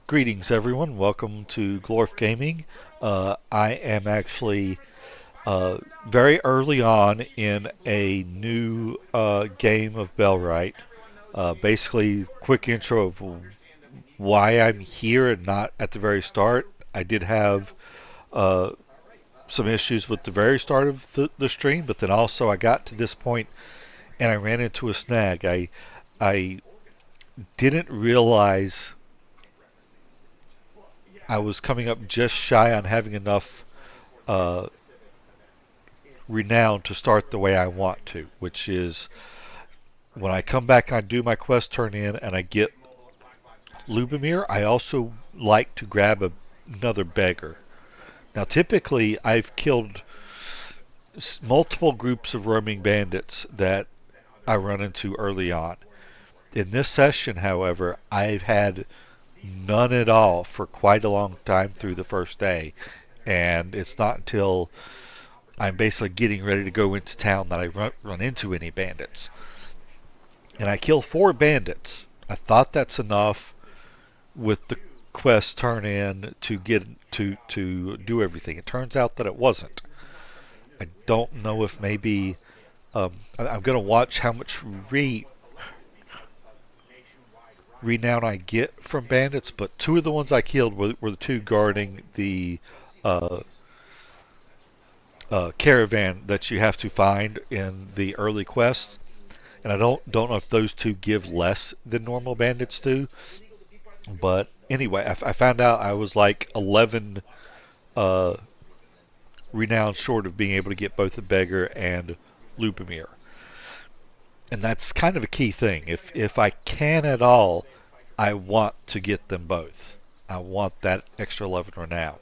Greetings, everyone. Welcome to Glorf Gaming. I am actually uh, very early on in a new game of Bellwright. Basically, quick intro of why I'm here and not at the very start. I did have uh, some issues with the very start of the stream, but then also I got to this point and I ran into a snag. I didn't realize I was coming up just shy on having enough uh, renown to start the way I want to, which is when I come back and I do my quest turn in and I get Lubomir, I also like to grab another beggar. Now, typically, I've killed multiple groups of roaming bandits that I run into early on. In this session, however, I've had none at all for quite a long time through the first day, and it's not until I'm basically getting ready to go into town that I run into any bandits. And I kill 4 bandits. I thought that's enough with the quest turn in to get to do everything. It turns out that it wasn't. I don't know if maybe I'm going to watch how much renown I get from bandits, but 2 of the ones I killed were the 2 guarding the uh, caravan that you have to find in the early quests. And I don't know if those 2 give less than normal bandits do. But anyway, I found out I was like 11 uh, renown short of being able to get both the beggar and Lubomir. And that's kind of a key thing. If I can at all, I want to get them both. I want that extra 11 renown.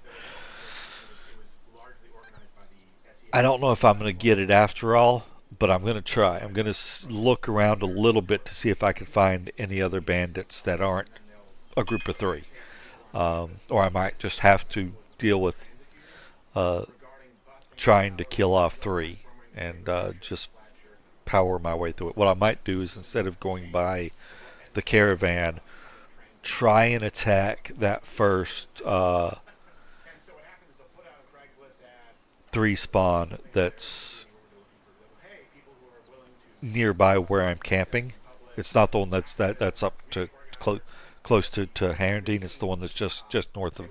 I don't know if I'm going to get it after all, but I'm going to try. I'm going to look around a little bit to see if I can find any other bandits that aren't a group of 3. Or I might just have to deal with uh, trying to kill off 3 and just power my way through it. What I might do is instead of going by the caravan, try and attack that first 3 spawn that's nearby where I'm camping. It's not the one that's up to close to Herondine. It's the one that's just north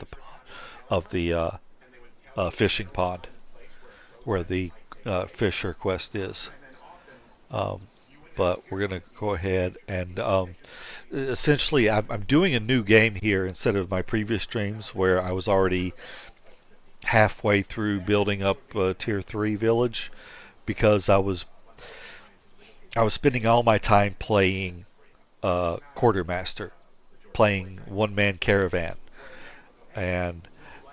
of the fishing pond where the Fisher quest is. Um, but we're going to go ahead and essentially I'm doing a new game here instead of my previous streams where I was already halfway through building up tier 3 village because I was spending all my time playing quartermaster, playing one-man caravan, and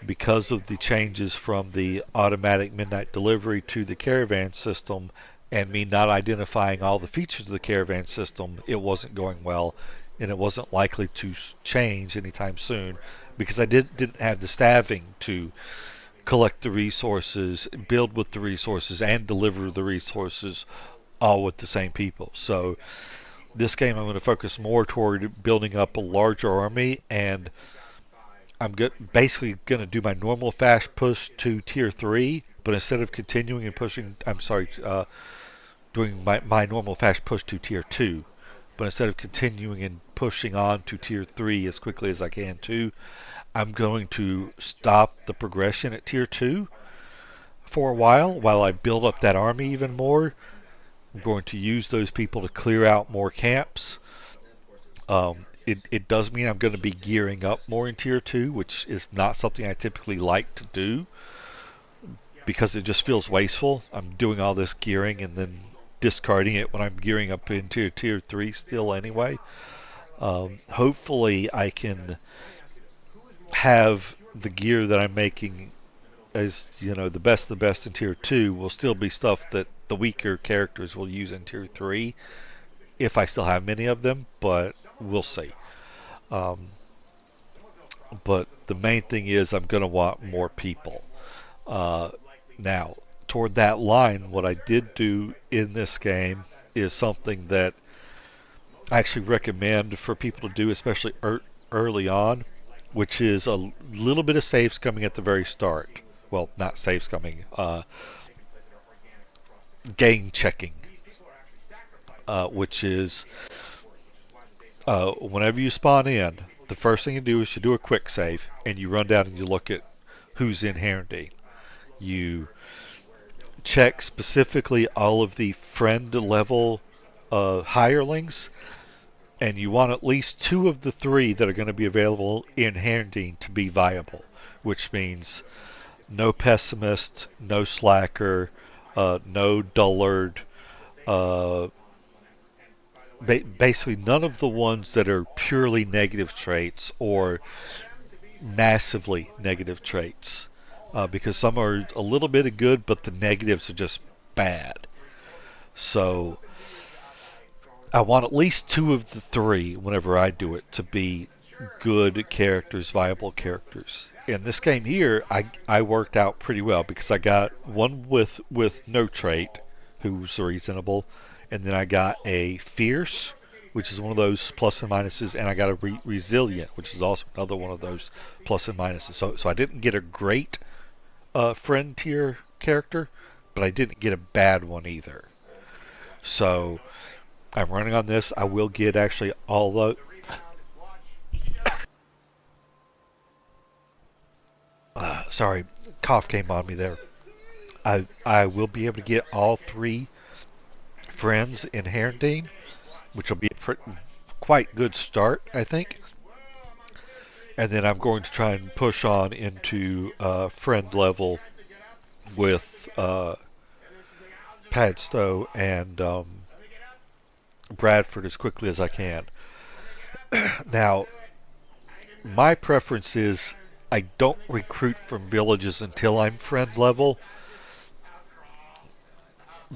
because of the changes from the automatic midnight delivery to the caravan system and me not identifying all the features of the caravan system, it wasn't going well and it wasn't likely to change anytime soon because I didn't have the staffing to collect the resources, build with the resources, and deliver the resources all with the same people. So this game I'm going to focus more toward building up a larger army, and basically going to do my normal fast push to tier 3, but instead of continuing and pushing, doing my normal fast push to tier 2, but instead of continuing and pushing on to tier 3 as quickly as I can too, I'm going to stop the progression at tier 2 for a while I build up that army even more. I'm going to use those people to clear out more camps. It does mean I'm going to be gearing up more in tier 2, which is not something I typically like to do because it just feels wasteful. I'm doing all this gearing and then discarding it when I'm gearing up into tier 3 still anyway. Hopefully I can have the gear that I'm making as the best of the best in tier 2 will still be stuff that the weaker characters will use in tier 3 if I still have many of them, but we'll see. Um, but the main thing is I'm going to want more people. Now, toward that line, what I did do in this game is something that I actually recommend for people to do, especially early on. which is a little bit of saves coming at the very start. Well, not saves coming, game checking, which is whenever you spawn in, the first thing you do is you do a quick save and you run down and you look at who's in Herondale. You check specifically all of the friend level hirelings, and you want at least two of the three that are going to be available in Herondale to be viable, which means no pessimist, no slacker, no dullard, uh, basically none of the ones that are purely negative traits or massively negative traits. Because some are a little bit of good, but the negatives are just bad. So I want at least two of the three, whenever I do it, to be good characters, viable characters. In this game here, I worked out pretty well because I got one with no trait, who's reasonable, and then I got a fierce, which is one of those plus and minuses, and I got a resilient, which is also another one of those plus and minuses. So I didn't get a great friend tier character, but I didn't get a bad one either. So I'm running on this. I will get actually all the. Sorry, cough came on me there. I will be able to get all three friends in Herondale, which will be a quite good start, I think. And then I'm going to try and push on into friend level with Padstow and Bradford as quickly as I can. Now, my preference is I don't recruit from villages until I'm friend level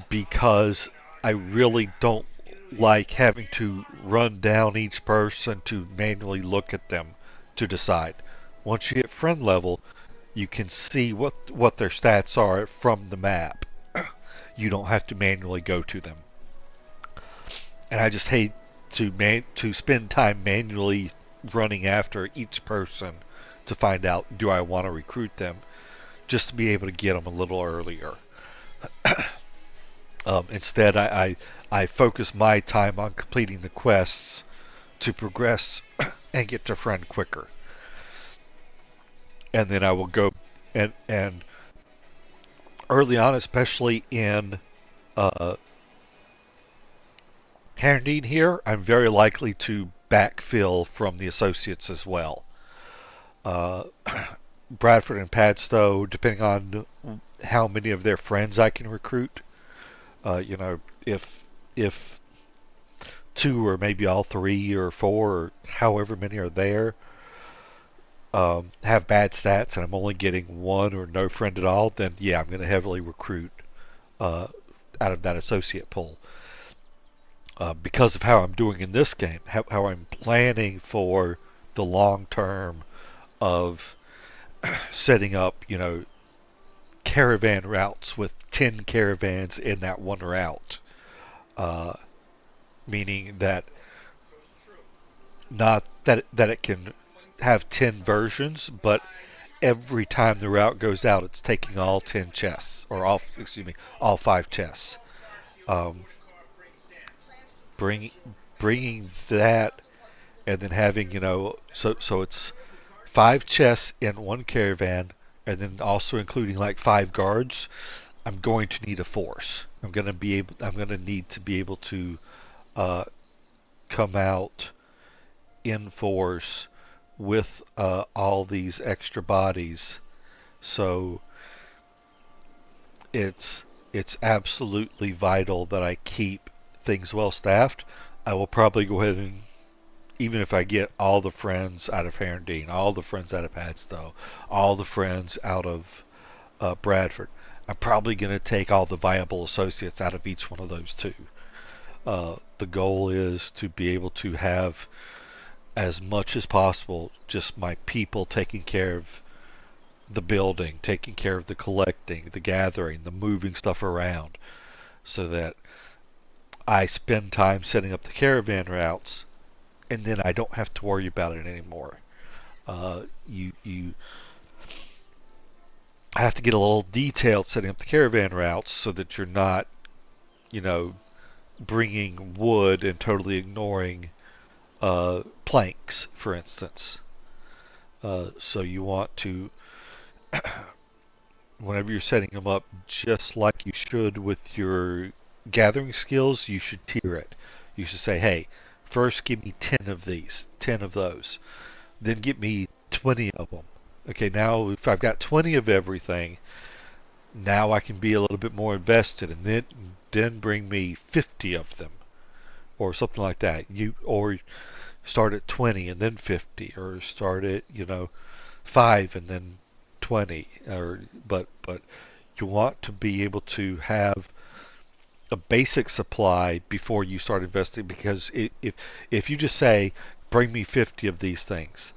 because I really don't like having to run down each person to manually look at them to decide. Once you hit friend level, you can see what their stats are from the map. You don't have to manually go to them. And I just hate to spend time manually running after each person to find out do I want to recruit them, just to be able to get them a little earlier. Instead, I focus my time on completing the quests to progress and get to friend quicker. And then I will go and early on, especially in Herondale here, I'm very likely to backfill from the associates as well. Uh, Bradford and Padstow, depending on how many of their friends I can recruit. If two or maybe all three or four or however many are there have bad stats and I'm only getting one or no friend at all, then yeah, I'm going to heavily recruit out of that associate pool. Because of how I'm doing in this game, how I'm planning for the long term of setting up, caravan routes with 10 caravans in that one route. Meaning that not that it can have 10 versions, but every time the route goes out, it's taking all 10 chests, or all 5 chests. Um, bringing that, and then having so it's 5 chests in one caravan, and then also including like 5 guards. I'm going to need a force. I'm going to need to be able to come out in force with all these extra bodies. So it's absolutely vital that I keep things well staffed. I will probably go ahead and, even if I get all the friends out of Herondale, all the friends out of Padstow, all the friends out of Bradford, I'm probably going to take all the viable associates out of each one of those too. The goal is to be able to have as much as possible just my people taking care of the building, taking care of the collecting, the gathering, the moving stuff around, so that I spend time setting up the caravan routes and then I don't have to worry about it anymore. You have to get a little detailed setting up the caravan routes so that you're not, you know, bringing wood and totally ignoring planks, for instance. So you want to, whenever you're setting them up, just like you should with your gathering skills, you should tier it. You should say, hey, first give me 10 of these, 10 of those. Then give me 20 of them. Okay, now if I've got 20 of everything, now I can be a little bit more invested, and then bring me 50 of them, or something like that. Or start at 20 and then 50, or start at 5 and then 20, or but you want to be able to have a basic supply before you start investing, because if you just say bring me 50 of these things,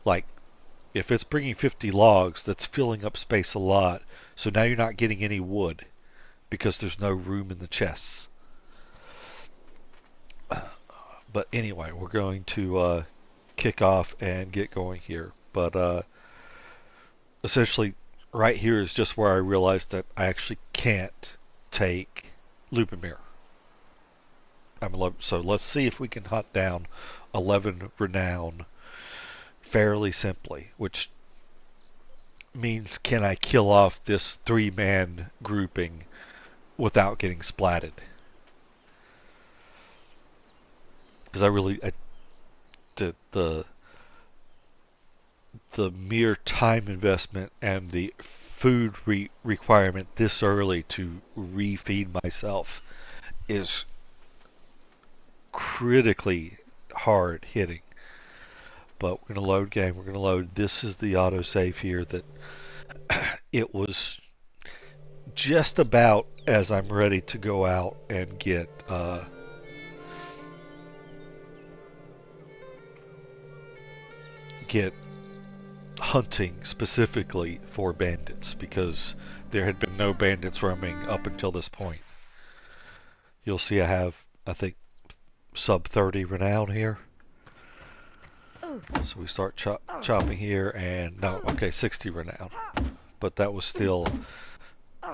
like if it's bringing 50 logs, that's filling up space a lot. So now you're not getting any wood because there's no room in the chests. But anyway, we're going to kick off and get going here. But essentially, right here is just where I realized that I actually can't take Lubomir. So let's see if we can hunt down 11 renown fairly simply, which means can I kill off this 3-man grouping without getting splatted? Because the mere time investment and the food requirement this early to refeed myself is critically hard hitting. But we're going to load game. We're going to load. This is the autosave here that it was just about as I'm ready to go out and get hunting specifically for bandits, because there had been no bandits roaming up until this point. You'll see I have, I think, sub 30 renown here. So we start chopping here, and no, okay, 60 renown. But that was still,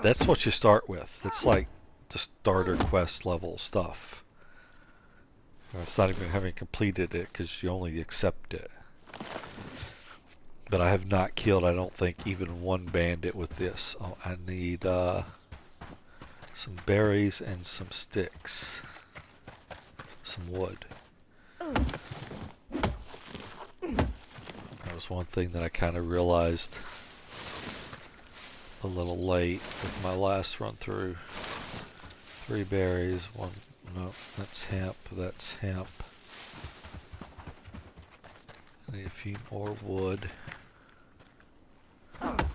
that's what you start with. It's like the starter quest level stuff. It's not even having completed it because you only accept it. But I have not killed, I don't think, even one bandit with this. Oh, I need some berries and some sticks. Some wood. That was one thing that I kind of realized a little late with my last run through. 3 berries, 1, no, that's hemp, I need a few more wood. That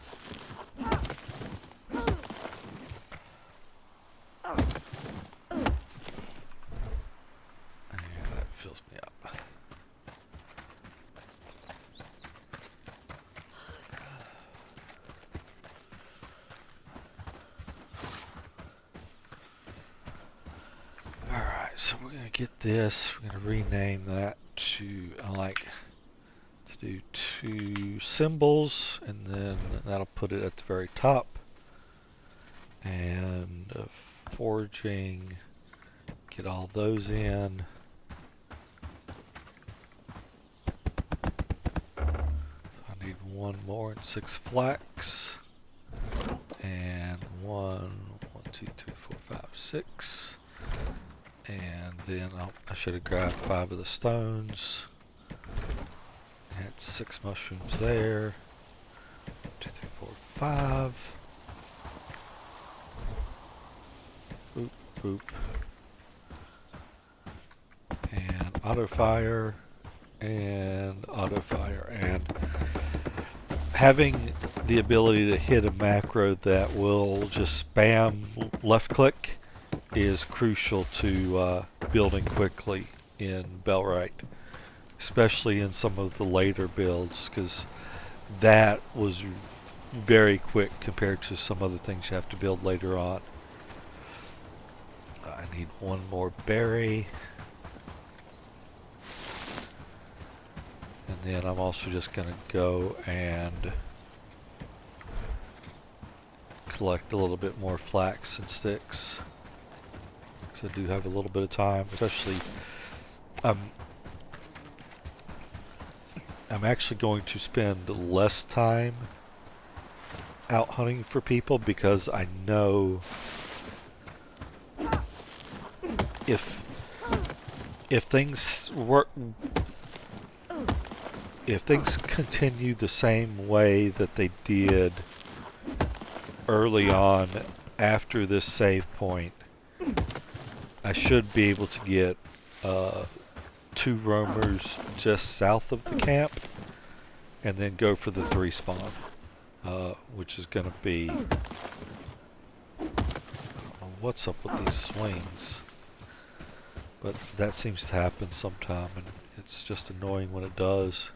fills me up. Alright, so we're going to get this, we're going to rename that to, I like to do 2 symbols, and then that'll put it at the very top. And forging, get all those in. I need 1 more and 6 flax. And 1, 2, 3, 4, 5, 6. And then I should have grabbed 5 of the stones. Had 6 mushrooms there. 2, 3, 4, 5. Boop, boop. And auto fire. And auto fire. And having the ability to hit a macro that will just spam left click is crucial to building quickly in Bellwright, especially in some of the later builds, because that was very quick compared to some other things you have to build later on. I need 1 more berry, and then I'm also just going to go and collect a little bit more flax and sticks. Because I do have a little bit of time, especially I'm actually going to spend less time out hunting for people because I know if things work, if things continue the same way that they did early on after this save point, I should be able to get 2 roamers just south of the camp and then go for the 3 spawn, which is going to be, I don't know what's up with these swings, but that seems to happen sometime and it's just annoying when it does.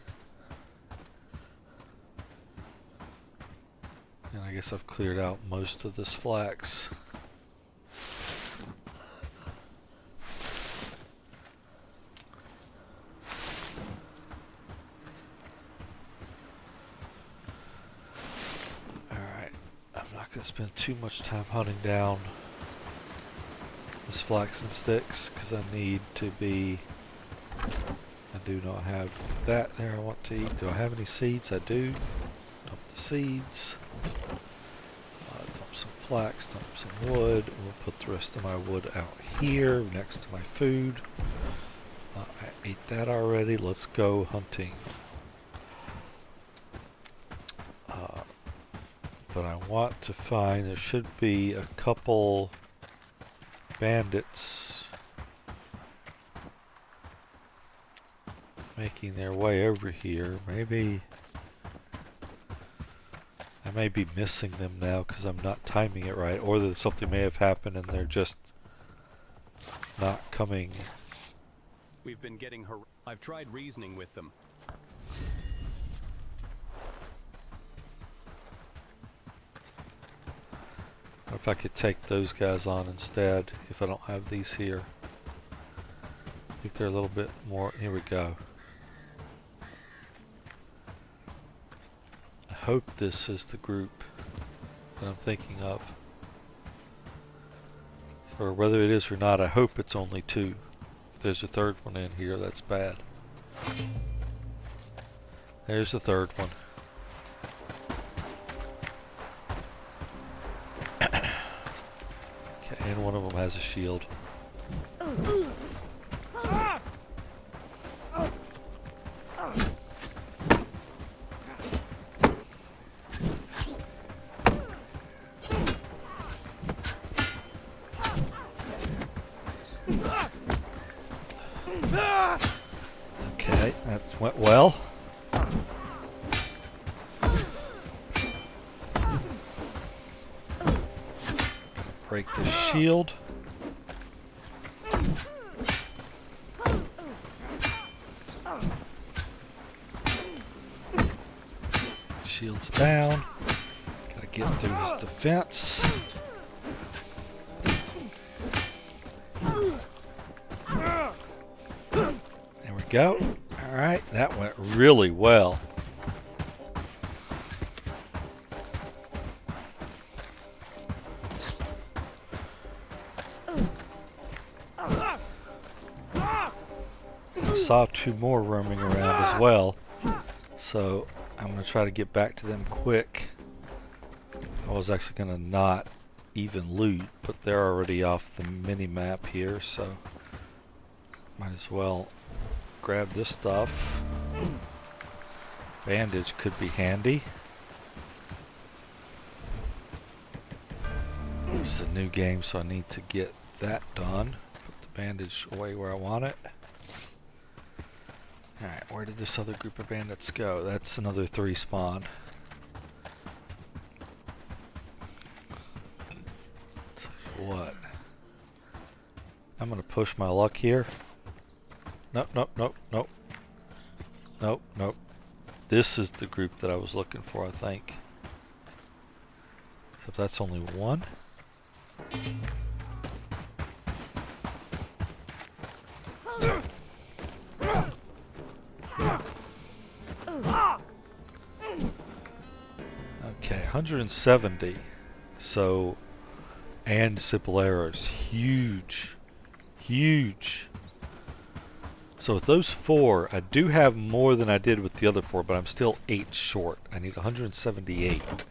And I guess I've cleared out most of this flax. Alright, I'm not going to spend too much time hunting down this flax and sticks because I need to be... I do not have that there I want to eat. Do I have any seeds? I do. Dump the seeds. Dump some flax, dump some wood. We'll put the rest of my wood out here next to my food. I ate that already. Let's go hunting. But I want to find, there should be a couple bandits making their way over here. Maybe I may be missing them now because I'm not timing it right, or that something may have happened and they're just not coming. We've been getting her. I've tried reasoning with them. What if I could take those guys on instead if I don't have these here? I think they're a little bit more. Here we go. I hope this is the group that I'm thinking of. Or whether it is or not, I hope it's only 2. If there's a 3rd one in here, that's bad. There's the 3rd one. Okay, and one of them has a shield. Okay, that went well. Break the shield. Shield's down. Gotta get through his defense. There we go. Alright, that went really well. I saw 2 more roaming around as well, so I'm going to try to get back to them quick. I was actually going to not even loot, but they're already off the mini-map here, so might as well grab this stuff. Bandage could be handy. It's a new game, so I need to get that done. Put the bandage away where I want it. Alright, where did this other group of bandits go? That's another 3 spawn. Tell you what. I'm gonna push my luck here. Nope, nope, nope, nope. Nope, nope. This is the group that I was looking for, I think. Except that's only 1. 170. So, and simple arrows. Huge. Huge. So with those 4, I do have more than I did with the other 4, but I'm still 8 short. I need 178.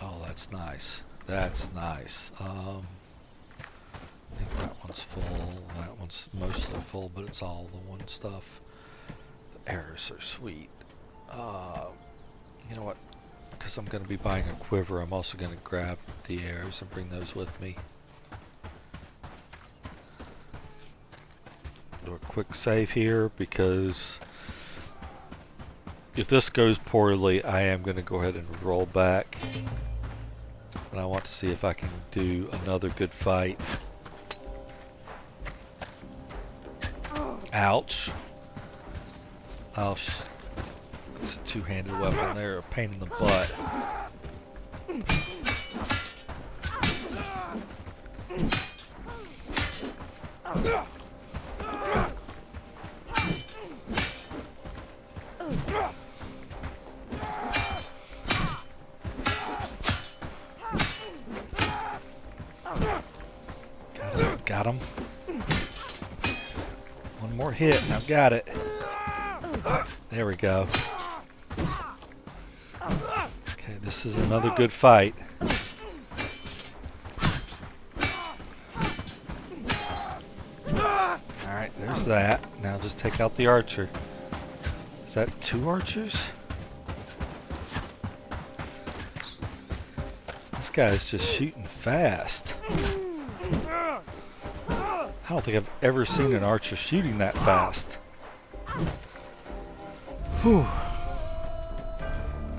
Oh, that's nice. That's nice. I think that one's full. That one's mostly full, but it's all the one stuff. The arrows are sweet. You know what? Because I'm going to be buying a quiver, I'm also going to grab the arrows and bring those with me. Do a quick save here, because if this goes poorly, I am going to go ahead and roll back. And I want to see if I can do another good fight. Ouch. Ouch. It's a two-handed weapon. They're a pain in the butt. Got him. One more hit and I've got it. There we go. Okay, this is another good fight. Alright, there's that. Now just take out the archer. Is that 2 archers? This guy's just shooting fast. I don't think I've ever seen an archer shooting that fast. Whew.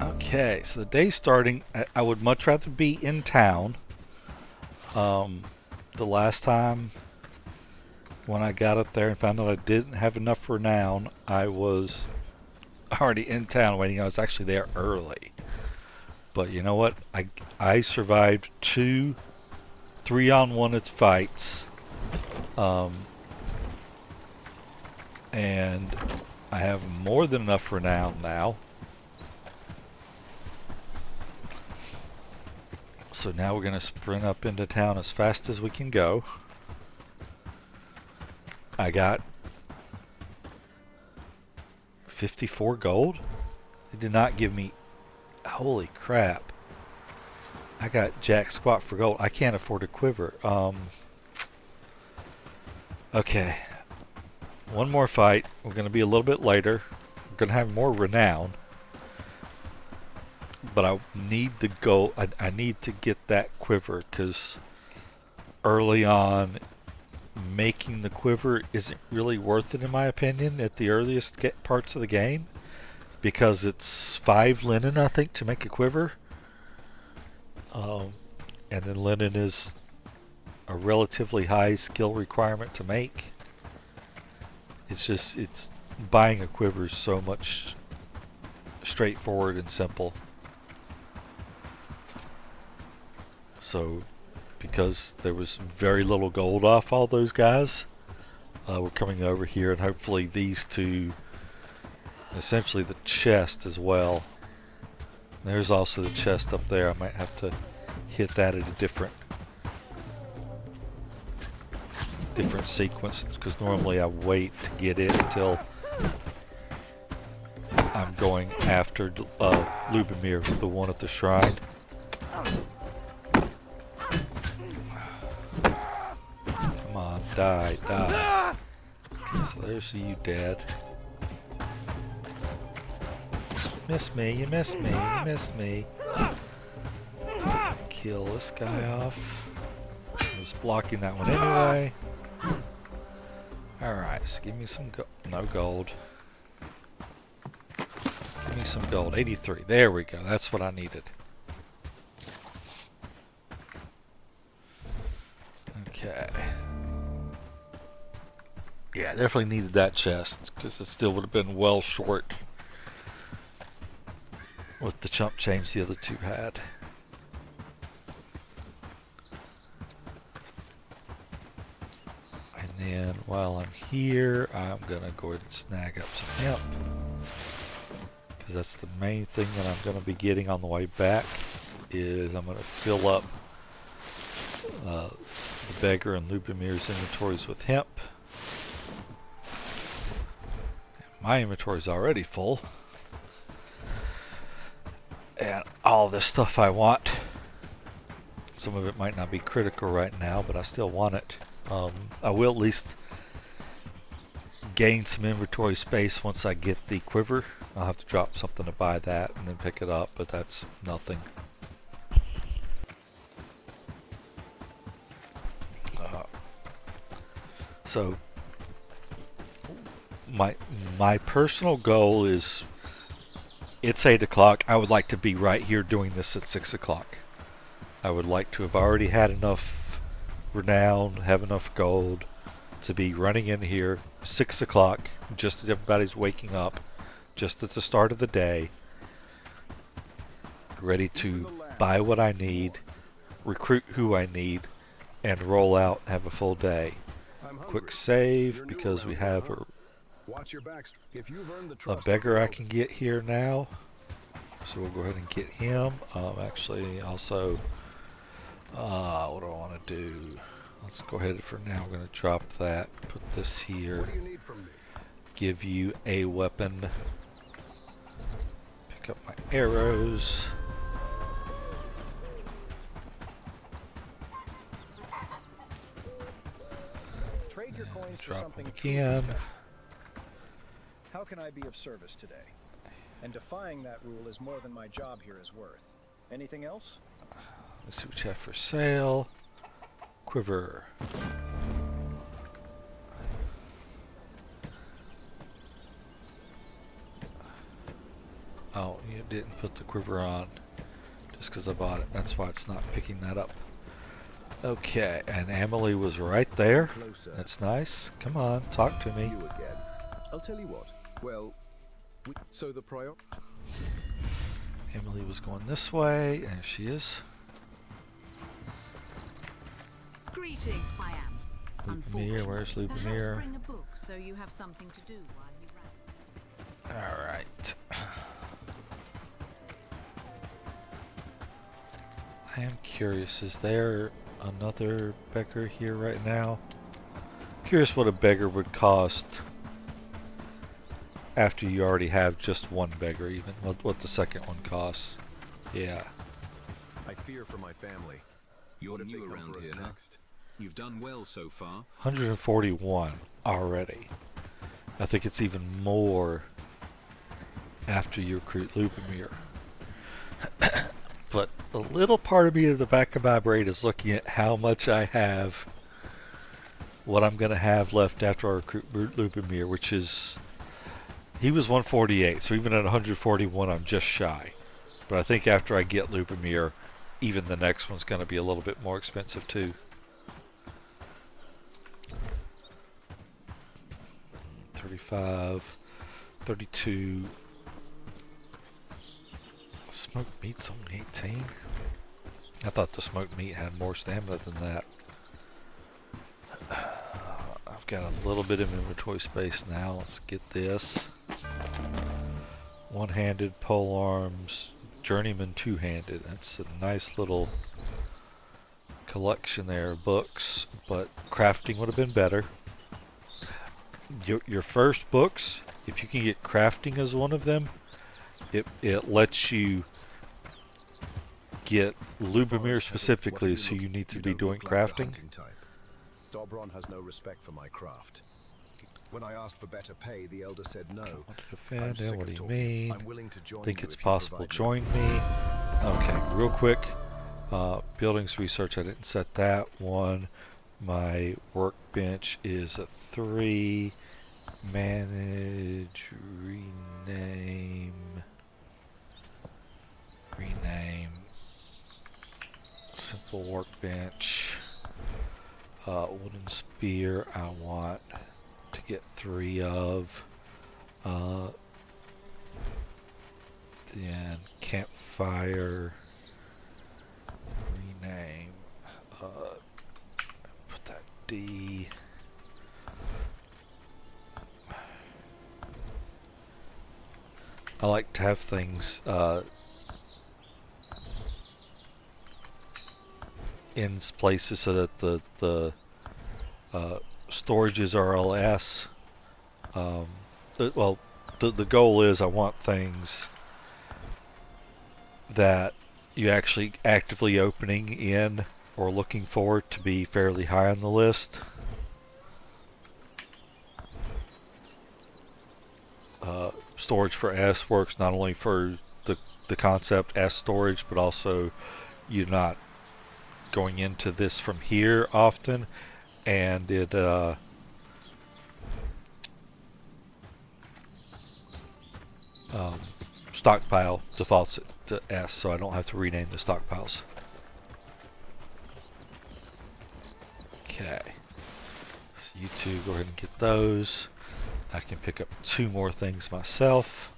Okay, so the day's starting. I would much rather be in town. The last time when I got up there and found out I didn't have enough renown, I was already in town waiting. I was actually there early. But you know what? I survived 2 3-on-1 fights. And I have more than enough renown now. So now we're going to sprint up into town as fast as we can go. I got 54 gold. It did not give me... Holy crap. I got jack squat for gold. I can't afford a quiver. Okay. One more fight. We're going to be a little bit later. We're going to have more renown. But I need the gold. I need to get that quiver, because early on, making the quiver isn't really worth it in my opinion at the earliest parts of the game, because it's 5 linen, I think, to make a quiver. And then linen is a relatively high skill requirement to make. It's buying a quiver is so much straightforward and simple. So, because there was very little gold off all those guys, we're coming over here, and hopefully these 2, essentially the chest as well. There's also the chest up there. I might have to hit that at a different sequence, because normally I wait to get it until I'm going after Lubomir, the one at the shrine. Come on, die, die. Okay, so there's you dead. Miss me, you missed me, you missed me. Kill this guy off. I was blocking that one anyway. Alright, so give me some no gold. Give me some gold. 83. There we go. That's what I needed. Okay. Yeah, I definitely needed that chest, because it still would have been well short with the chump change the other 2 had. And then while I'm here, I'm gonna go ahead and snag up some hemp, because that's the main thing that I'm going to be getting on the way back. Is I'm going to fill up the Beggar and Lubomir's inventories with hemp. My inventory is already full, and all this stuff I want. Some of it might not be critical right now, but I still want it. I will at least gain some inventory space once I get the quiver. I'll have to drop something to buy that and then pick it up, but that's nothing. So my personal goal is, it's 8 o'clock. I would like to be right here doing this at 6 o'clock. I would like to have already had enough renown, have enough gold to be running in here 6 o'clock, just as everybody's waking up, just at the start of the day, ready to buy what I need, recruit who I need, and roll out and have a full day. Quick save, because we have a beggar I can get here now. So we'll go ahead and get him. Actually, also, what do I want to do? Let's go ahead for now. We're going to drop that, put this here, give you a weapon, pick up my arrows. Trade your coins for Drop something them again. How can I be of service today? And defying that rule is more than my job here is worth. Anything else? Let's see what you have for sale. Quiver. Oh, you didn't put the quiver on just because I bought it. That's why it's not picking that up. Okay, and Emily was right there. That's nice. Come on, talk to me. You again. I'll tell you what. Well, so the Emily was going this way, and she is. Greeting, I am. Lubomir, where's Perhaps Lubomir? bring a book so you have something to do while you rest. Alright. I am curious, is there another beggar here right now? Curious what a beggar would cost after you already have just one beggar, even what the second one costs. Yeah. I fear for my family. You're What if they new come around for us here, huh? next? You've done well so far. 141 already. I think it's even more after you recruit Lubomir. But a little part of me in the back of my brain is looking at how much I have, what I'm going to have left after I recruit Lubomir, which is, he was 148, so even at 141 I'm just shy. But I think after I get Lubomir, even the next one's going to be a little bit more expensive too. $35, $32. Smoked meat's only 18. I thought the smoked meat had more stamina than that. I've got a little bit of inventory space now. Let's get this. One-handed pole arms, journeyman two-handed. That's a nice little collection there of books, but crafting would have been better. Your first books, if you can get crafting as one of them, it lets you get Lubomir specifically, so you need to be doing crafting. Dobron has no respect for my craft. When I asked for better pay, the elder said no. Want to defend it? What do you talking. mean? I'm willing to join Think you it's if you possible. provide Join me. Okay, real quick. Buildings research, I didn't set that one. My workbench is a 3. Manage, rename. Simple workbench. Wooden spear I want to get 3 of. Then campfire, rename, put that D. I like to have things in places so that the storage is RLS. Well, the goal is I want things that you actually actively opening in or looking for to be fairly high on the list. Storage for S works not only for the concept S storage, but also you're not going into this from here often, and it stockpile defaults it to S, so I don't have to rename the stockpiles. Okay, so you two go ahead and get those. I can pick up 2 more things myself.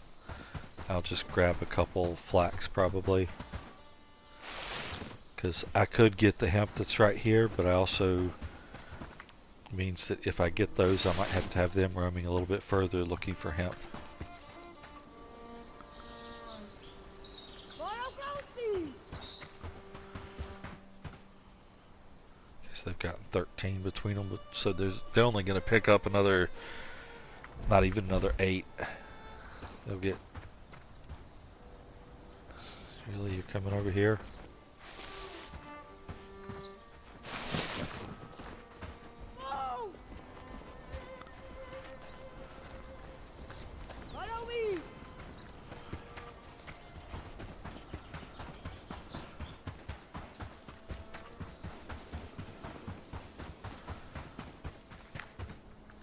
I'll just grab a couple flax probably, because I could get the hemp that's right here, but I also means that if I get those I might have to have them roaming a little bit further looking for hemp. Guess they've got 13 between them, but so they're only going to pick up another, not even another 8. They'll get. Really, you're coming over here?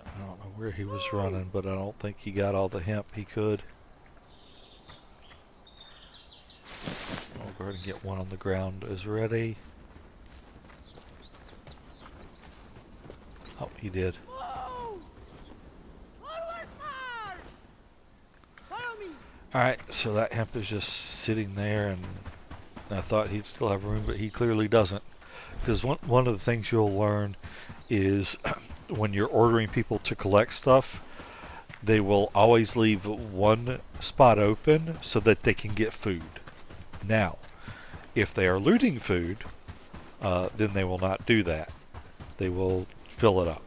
I don't know where he was running, but I don't think he got all the hemp he could. I'll go ahead and get one on the ground as ready. Oh, he did. Alright, so that hemp is just sitting there, and I thought he'd still have room, but he clearly doesn't. Because one of the things you'll learn is when you're ordering people to collect stuff, they will always leave one spot open so that they can get food. Now, if they are looting food, then they will not do that. They will fill it up.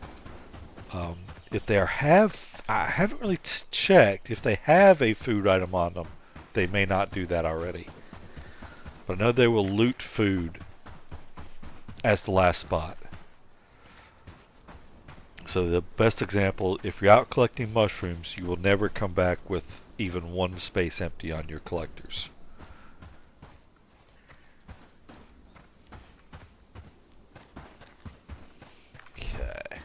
If they I haven't really checked, if they have a food item on them, they may not do that already. But I know they will loot food as the last spot. So the best example, if you're out collecting mushrooms, you will never come back with even one space empty on your collectors. Okay.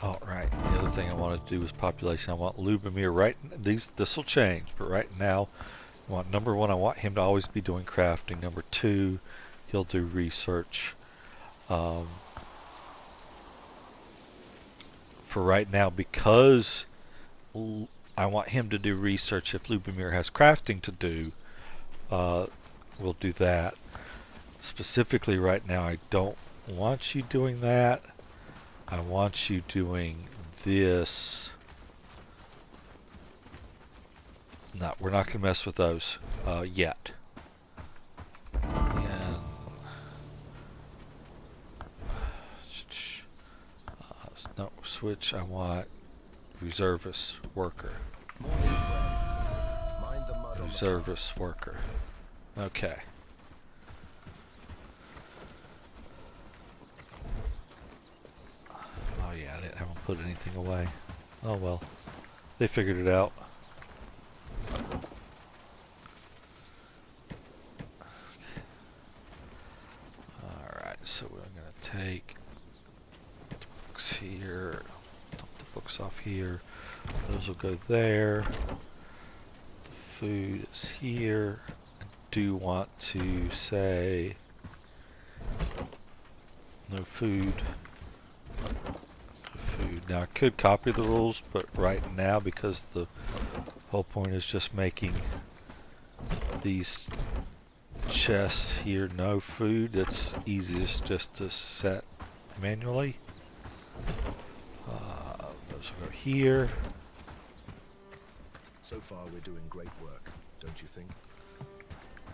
Alright, the other thing I want to do is population. I want Lubomir right, this will change, but right now, I want number 1, I want him to always be doing crafting. Number 2, he'll do research. For right now, because I want him to do research, if Lubomir has crafting to do, we'll do that. Specifically right now, I don't want you doing that. I want you doing this. No, we're not going to mess with those yet. And no, switch. I want reservist worker. Reservist worker. Okay. Oh yeah, I didn't have them put anything away. Oh well, they figured it out. Alright, so we're going to take the books here, dump the books off here, those will go there, the food is here. I do want to say no food. Now I could copy the rules, but right now, because the whole point is just making these chests here, no food. It's easiest just to set manually. Those will go here. So far, we're doing great work, don't you think?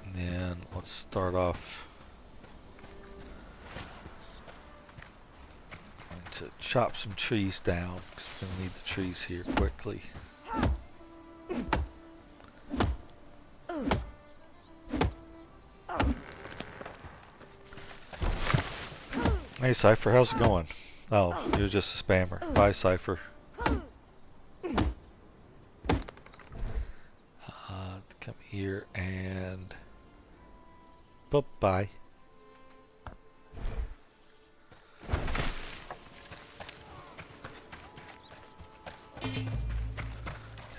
And then let's start off. I'm going to chop some trees down because we're going to need the trees here quickly. Hey Cypher, how's it going? Oh, you're just a spammer. Bye Cypher. Come here and bye-bye.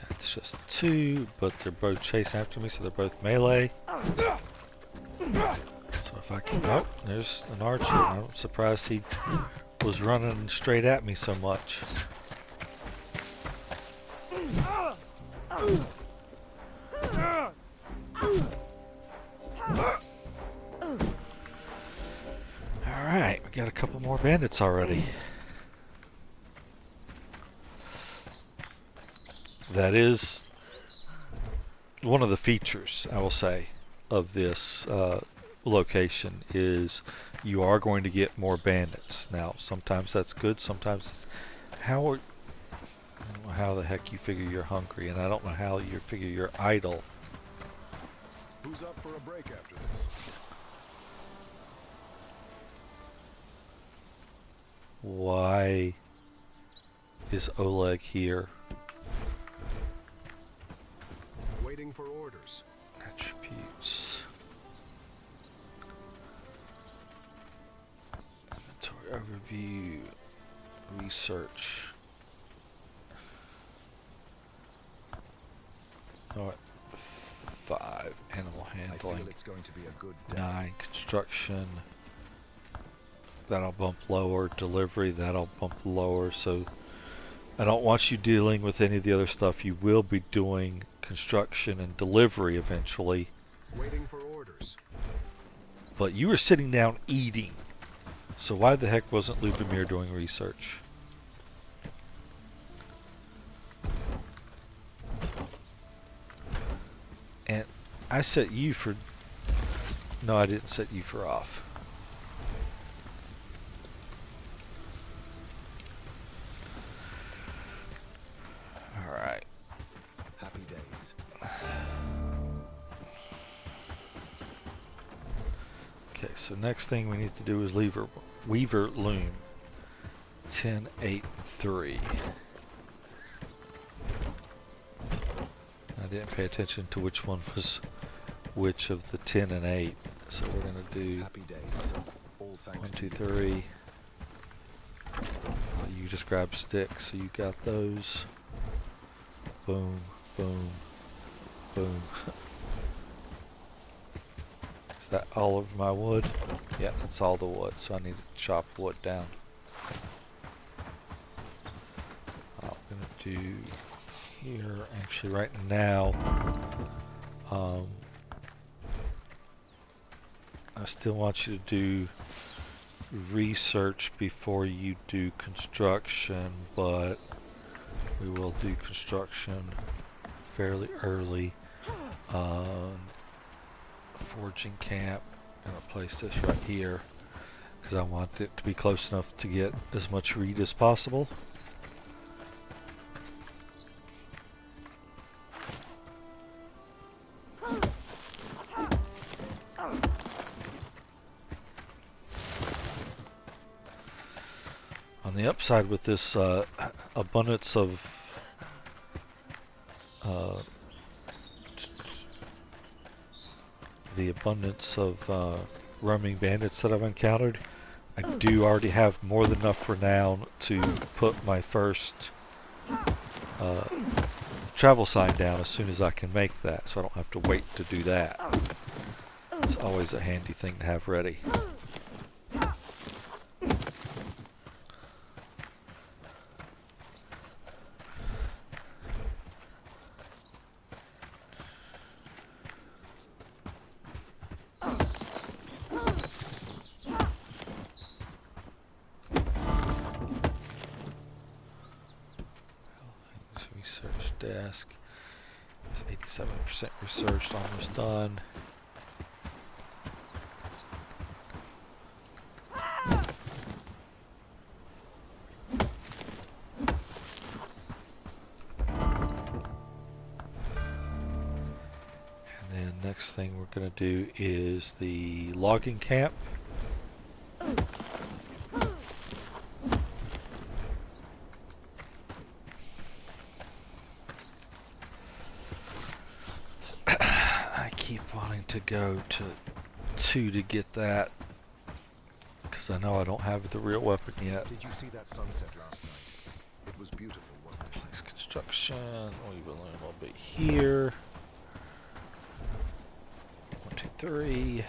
It's just two, but they're both chasing after me, so they're both melee. So if I can... Oh, there's an archer. I'm surprised he was running straight at me so much. Alright, we got a couple more bandits already. That is one of the features, I will say, of this location is you are going to get more bandits. Now, sometimes that's good, sometimes I don't know how the heck you figure you're hungry, and I don't know how you figure you're idle. Who's up for a break after this? Why is Oleg here? Waiting for orders. Attributes. Inventory overview. Research. Alright. 5. Animal I handling. feel it's going to be a good day. 9. Construction. That'll bump lower. Delivery. That'll bump lower. So I don't want you dealing with any of the other stuff. You will be doing construction and delivery eventually. Waiting for orders. But you were sitting down eating. So why the heck wasn't Lubomir doing research? And I set you for... No, I didn't set you for off. Alright. Happy days. Okay, so next thing we need to do is Weaver Loom. 10-8-3. I didn't pay attention to which one was which of the 10 and 8. So we're gonna do Happy days. All thanks 1, 2, to you. 3. You just grab sticks, so you got those. Boom, boom, boom. Is that all of my wood? Yeah, that's all the wood, so I need to chop wood down. I'm gonna do here, actually right now, I still want you to do research before you do construction, but we will do construction fairly early. Forging camp. I'm gonna place this right here because I want it to be close enough to get as much reed as possible. On the upside with this abundance of roaming bandits that I've encountered, I do already have more than enough renown to put my first travel sign down as soon as I can make that, so I don't have to wait to do that. It's always a handy thing to have ready. task. It's 87% researched, almost done. And then next thing we're going to do is the logging camp. I keep wanting to go to 2 to get that, because I know I don't have the real weapon yet. Did you see that sunset last night? It was beautiful, wasn't it? Place construction. We will learn a little bit here. 1, 2, 3.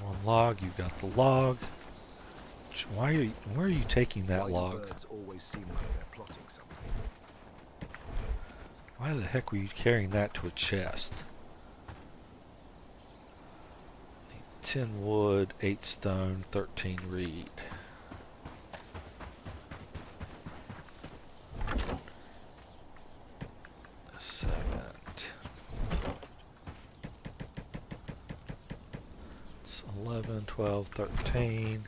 One log. You got the log. Where are you taking that Why do log? birds always seem like they're plotting something? Why the heck were you carrying that to a chest? 10 wood, 8 stone, 13 reed. It's 11, 12, 13.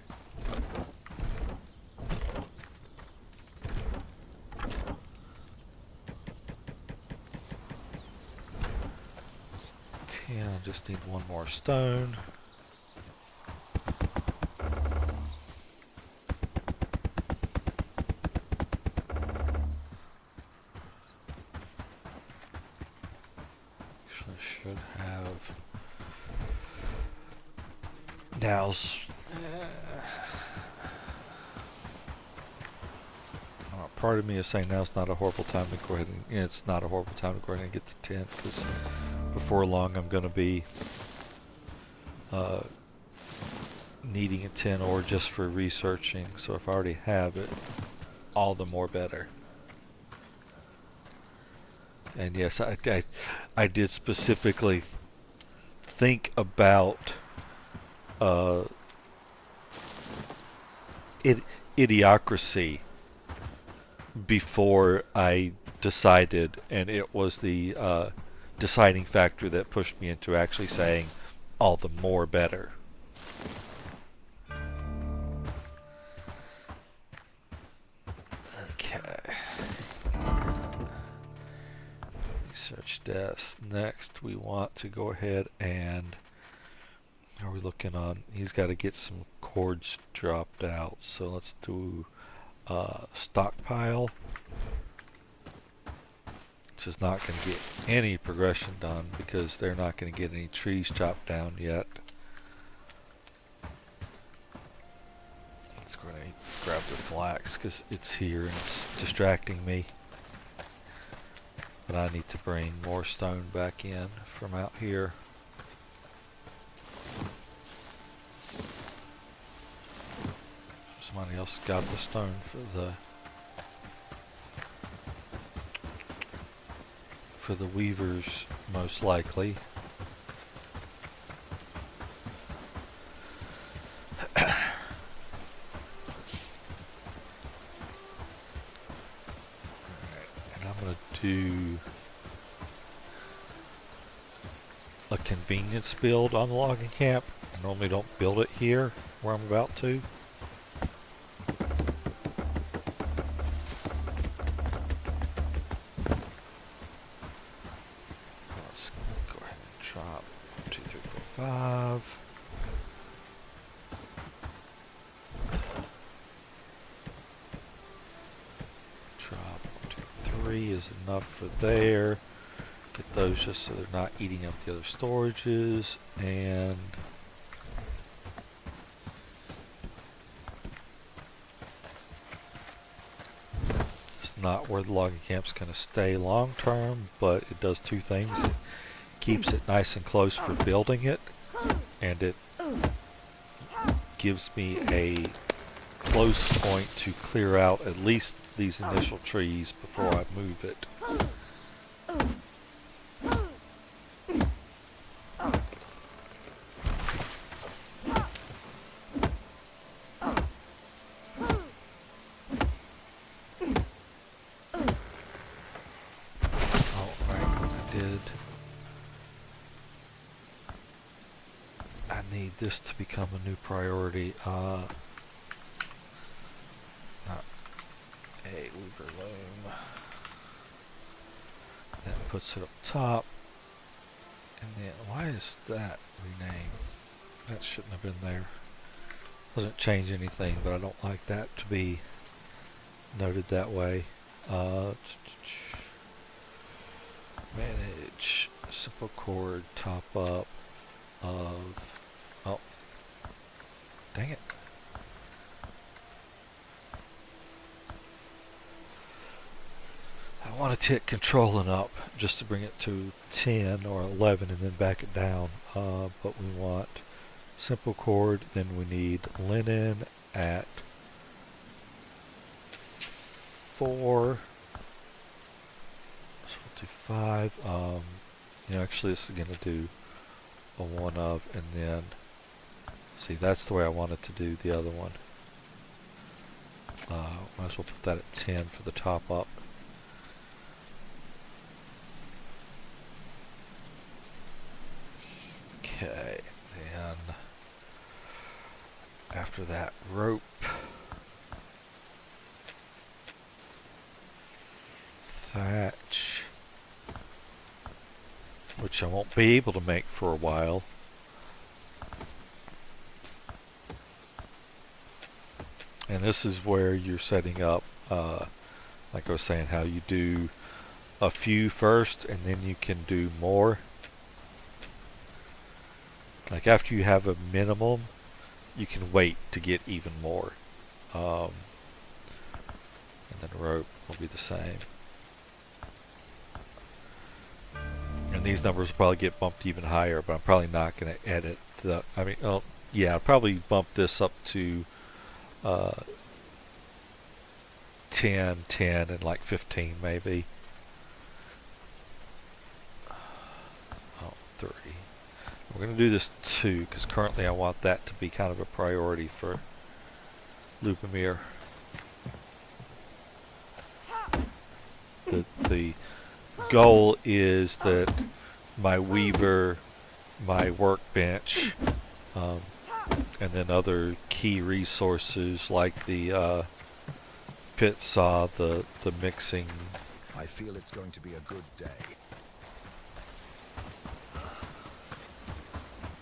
I just need one more stone. Actually, I should have now's. Part of me is saying now's not a horrible time to go ahead and it's not a horrible time to go ahead and get the tent, because before long I'm going to be needing a tent, or just for researching. So if I already have it, all the more better. And yes, I did specifically think about idiocracy before I decided, and it was the deciding factor that pushed me into actually saying all the more better. Okay. Research desk. Next we want to go ahead and, are we looking on, he's got to get some cords dropped out, so let's do stockpile, which is not going to get any progression done because they're not going to get any trees chopped down yet. Let's go ahead and grab the flax because it's here and it's distracting me. But I need to bring more stone back in from out here. Somebody else got the stone for the weavers, most likely. Alright, and I'm gonna do a convenience build on the logging camp. I normally don't build it here where I'm about to. Let's go ahead and drop 1, 2, 3, 4, 5. Drop 1, 2, 3 is enough for there. Get those just so they're not eating up the other storages, and it's not where the logging camp's going to stay long term, but it does two things. It keeps it nice and close for building it, and it gives me a close point to clear out at least these initial trees before I move it. did. I need this to become a new priority. Not a Weaver loom. That puts it up top. And then, why is that renamed? That shouldn't have been there. Doesn't change anything, but I don't like that to be noted that way. Manage simple chord top up of, oh, dang it. I want to hit control and up just to bring it to 10 or 11 and then back it down. But we want simple chord, then we need linen at 4. So we'll do 5. Actually this is going to do a 1 of, and then, see, that's the way I wanted to do the other one. Might as well put that at 10 for the top up. Okay, then after that, rope. Thatch, which I won't be able to make for a while. And this is where you're setting up, like I was saying, how you do a few first and then you can do more. Like after you have a minimum, you can wait to get even more. And then rope will be the same. And these numbers will probably get bumped even higher, but I'm probably not going to edit the, yeah, I'll probably bump this up to 10, 10, and like 15 maybe. Oh, 3. We're going to do this 2, because currently I want that to be kind of a priority for Lubomir. The goal is that my weaver, my workbench, and then other key resources like the pit saw, the mixing. I feel it's going to be a good day.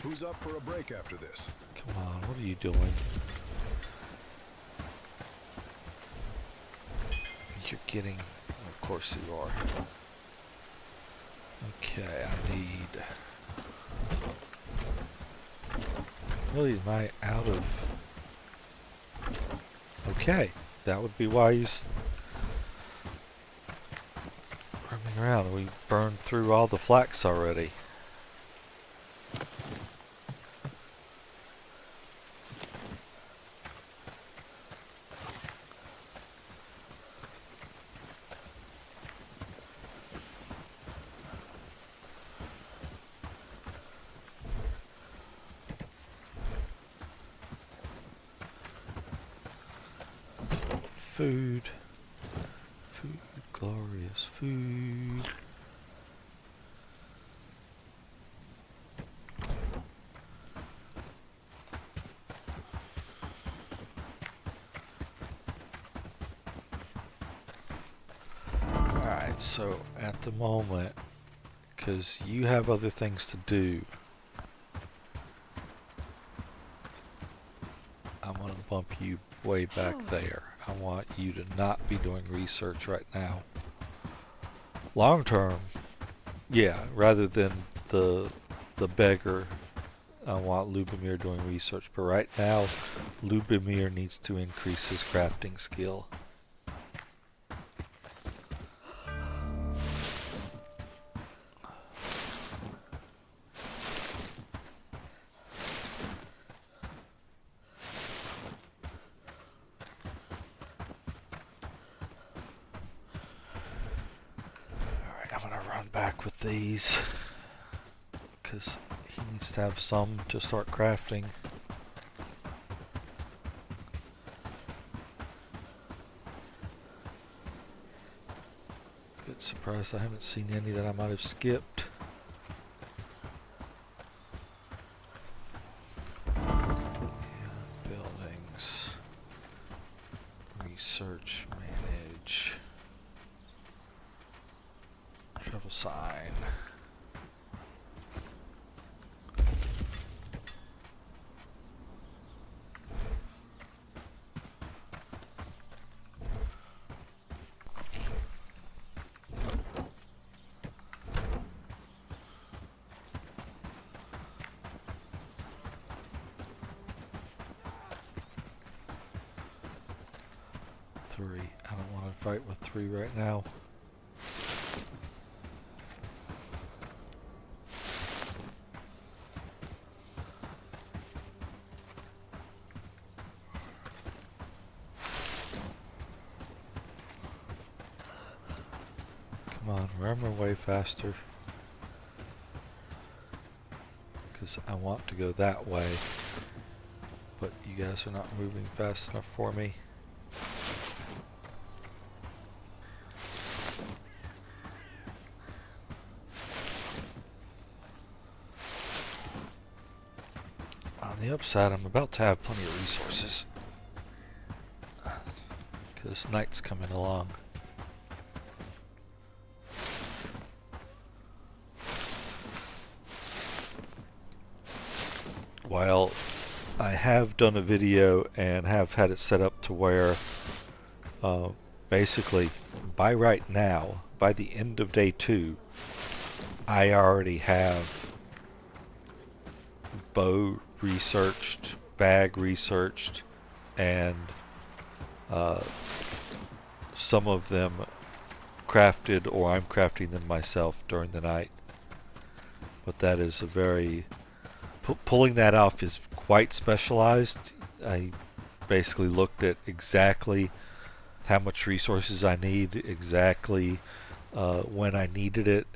Who's up for a break after this? Come on, what are you doing? You're getting, of course you are. Okay, I need, really, am I out of, okay, that would be why he's roaming around. We burned through all the flax already. Food, food, glorious food. Alright, so at the moment, because you have other things to do, I'm going to bump you way back there. I want you to not be doing research right now. Long term, yeah, rather than the beggar, I want Lubomir doing research. But right now, Lubomir needs to increase his crafting skill. Back with these because he needs to have some to start crafting. Bit surprised I haven't seen any that I might have skipped. Buildings. Research, manage. Travel sign. Three. I don't want to fight with three right now. Come on, ram our way faster. Because I want to go that way. But you guys are not moving fast enough for me. On the upside, I'm about to have plenty of resources. Because night's coming along. While I have done a video and have had it set up to where basically by right now, by the end of day 2, I already have bow researched, bag researched, and some of them crafted, or I'm crafting them myself during the night. But that is a very... pulling that off is quite specialized. I basically looked at exactly how much resources I need, exactly when I needed it.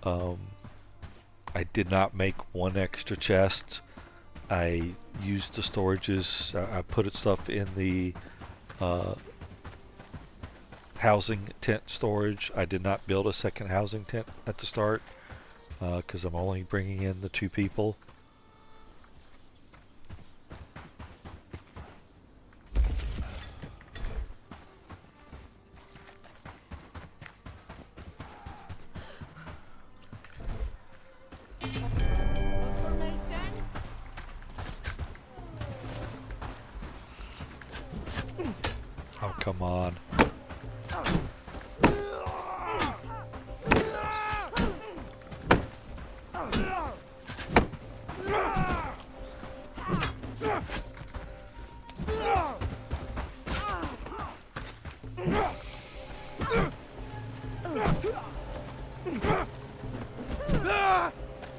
I did not make one extra chest. I used the storages. I put stuff in the housing tent storage. I did not build a second housing tent at the start because I'm only bringing in the 2 people. Oh, come on.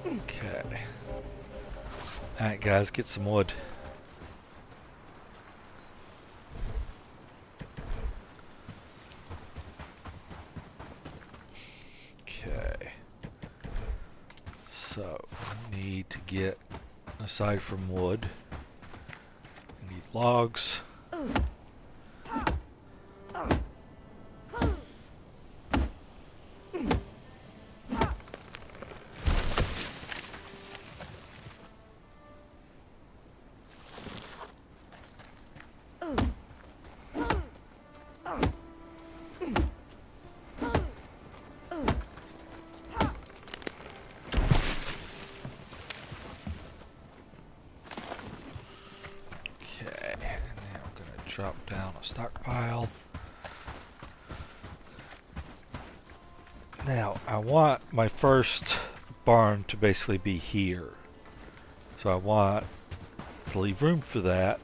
Okay. Alright guys, get some wood. Okay. So, I need to get, aside from wood, I need logs. Drop down a stockpile. Now, I want my first barn to basically be here. So I want to leave room for that.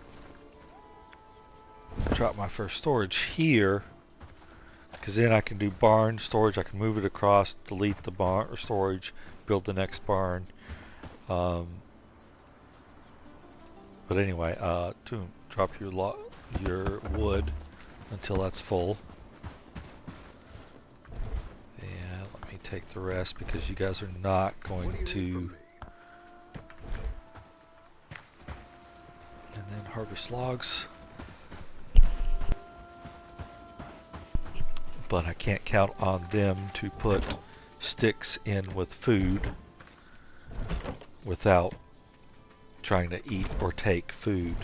Drop my first storage here. Because then I can do barn storage. I can move it across, delete the barn or storage, build the next barn. But anyway, drop your wood until that's full. And let me take the rest because you guys are not going to. And then harvest logs. but I can't count on them to put sticks in with food without trying to eat or take food.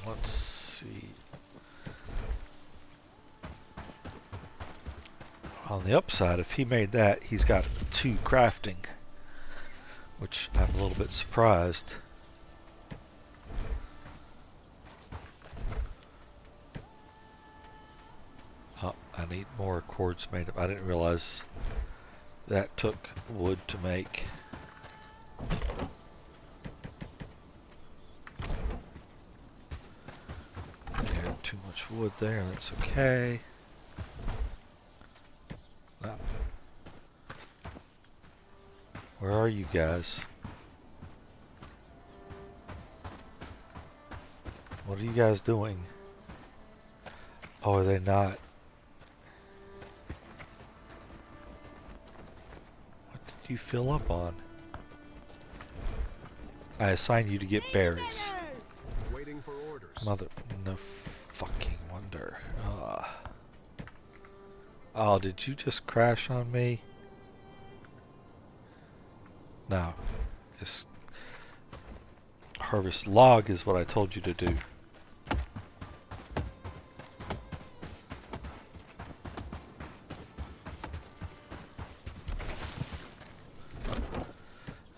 Let's see. On the upside, if he made that, he's got 2 crafting, which I'm a little bit surprised. Oh, I need more cords made up. I didn't realize that took wood to make. And too much wood there, that's okay. Now, where are you guys? What are you guys doing? Oh, are they not? What did you fill up on? I assigned you to get berries. Waiting for orders. Mother, no fucking wonder. Oh, did you just crash on me? No. Just harvest log is what I told you to do.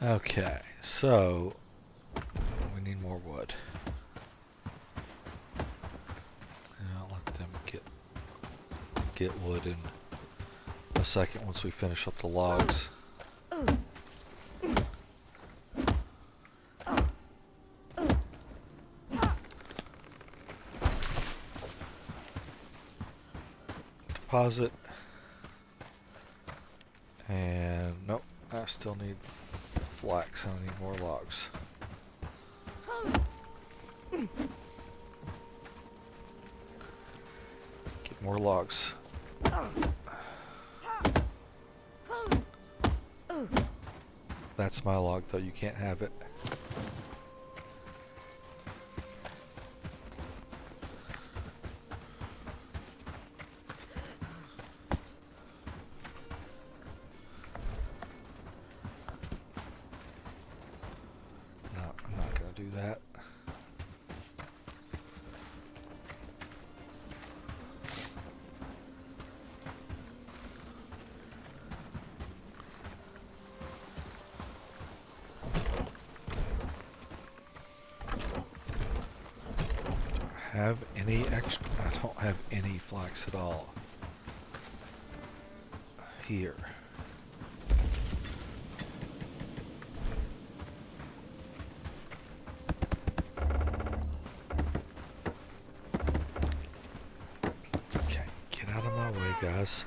Okay, so we need more wood. And I'll let them get wood in a second once we finish up the logs. Deposit. And nope, I still need flax. I need more logs. Get more logs. That's my log though, you can't have it. No, I'm not gonna do that. Have any extra? I don't have any flax at all. Here. Okay, get out of my way, guys.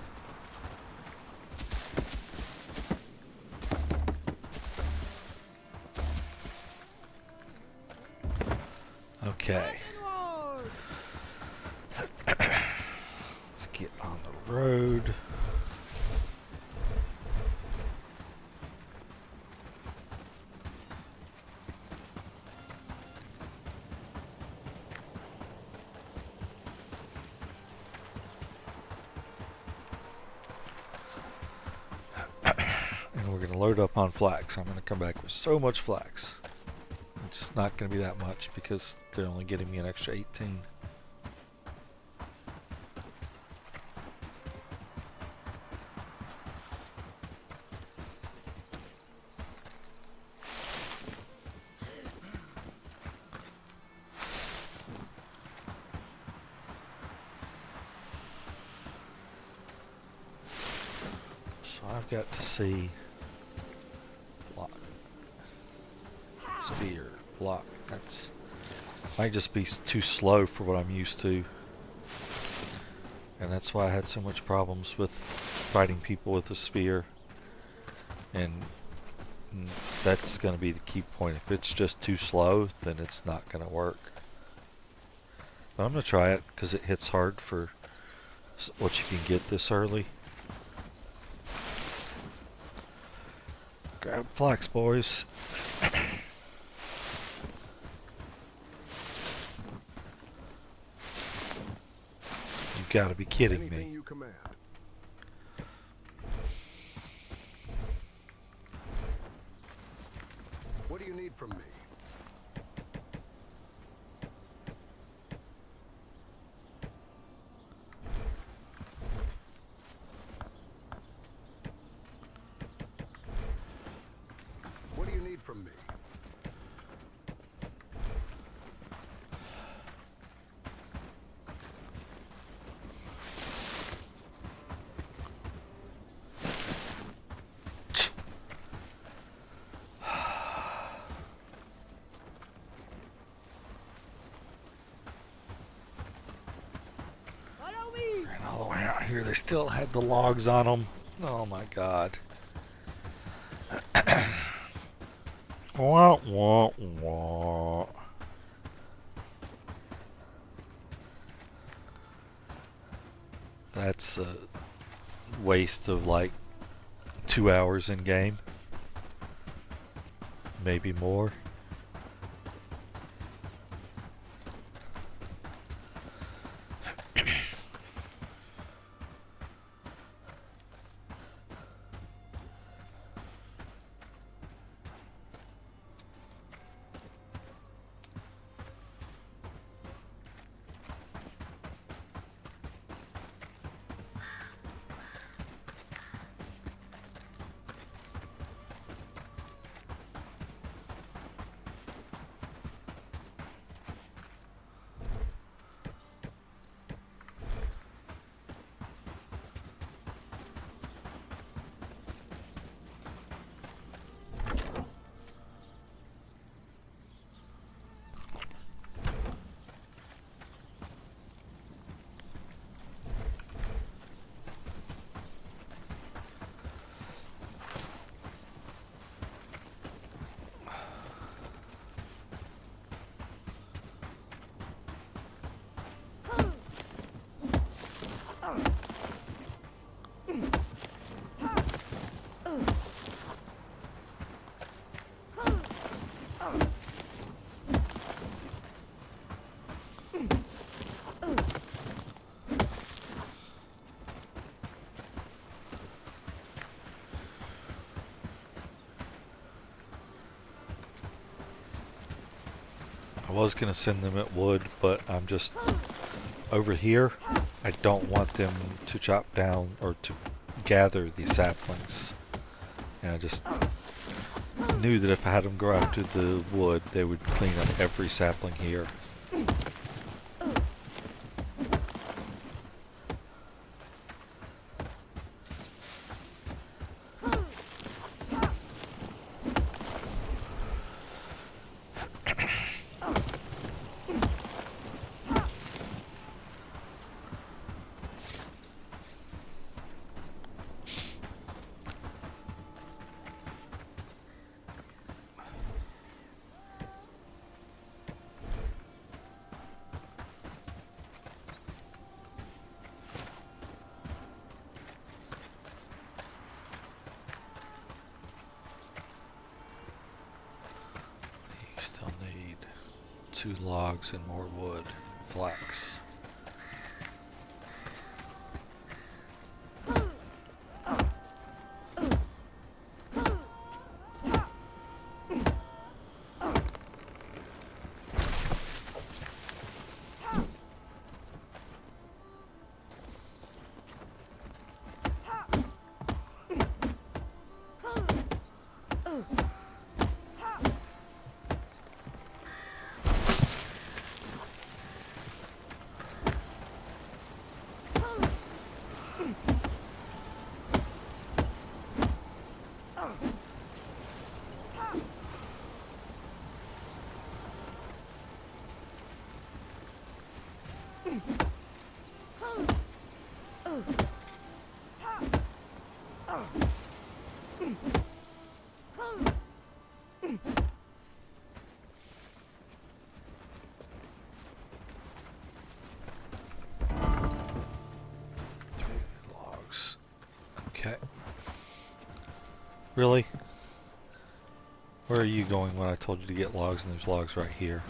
Okay. Let's get on the road. And we're going to load up on flax. I'm going to come back with so much flax. It's not going to be that much because they're only getting me an extra 18. So I've got to see block, spear, block. That's might just be too slow for what I'm used to, and that's why I had so much problems with fighting people with a spear. And that's going to be the key point. If it's just too slow, then it's not going to work. But I'm going to try it because it hits hard for what you can get this early. Grab flax, boys. gotta be kidding Anything me. you command. What do you need from me? What do you need from me? And all the way out here, they still had the logs on them. Oh my god. Wah, wah, wah. That's a waste of like 2 hours in game. Maybe more. I was gonna send them at wood, but I'm just over here. I don't want them to chop down or to gather these saplings. And I just knew that if I had them go after the wood, they would clean up every sapling here. You still need 2 logs and more wood. Flax. Okay. Really? Where are you going when I told you to get logs and there's logs right here?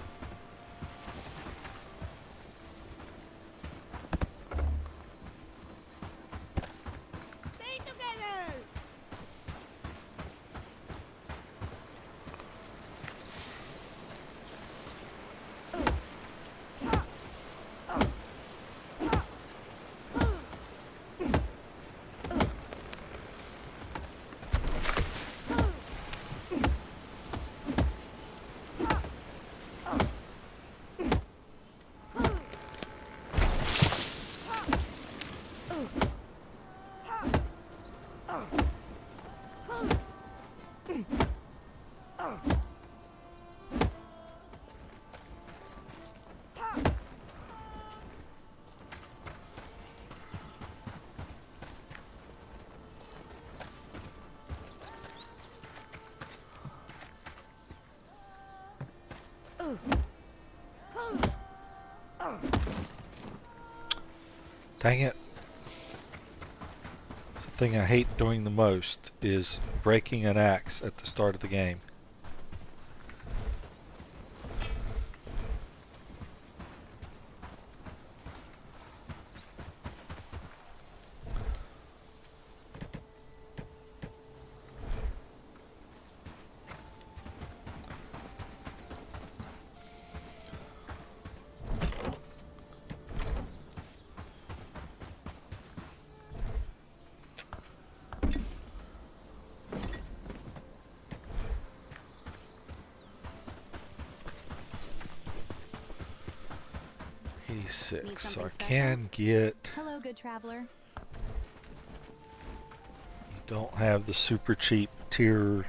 Dang it. The thing I hate doing the most is breaking an axe at the start of the game. Need 86, so I something special? can get... Hello, good traveler. You don't have the super cheap tier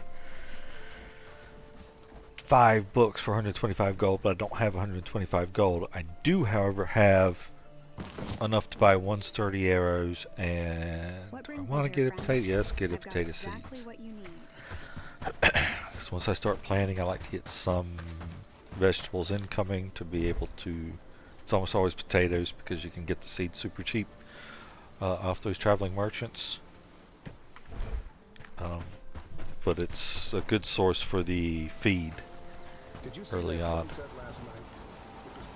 5 books for 125 gold, but I don't have 125 gold. I do, however, have enough to buy 1 sturdy arrows, and What I brings want you to here, get a friend? potato. Yes, get a I've got potato exactly seeds. what you need. Because once I start planting, I like to get some vegetables incoming to be able to. It's almost always potatoes because you can get the seeds super cheap off those traveling merchants. But it's a good source for the feed Did you see early that on. sunset last night? It was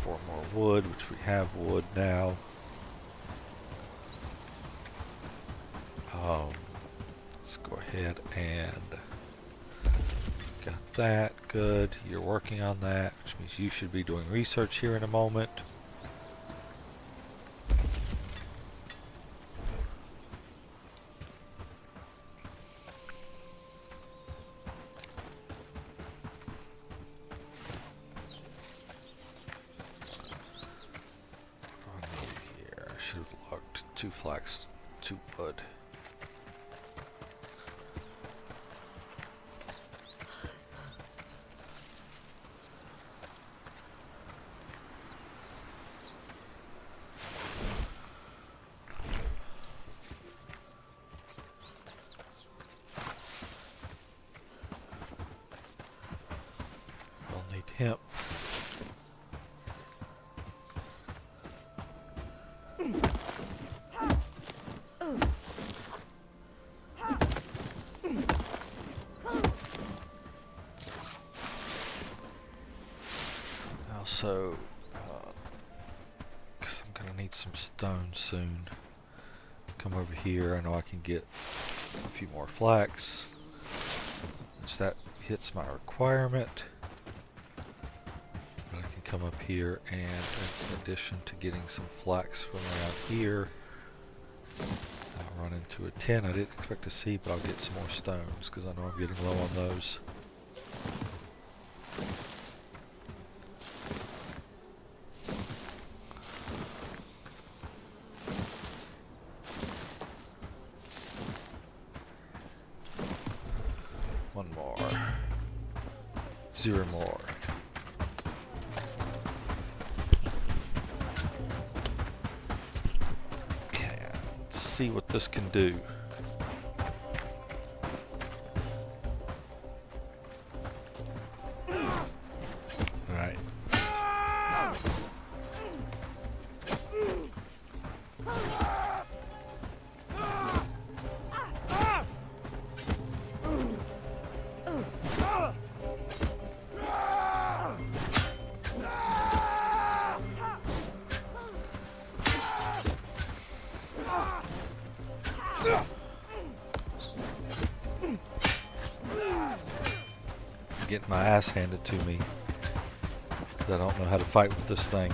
beautiful. 4 more wood, which we have wood now. Let's go ahead and got that. Good. You're working on that, which means you should be doing research here in a moment. Here, I should have logged 2 flax, 2 wood. We'll need hemp. Also, because I'm gonna need some stone soon. Come over here. I know I can get a few more flax, which that hits my requirement. But I can come up here and, in addition to getting some flax from around here, I'll run into a tin I didn't expect to see, but I'll get some more stones because I know I'm getting low on those. One more. 0 more. Okay, let's see what this can do. Alright. Getting my ass handed to me because I don't know how to fight with this thing.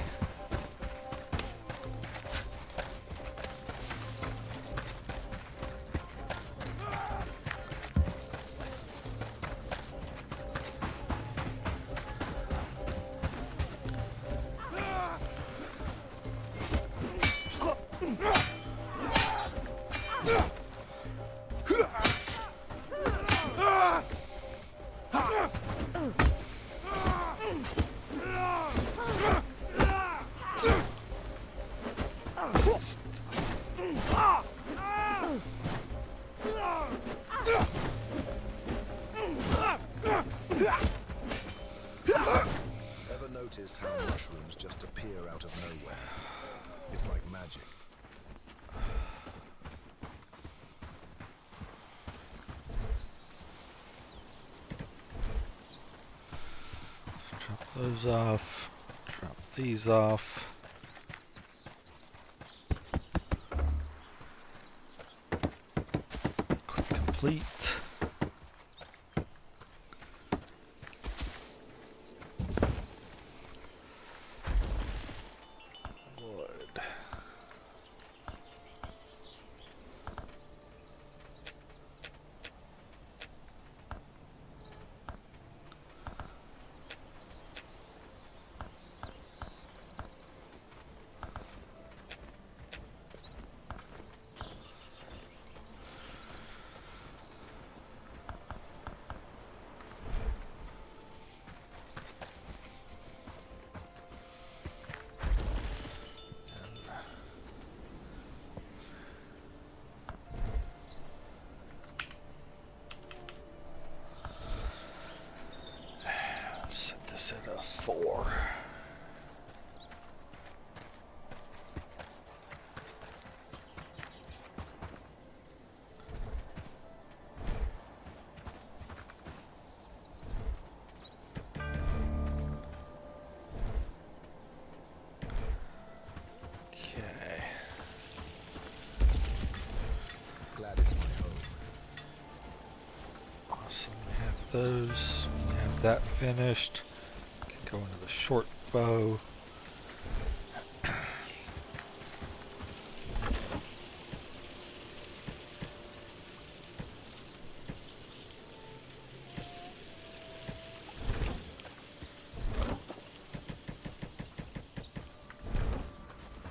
Ever noticed how mushrooms just appear out of nowhere? It's like magic. Drop those off. Drop these off. Complete. Wood. Set this at a 4. Okay. Glad it's my home. Awesome. We have those. We have that finished. Can go into the short bow.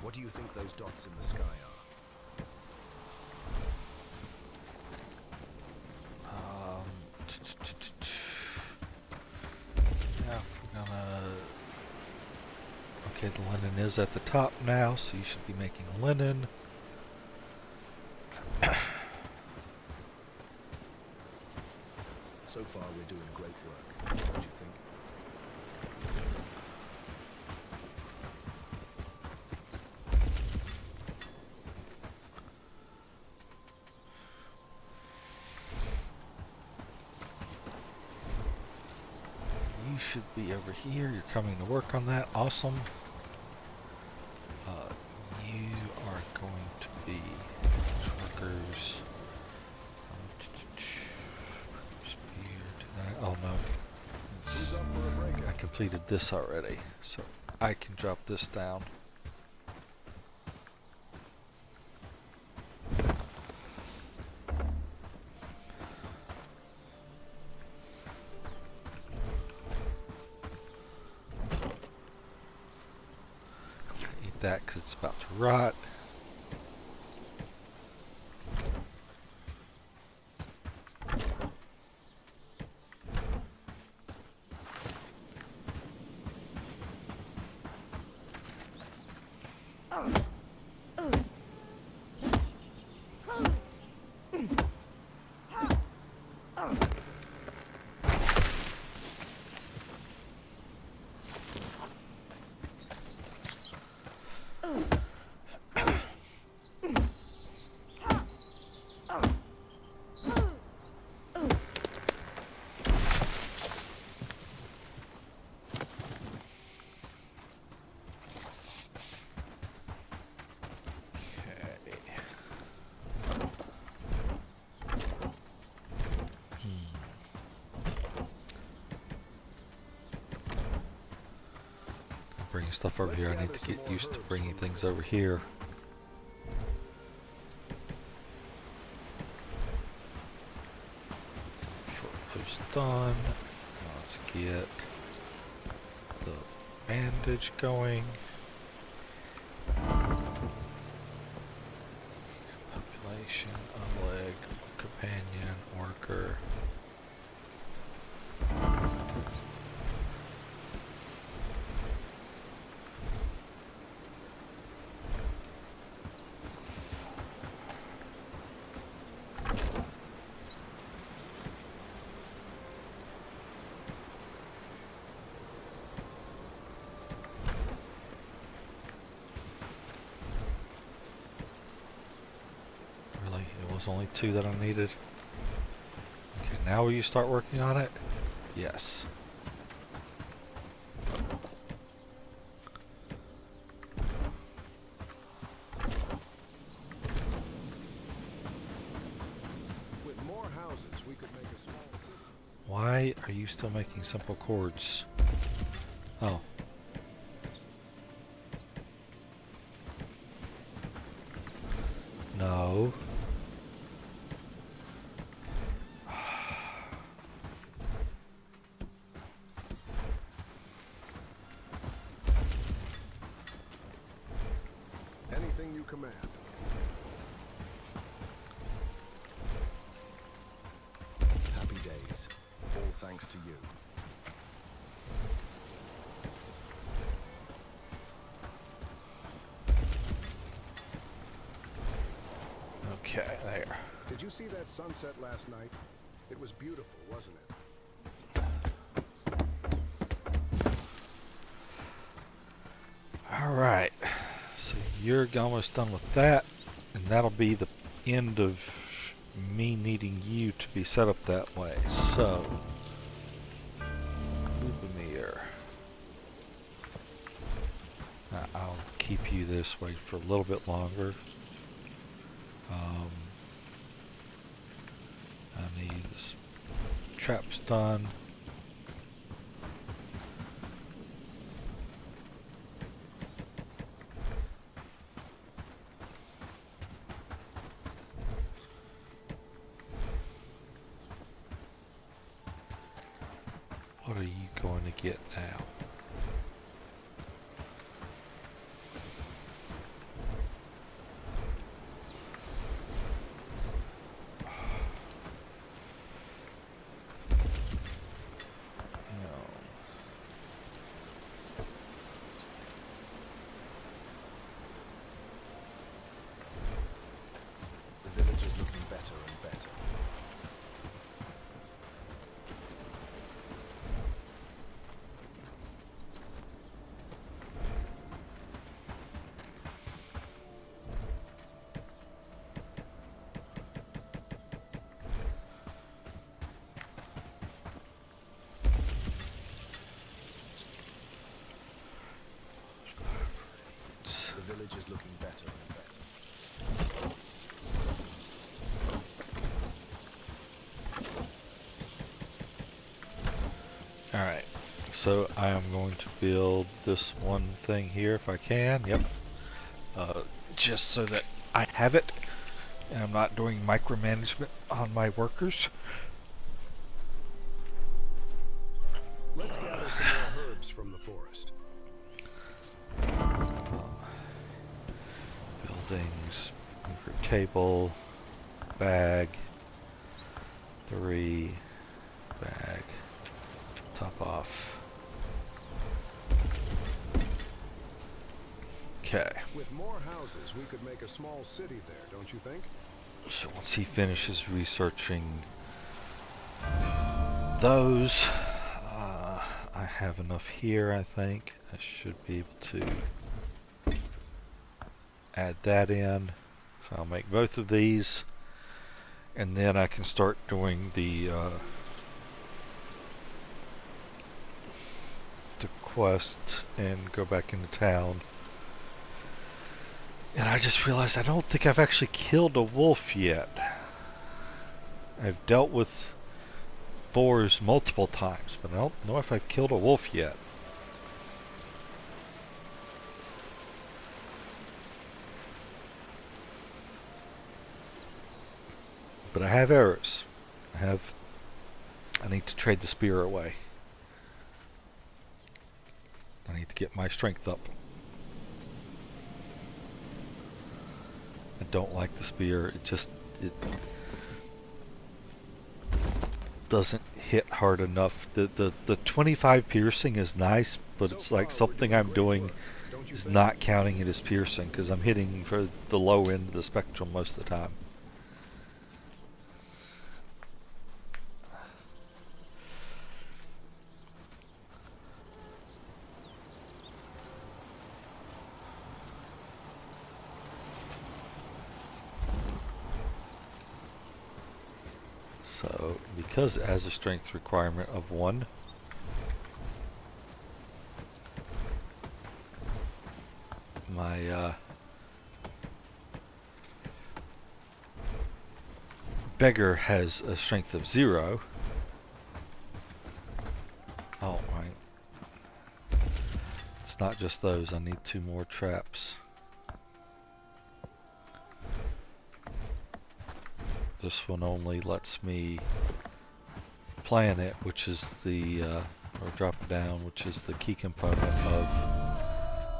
What do you think those dots in the sky are? Yeah, we're gonna. Okay, the linen is at the top now, so you should be making linen. So far, we're doing great work, don't you think? You should be over here. You're coming to work on that. Awesome. You are going to be workers. Oh no. Who's up for a break? I completed this already, so I can drop this down. Eat that because it's about to rot. Bringing stuff over here. I need to get used to bringing things over here. Short post done. Now let's get the bandage going. Population, unleg, companion, worker. was only 2 that I needed. Okay, now will you start working on it? Yes. With more houses, we could make a small city. Why are you still making simple chords? Oh. No. Anything you command. Happy days. All thanks to you. Okay, there. Did you see that sunset last night? It was beautiful, wasn't it? Alright. So you're almost done with that, and that'll be the end of me needing you to be set up that way. So, Lubomir. I'll keep you this way for a little bit longer. I need this traps done. What are you going to get now? The village is looking better and better. The village is looking better and better. Alright, so I am going to build this one thing here if I can. Yep. Just so that I have it and I'm not doing micromanagement on my workers. Let's gather some more herbs from the forest. Buildings, for table, bag, 3, bag, top off. Okay. With more houses, we could make a small city there, don't you think? So once he finishes researching those, I have enough here, I think. I should be able to add that in. So I'll make both of these, and then I can start doing the quest and go back into town. And I just realized I don't think I've actually killed a wolf yet. I've dealt with boars multiple times, but I don't know if I've killed a wolf yet. But I have arrows. I need to trade the spear away. I need to get my strength up. I don't like the spear. It doesn't hit hard enough. The 25 piercing is nice, but it's like something I'm doing is not counting it as piercing because I'm hitting for the low end of the spectrum most of the time. So, because it has a strength requirement of 1, my beggar has a strength of 0. Oh, right. It's not just those. I need 2 more traps. This one only lets me plan it, which is the, or drop it down, which is the key component of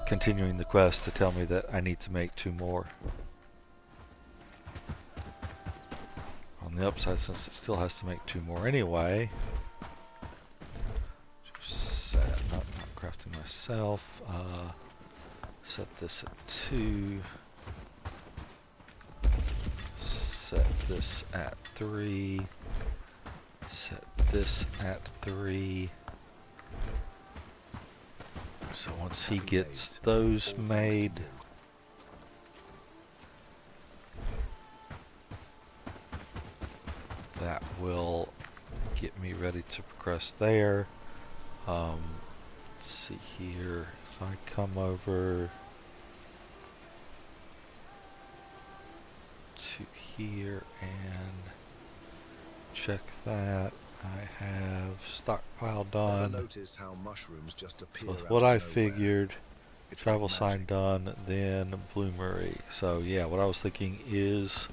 continuing the quest to tell me that I need to make 2 more. On the upside, since it still has to make 2 more anyway, set, not crafting myself, set this at 2, set this at 3, set this at 3. So once he gets those made, that will get me ready to progress there. Let's see here, if I come over to here and check that, I have stockpile done. Notice how mushrooms just appear With out what of I nowhere. figured, It's travel like sign magic. done, then bloomery. So yeah, what I was thinking is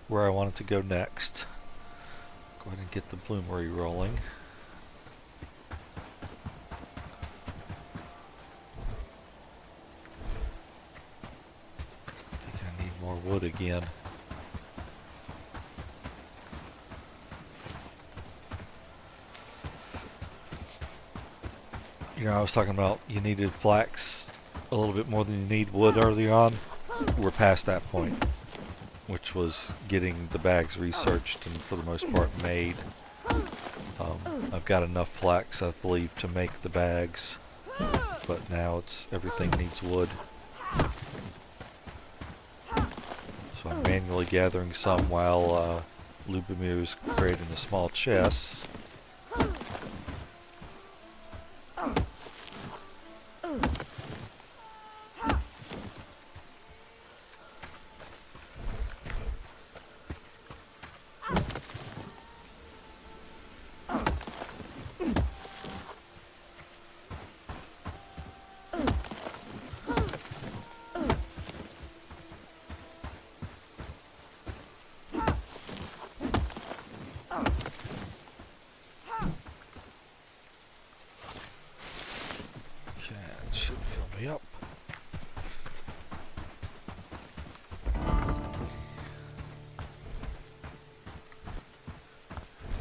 where I wanted to go next. Go ahead and get the bloomery rolling. I think I need more wood again. You know, I was talking about you needed flax a little bit more than you need wood early on. We're past that point, which was getting the bags researched and for the most part made. I've got enough flax, I believe, to make the bags, but now it's everything needs wood. So I'm manually gathering some while Lubomir's creating the small chests. Yep.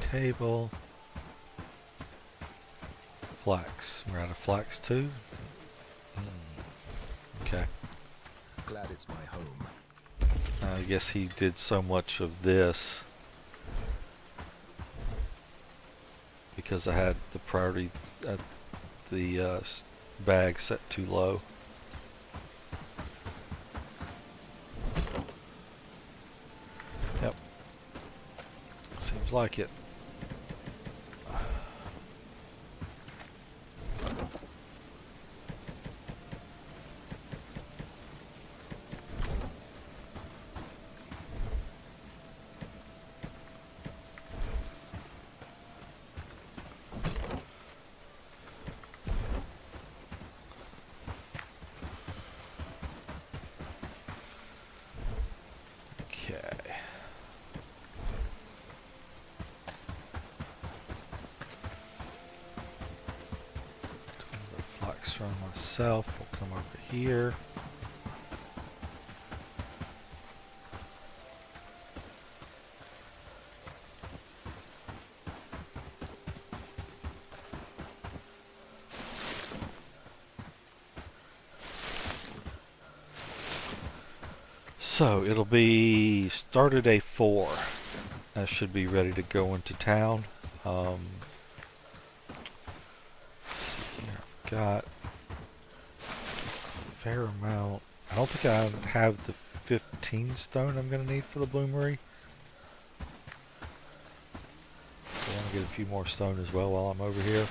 Table. Flax. We're out of flax too? Okay. Glad it's my home. I guess he did so much of this because I had the priority at the bag set too low. Yep. Seems like it. Run myself, we'll come over here. So it'll be started day 4. I should be ready to go into town. Let's see here, I've got fair amount. I don't think I have the 15 stone I'm going to need for the bloomery. get a few more stone as well while I'm over here.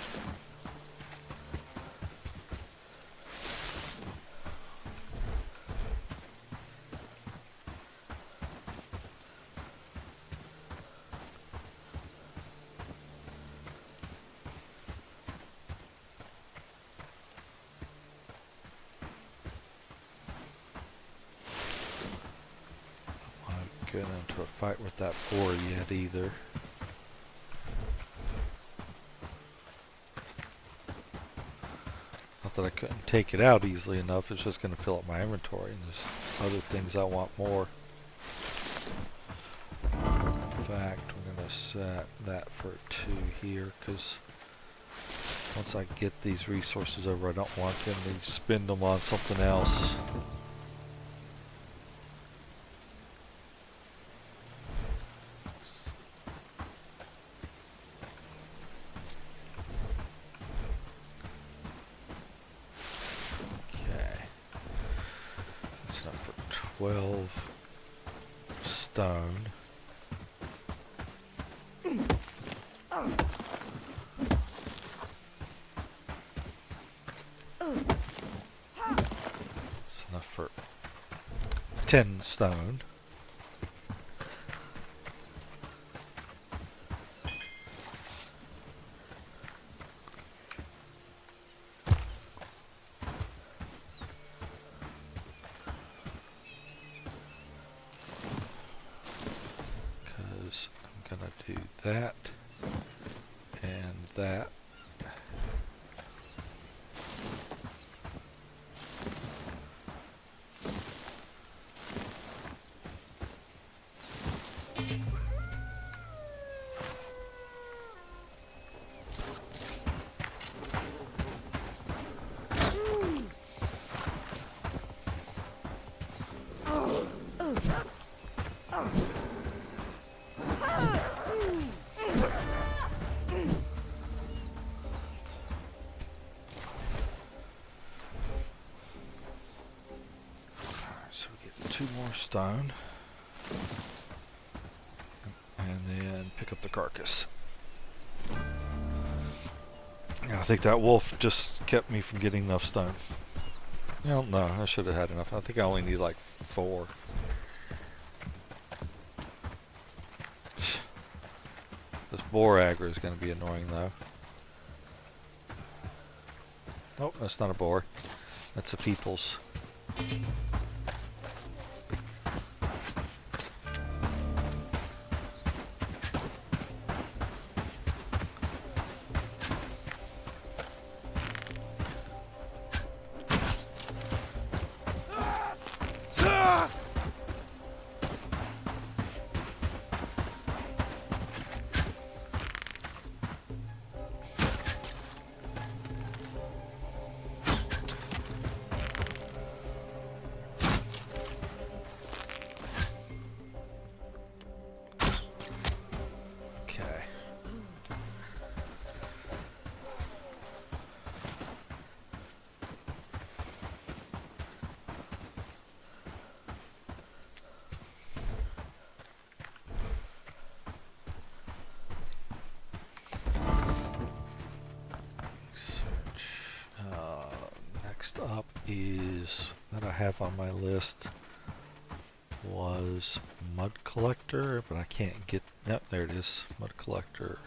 Get into a fight with that boar yet either. Not that I couldn't take it out easily enough, it's just going to fill up my inventory, and there's other things I want more. In fact, we're going to set that for 2 here, because once I get these resources over, I don't want them to spend them on something else. Okay. That's enough for 12 stone. It's enough for 10 stone. Because I'm gonna do that and that. So we get 2 more stone, and then pick up the carcass. And I think that wolf just kept me from getting enough stone. Well, no, I should have had enough. I think I only need like 4. This boar aggro is going to be annoying though. Oh, that's not a boar. That's a people's. Next up is, that I have on my list, was mud collector, but I can't get, yep, there it is, mud collector.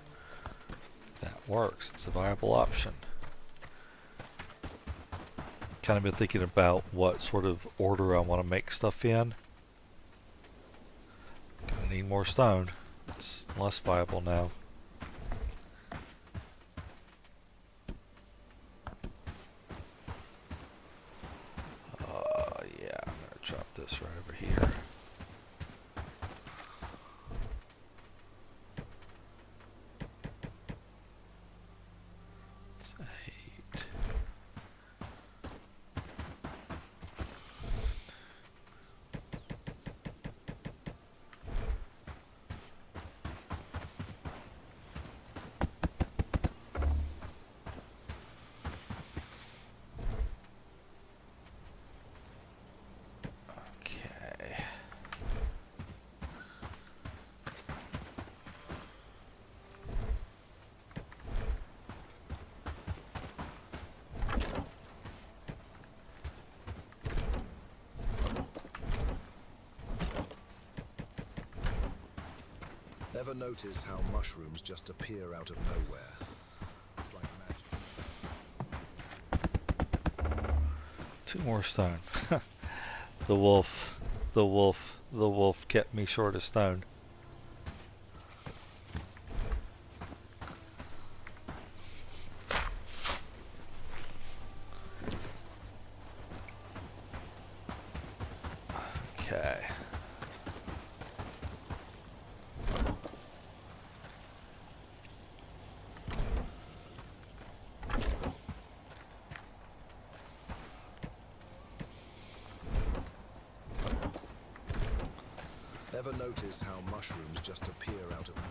That works, it's a viable option. Kind of been thinking about what sort of order I want to make stuff in. Gonna need more stone, it's less viable now. Yeah, I'm gonna drop this right over here. It's 8. Okay. Ever notice how mushrooms just appear out of nowhere? It's like magic. 2 more stone. The wolf, the wolf, the wolf kept me short of stone. Okay. Ever notice how mushrooms just appear out of nowhere?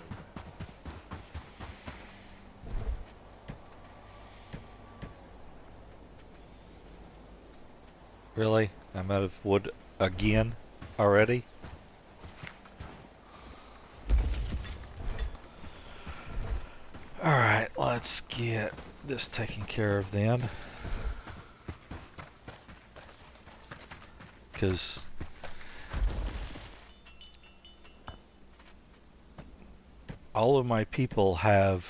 Really? I'm out of wood again already? Alright, let's get this taken care of then. Because all of my people have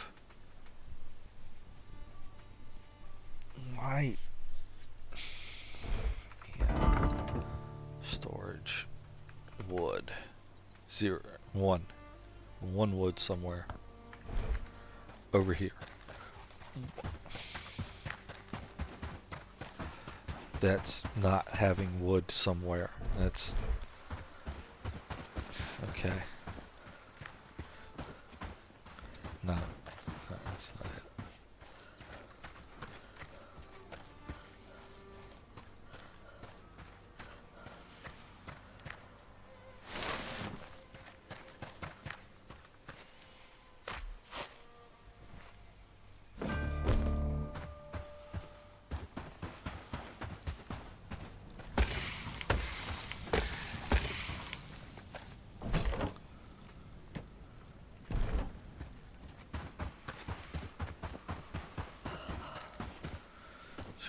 my storage wood 1 wood somewhere over here. That's not having wood somewhere. That's okay. No, that's not it.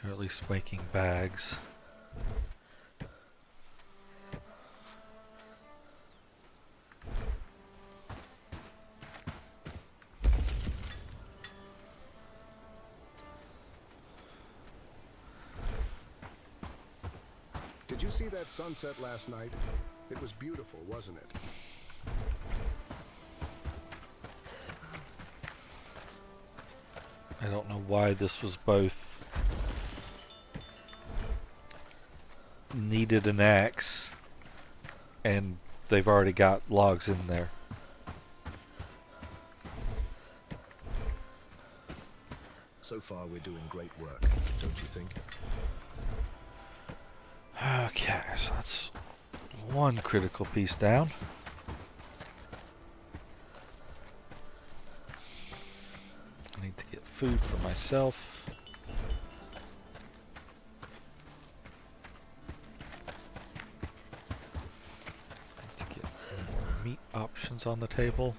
Or at least making bags. Did you see that sunset last night? It was beautiful, wasn't it? I don't know why this was both needed an axe and they've already got logs in there. So far we're doing great work, don't you think? Okay, so that's one critical piece down. I need to get food for myself. Need to get more meat options on the table.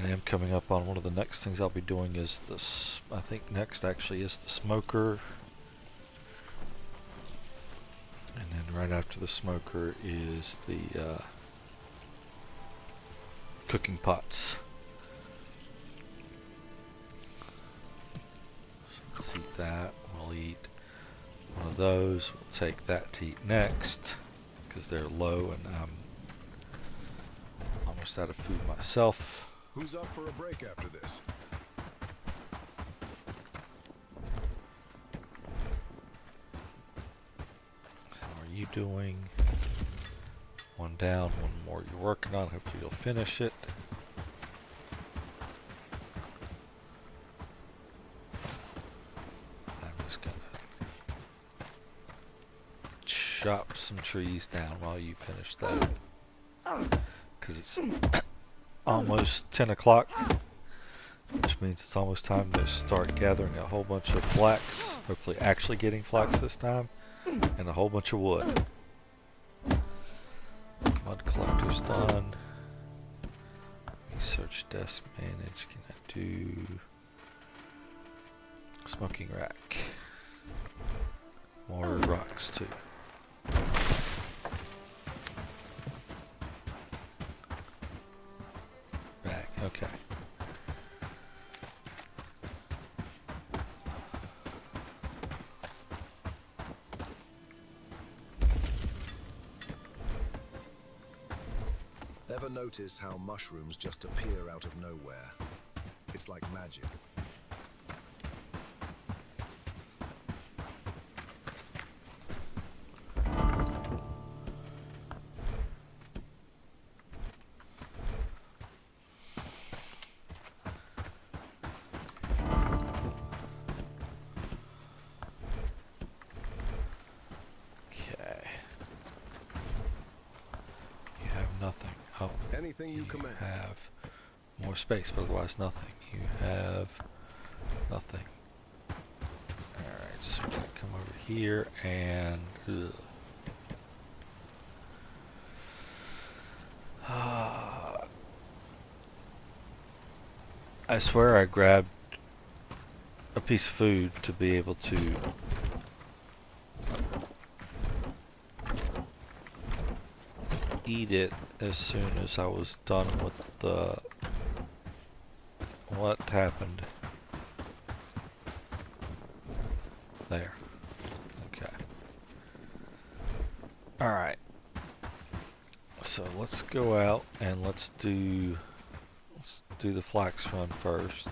I am coming up on one of the next things I'll be doing is this. I think next actually is the smoker. And then right after the smoker is the cooking pots. So let's eat that. We'll eat one of those. We'll take that to eat next because they're low and I'm almost out of food myself. Who's up for a break after this? How are you doing? One down, one more you're working on. Hopefully you'll finish it. I'm just gonna chop some trees down while you finish that. Because it's almost 10 o'clock, which means it's almost time to start gathering a whole bunch of flax, hopefully actually getting flax this time, and a whole bunch of wood. Mud collector's done. Research desk manage, can I do smoking rack? More rocks too. Okay. Ever notice how mushrooms just appear out of nowhere? It's like magic. Okay. You have nothing. Oh, Anything you command. have more space, but otherwise nothing. You have nothing. Alright, so we're gonna come over here and I swear I grabbed a piece of food to be able to eat it as soon as I was done with the... What happened? There. Okay. Alright. So let's go out and let's do the flax run first.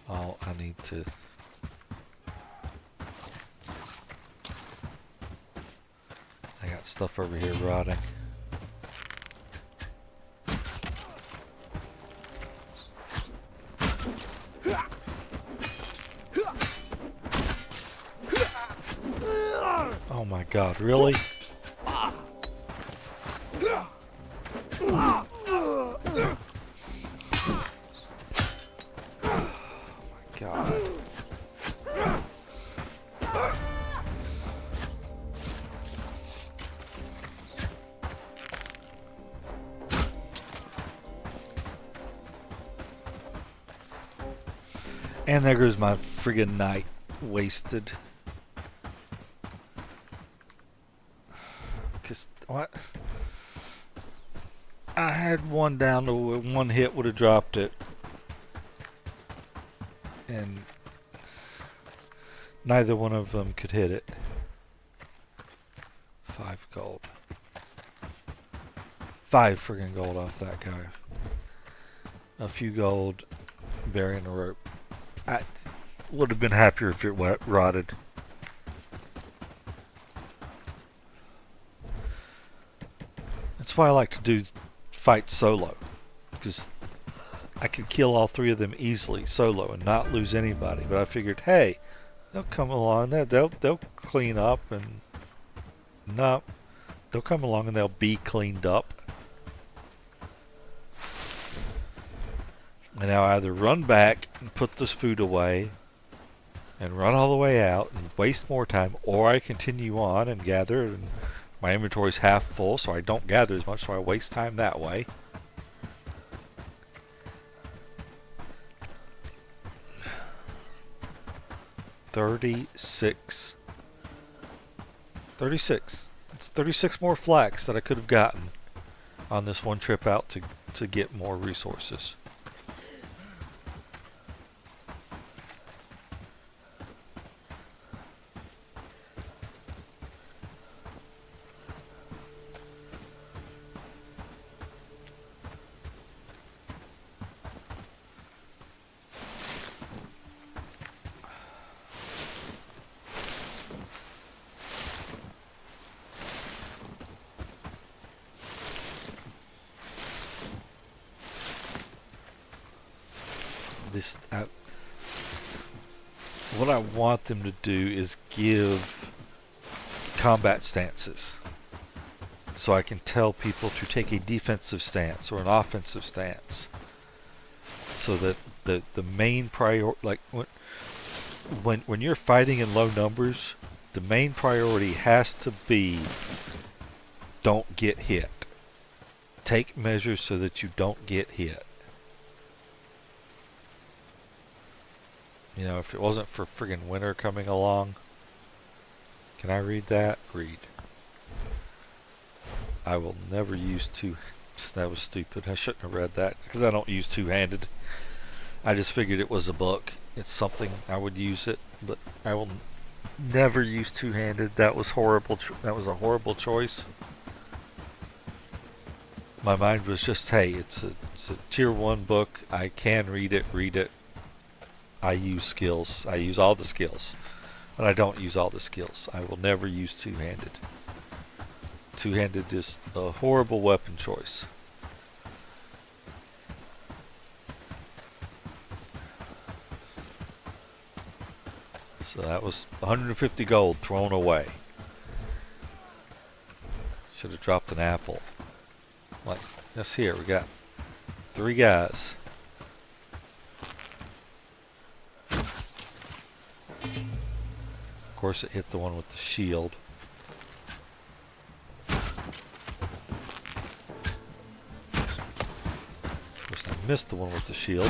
Oh, I need to... I got stuff over here rotting. Oh my god, really? God. And there goes my friggin' night wasted. Cause what? I had one down to one hit would have dropped it. And neither one of them could hit it. 5 gold. 5 friggin' gold off that guy. A few gold burying the rope. I would have been happier if it rotted. That's why I like to do fights solo. Because I could kill all 3 of them easily solo and not lose anybody. But I figured, hey, they'll come along, they'll clean up, and no, they'll come along and they'll be cleaned up. And now I either run back and put this food away and run all the way out and waste more time, or I continue on and gather, and my inventory's half full, so I don't gather as much, so I waste time that way. $36. It's 36 more flax that I could have gotten on this one trip out to get more resources. What I want them to do is give combat stances, so I can tell people to take a defensive stance or an offensive stance, so that the main priority, like when you're fighting in low numbers, the main priority has to be don't get hit. Take measures so that you don't get hit. You know, if it wasn't for friggin' winter coming along, can I read that? Read. I will never use That was stupid. I shouldn't have read that because I don't use two-handed. I just figured it was a book. It's something I would use it, but I will never use two-handed. That was horrible. That was a horrible choice. My mind was just, hey, it's a tier 1 book. I can read it. Read it. I use skills. I use all the skills. But I don't use all the skills. I will never use two-handed. Two-handed is a horrible weapon choice. So that was 150 gold thrown away. Should have dropped an apple. Like, this here, we got 3 guys. Of course it hit the one with the shield. Of course I missed the one with the shield.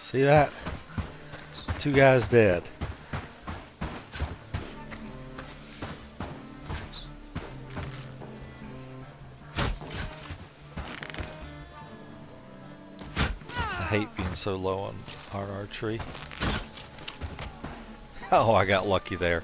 See that? 2 guys dead. I hate being so low on our archery. Oh, I got lucky there.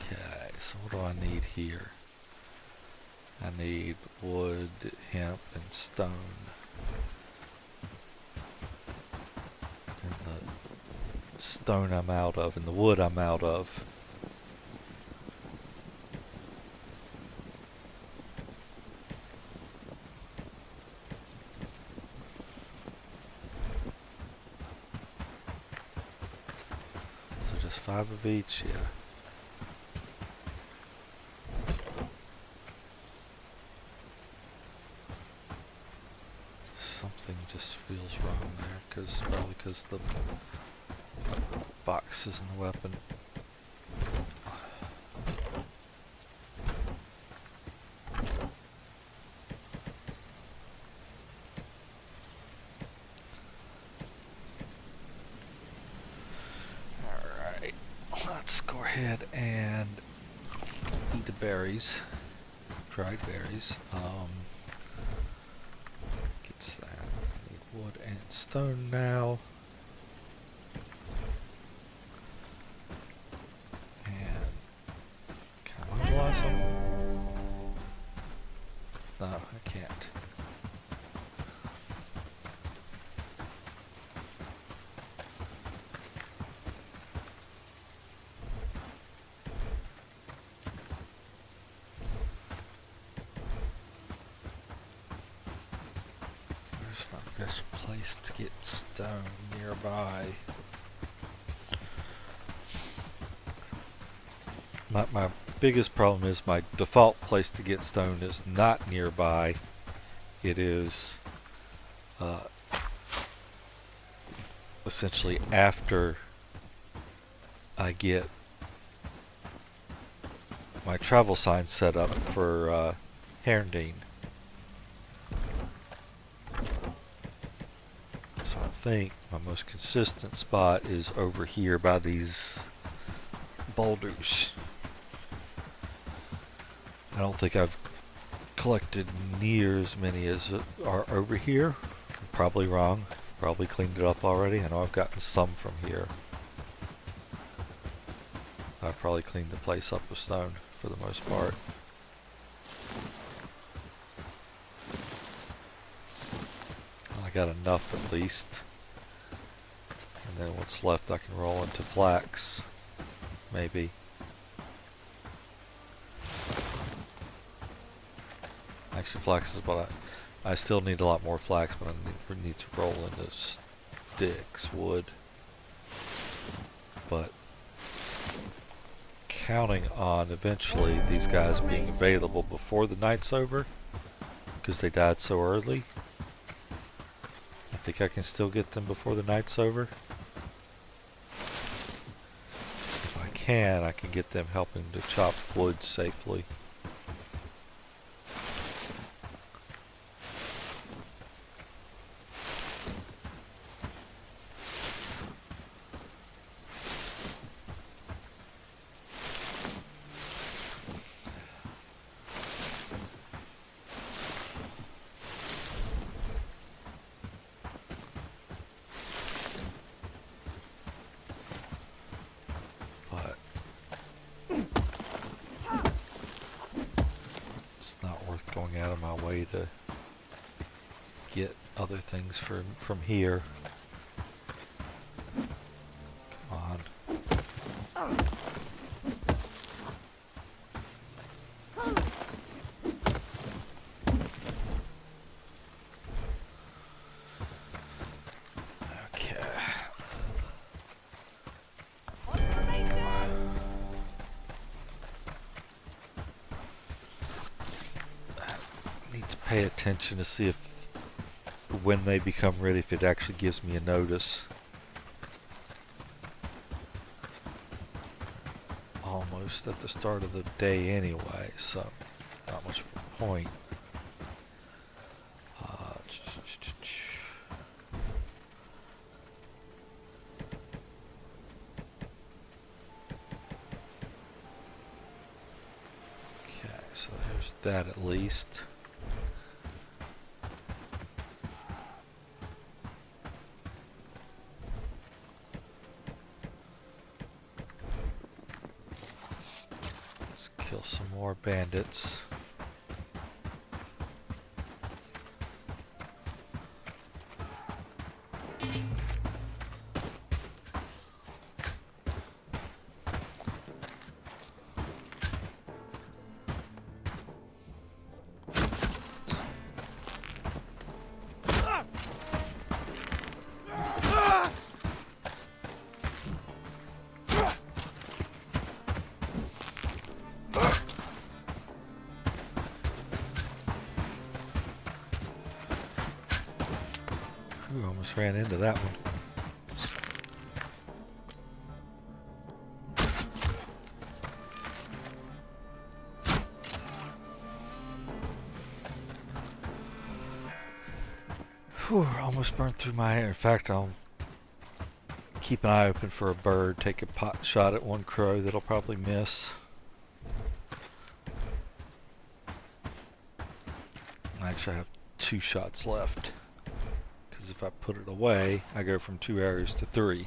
Okay, so what do I need here? I need wood, hemp, and stone. And the stone I'm out of, and the wood I'm out of. So just 5 of each, yeah. Something just feels wrong there, probably because the boxes and the weapon. Alright, let's go ahead and eat the berries, dried berries. Gets that. I need wood and stone now. And can I mobilize them? No, I can't. Where's my best place to get stone nearby? My biggest problem is my default place to get stone is not nearby. It is essentially after I get my travel sign set up for Herndine. So I think my most consistent spot is over here by these boulders. I don't think I've collected near as many as are over here. I'm probably wrong. Probably cleaned it up already. I know I've gotten some from here. I've probably cleaned the place up with stone for the most part. I got enough at least. And then what's left I can roll into flax. Maybe. Actually, flax is what I still need a lot more flax, but I need to roll into sticks, wood. But counting on eventually these guys being available before the night's over, because they died so early. I think I can still get them before the night's over. If I can get them helping to chop wood safely. out of my way to get other things from here. Come on. Okay. Need to pay attention to see if when they become ready, if it actually gives me a notice. Almost at the start of the day anyway, so not much of a point. Okay, so there's that at least. Let's kill some more bandits. Ooh, almost ran into that one. Whew, almost burned through my hair. In fact, I'll keep an eye open for a bird, take a pot shot at one crow that'll probably miss. Actually, I have 2 shots left. Because if I put it away, I go from 2 arrows to 3.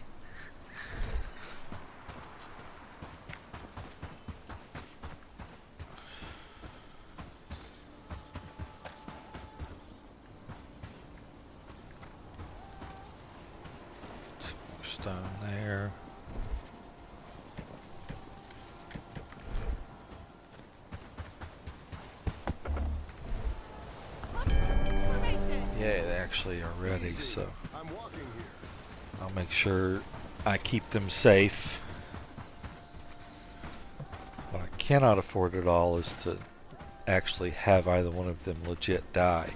Stone there. Yeah, they actually are ready, so I'll make sure I keep them safe. What I cannot afford at all is to actually have either one of them legit die.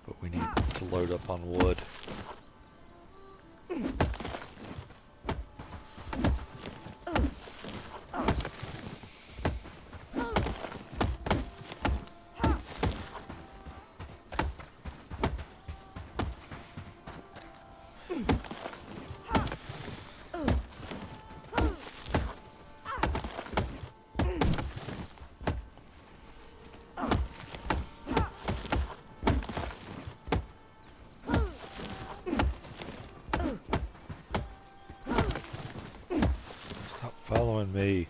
But we need to load up on wood. Following me.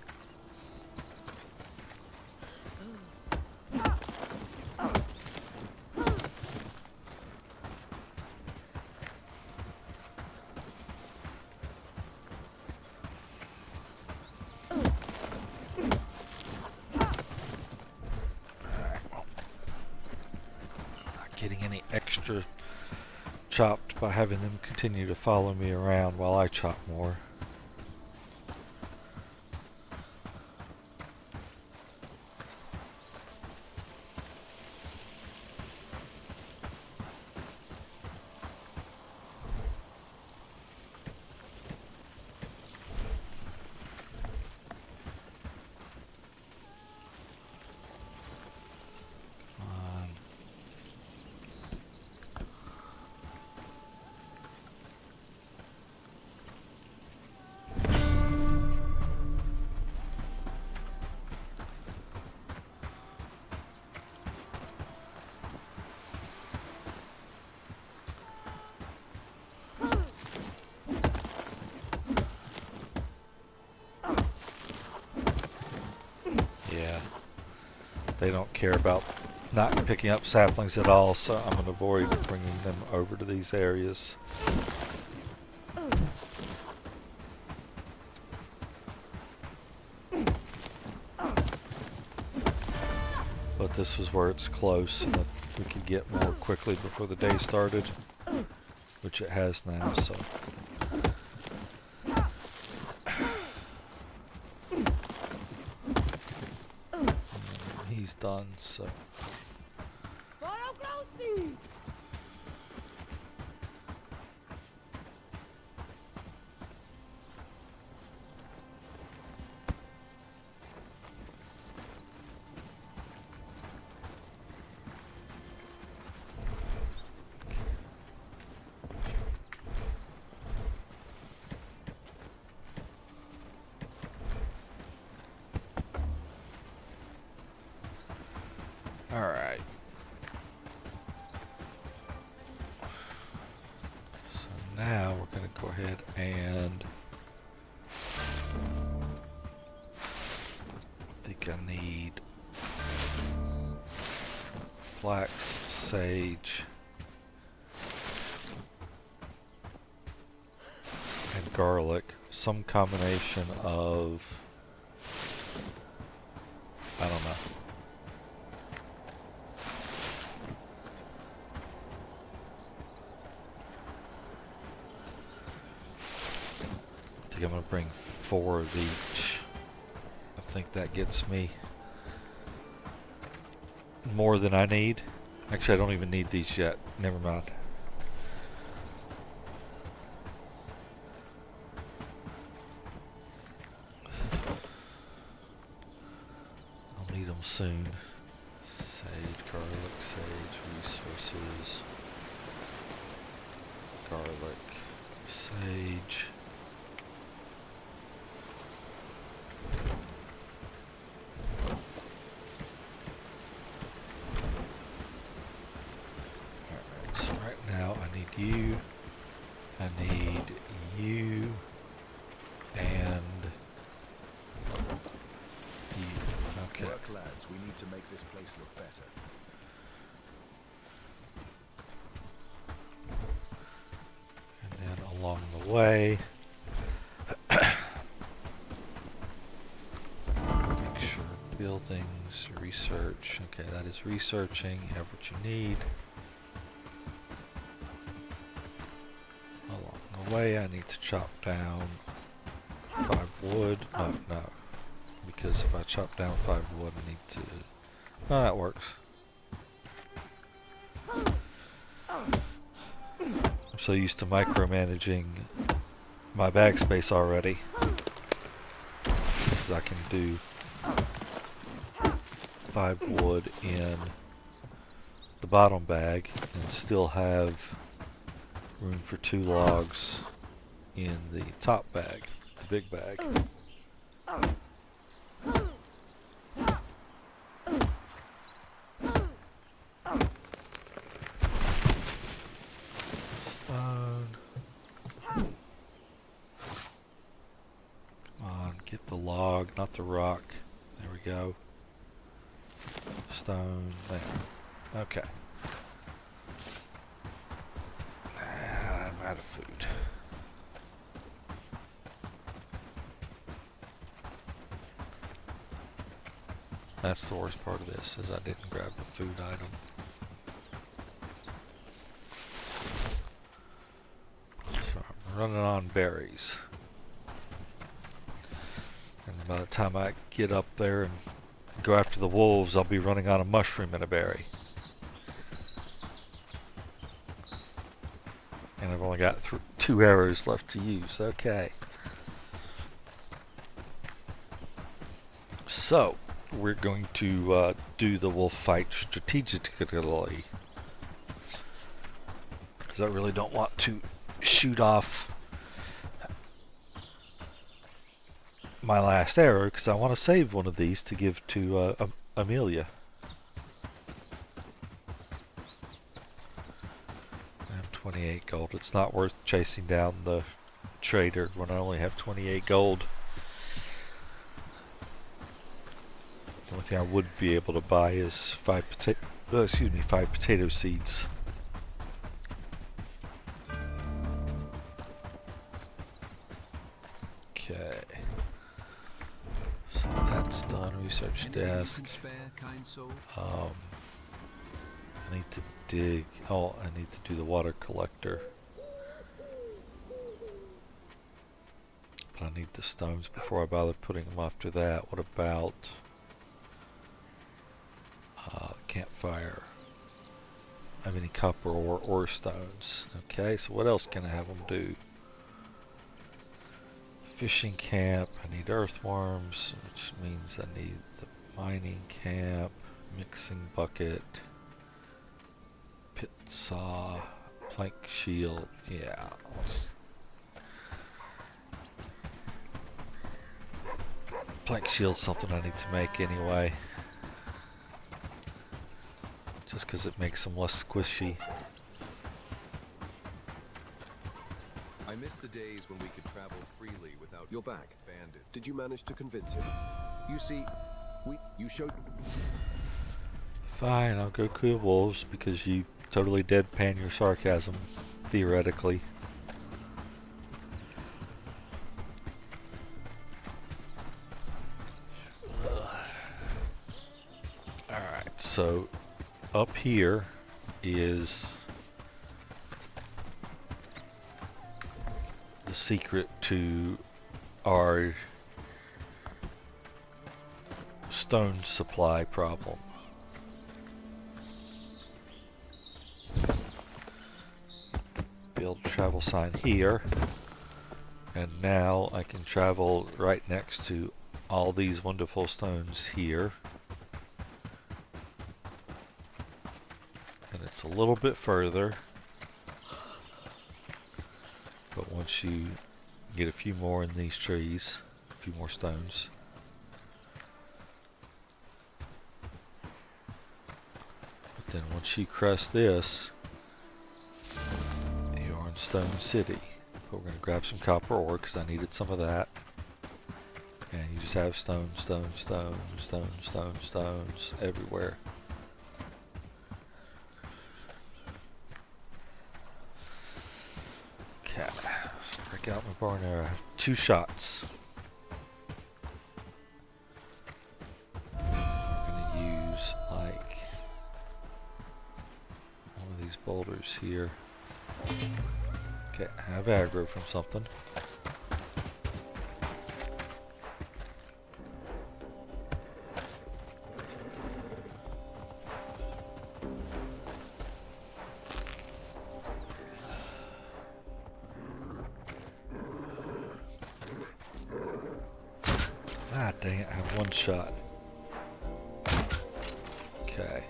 Not getting any extra chopped by having them continue to follow me around while I chop more. They don't care about not picking up saplings at all, so I'm going to avoid bringing them over to these areas. But this was where it's close and that we could get more quickly before the day started, which it has now, so. He's done, so. Alright. So now we're going to go ahead and I think I need flax, sage, and garlic. Some combination of, I don't know. I'm going to bring 4 of each. I think that gets me more than I need. Actually, I don't even need these yet. Never mind. I'll need them soon. Sage, garlic, sage, resources. Garlic, sage. You, I need you, and you. Okay. Work, lads. We need to make this place look better. And then along the way, make sure buildings, research. Okay, that is researching. You have what you need. Way I need to chop down 5 wood. No, because if I chop down 5 wood, I need to. No, that works. I'm so used to micromanaging my bag space already, because I can do 5 wood in the bottom bag and still have room for 2 logs in the top bag, the big bag. Stone. Come on, get the log, not the rock. There we go. Stone, there. Okay. Out of food. That's the worst part of this, is I didn't grab the food item. So I'm running on berries. And by the time I get up there and go after the wolves, I'll be running on a mushroom and a berry. And I've only got 2 arrows left to use. Okay. So, we're going to do the wolf fight strategically. Because I really don't want to shoot off my last arrow, because I want to save one of these to give to Amelia. 28 gold. It's not worth chasing down the trader when I only have 28 gold. only thing I would be able to buy is 5 potato seeds. Okay. So that's done. Research Anything you desk. can spare, kind soul? I need to dig. Oh, I need to do the water collector. But I need the stones before I bother putting them after that. What about campfire? I have any copper or stones? Okay, so what else can I have them do? Fishing camp. I need earthworms, which means I need the mining camp, mixing bucket, pit saw, plank shield. Yeah. Plank shield's something I need to make anyway. Just because it makes them less squishy. I miss the days when we could travel freely without your back. Bandit. Did you manage to convince him? You see, you showed. Fine, I'll go kill wolves because you totally deadpan your sarcasm, theoretically. Alright, so up here is the secret to our stone supply problem. Build a travel sign here, and now I can travel right next to all these wonderful stones here. And it's a little bit further, but once you get a few more in these trees, a few more stones, but then once you crest this, you're in Stone City. But we're going to grab some copper ore because I needed some of that. And you just have stones, stones, stones, stones, stones, stones everywhere. Okay, let's break out my barn arrow. I have 2 shots. So I'm going to use like one of these boulders here. Okay, I have aggro from something. Ah, dang it, I have 1 shot. Okay.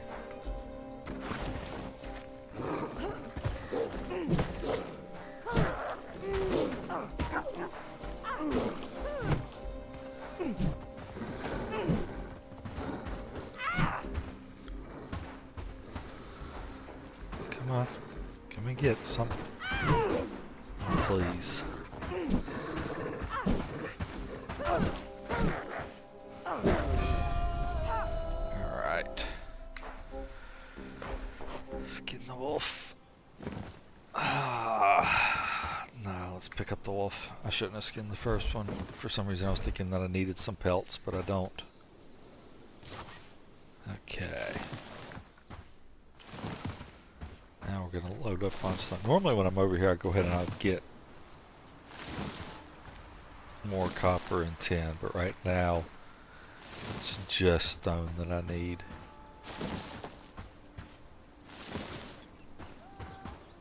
Come on. Can we get some? Please. Alright. Skin the wolf. No, let's pick up the wolf. I shouldn't have skinned the first one. For some reason I was thinking that I needed some pelts, but I don't. Okay. Now we're going to load up on stuff. Normally when I'm over here I go ahead and I'll get more copper and tin, but right now it's just stone that I need.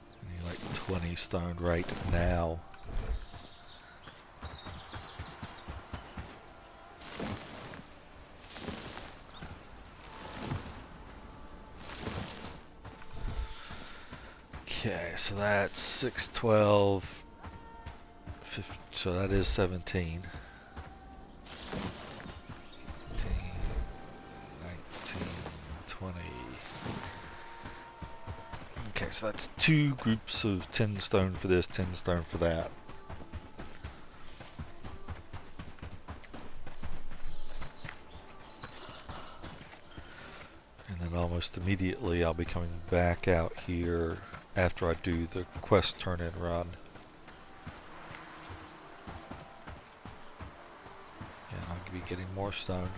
I need like 20 stone right now. Okay, so that's 6, 12, 15, so that is 17. 18, 19, 20. Okay, so that's 2 groups of 10 stone for this, 10 stone for that. And almost immediately I'll be coming back out here after I do the quest turn-in run. And I'll be getting more stone.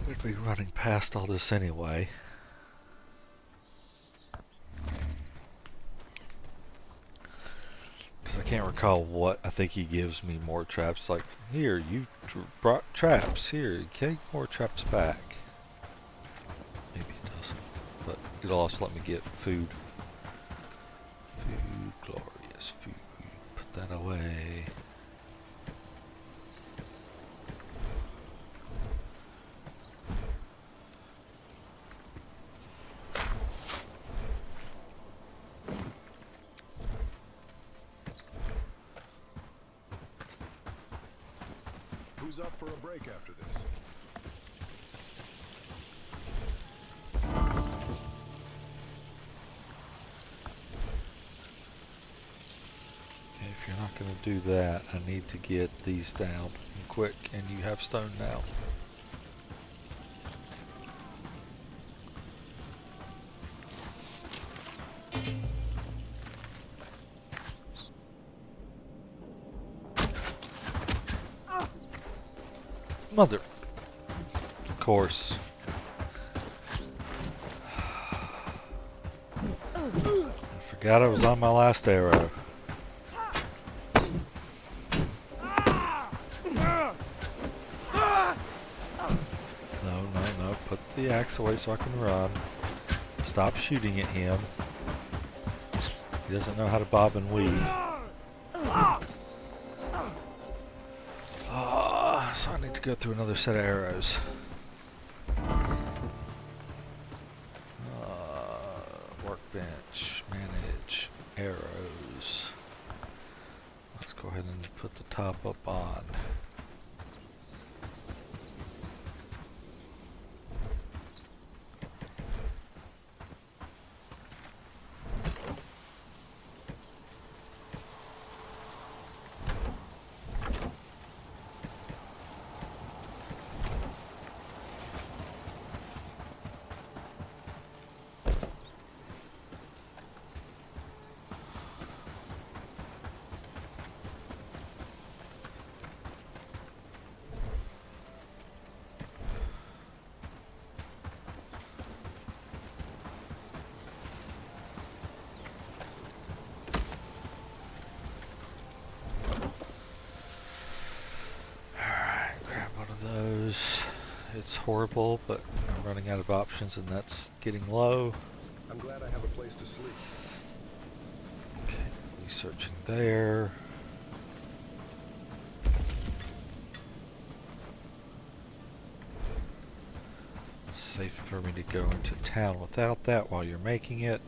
We'd be running past all this anyway. Because I can't recall what. I think he gives me more traps. Like, here, you brought traps. Here, take more traps back. Maybe it doesn't. But it'll also let me get food. Food, glorious food. Put that away. Who's up for a break after this? Okay, if you're not going to do that, I need to get these down and quick, and you have stone now. Mother. Of course. I forgot I was on my last arrow. No. Put the axe away so I can run. Stop shooting at him. He doesn't know how to bob and weave. So I need to go through another set of arrows. Workbench, manage, arrows. Let's go ahead and put the top up on. It's horrible, but I'm running out of options and that's getting low. I'm glad I have a place to sleep. Okay, researching there. Safe for me to go into town without that while you're making it.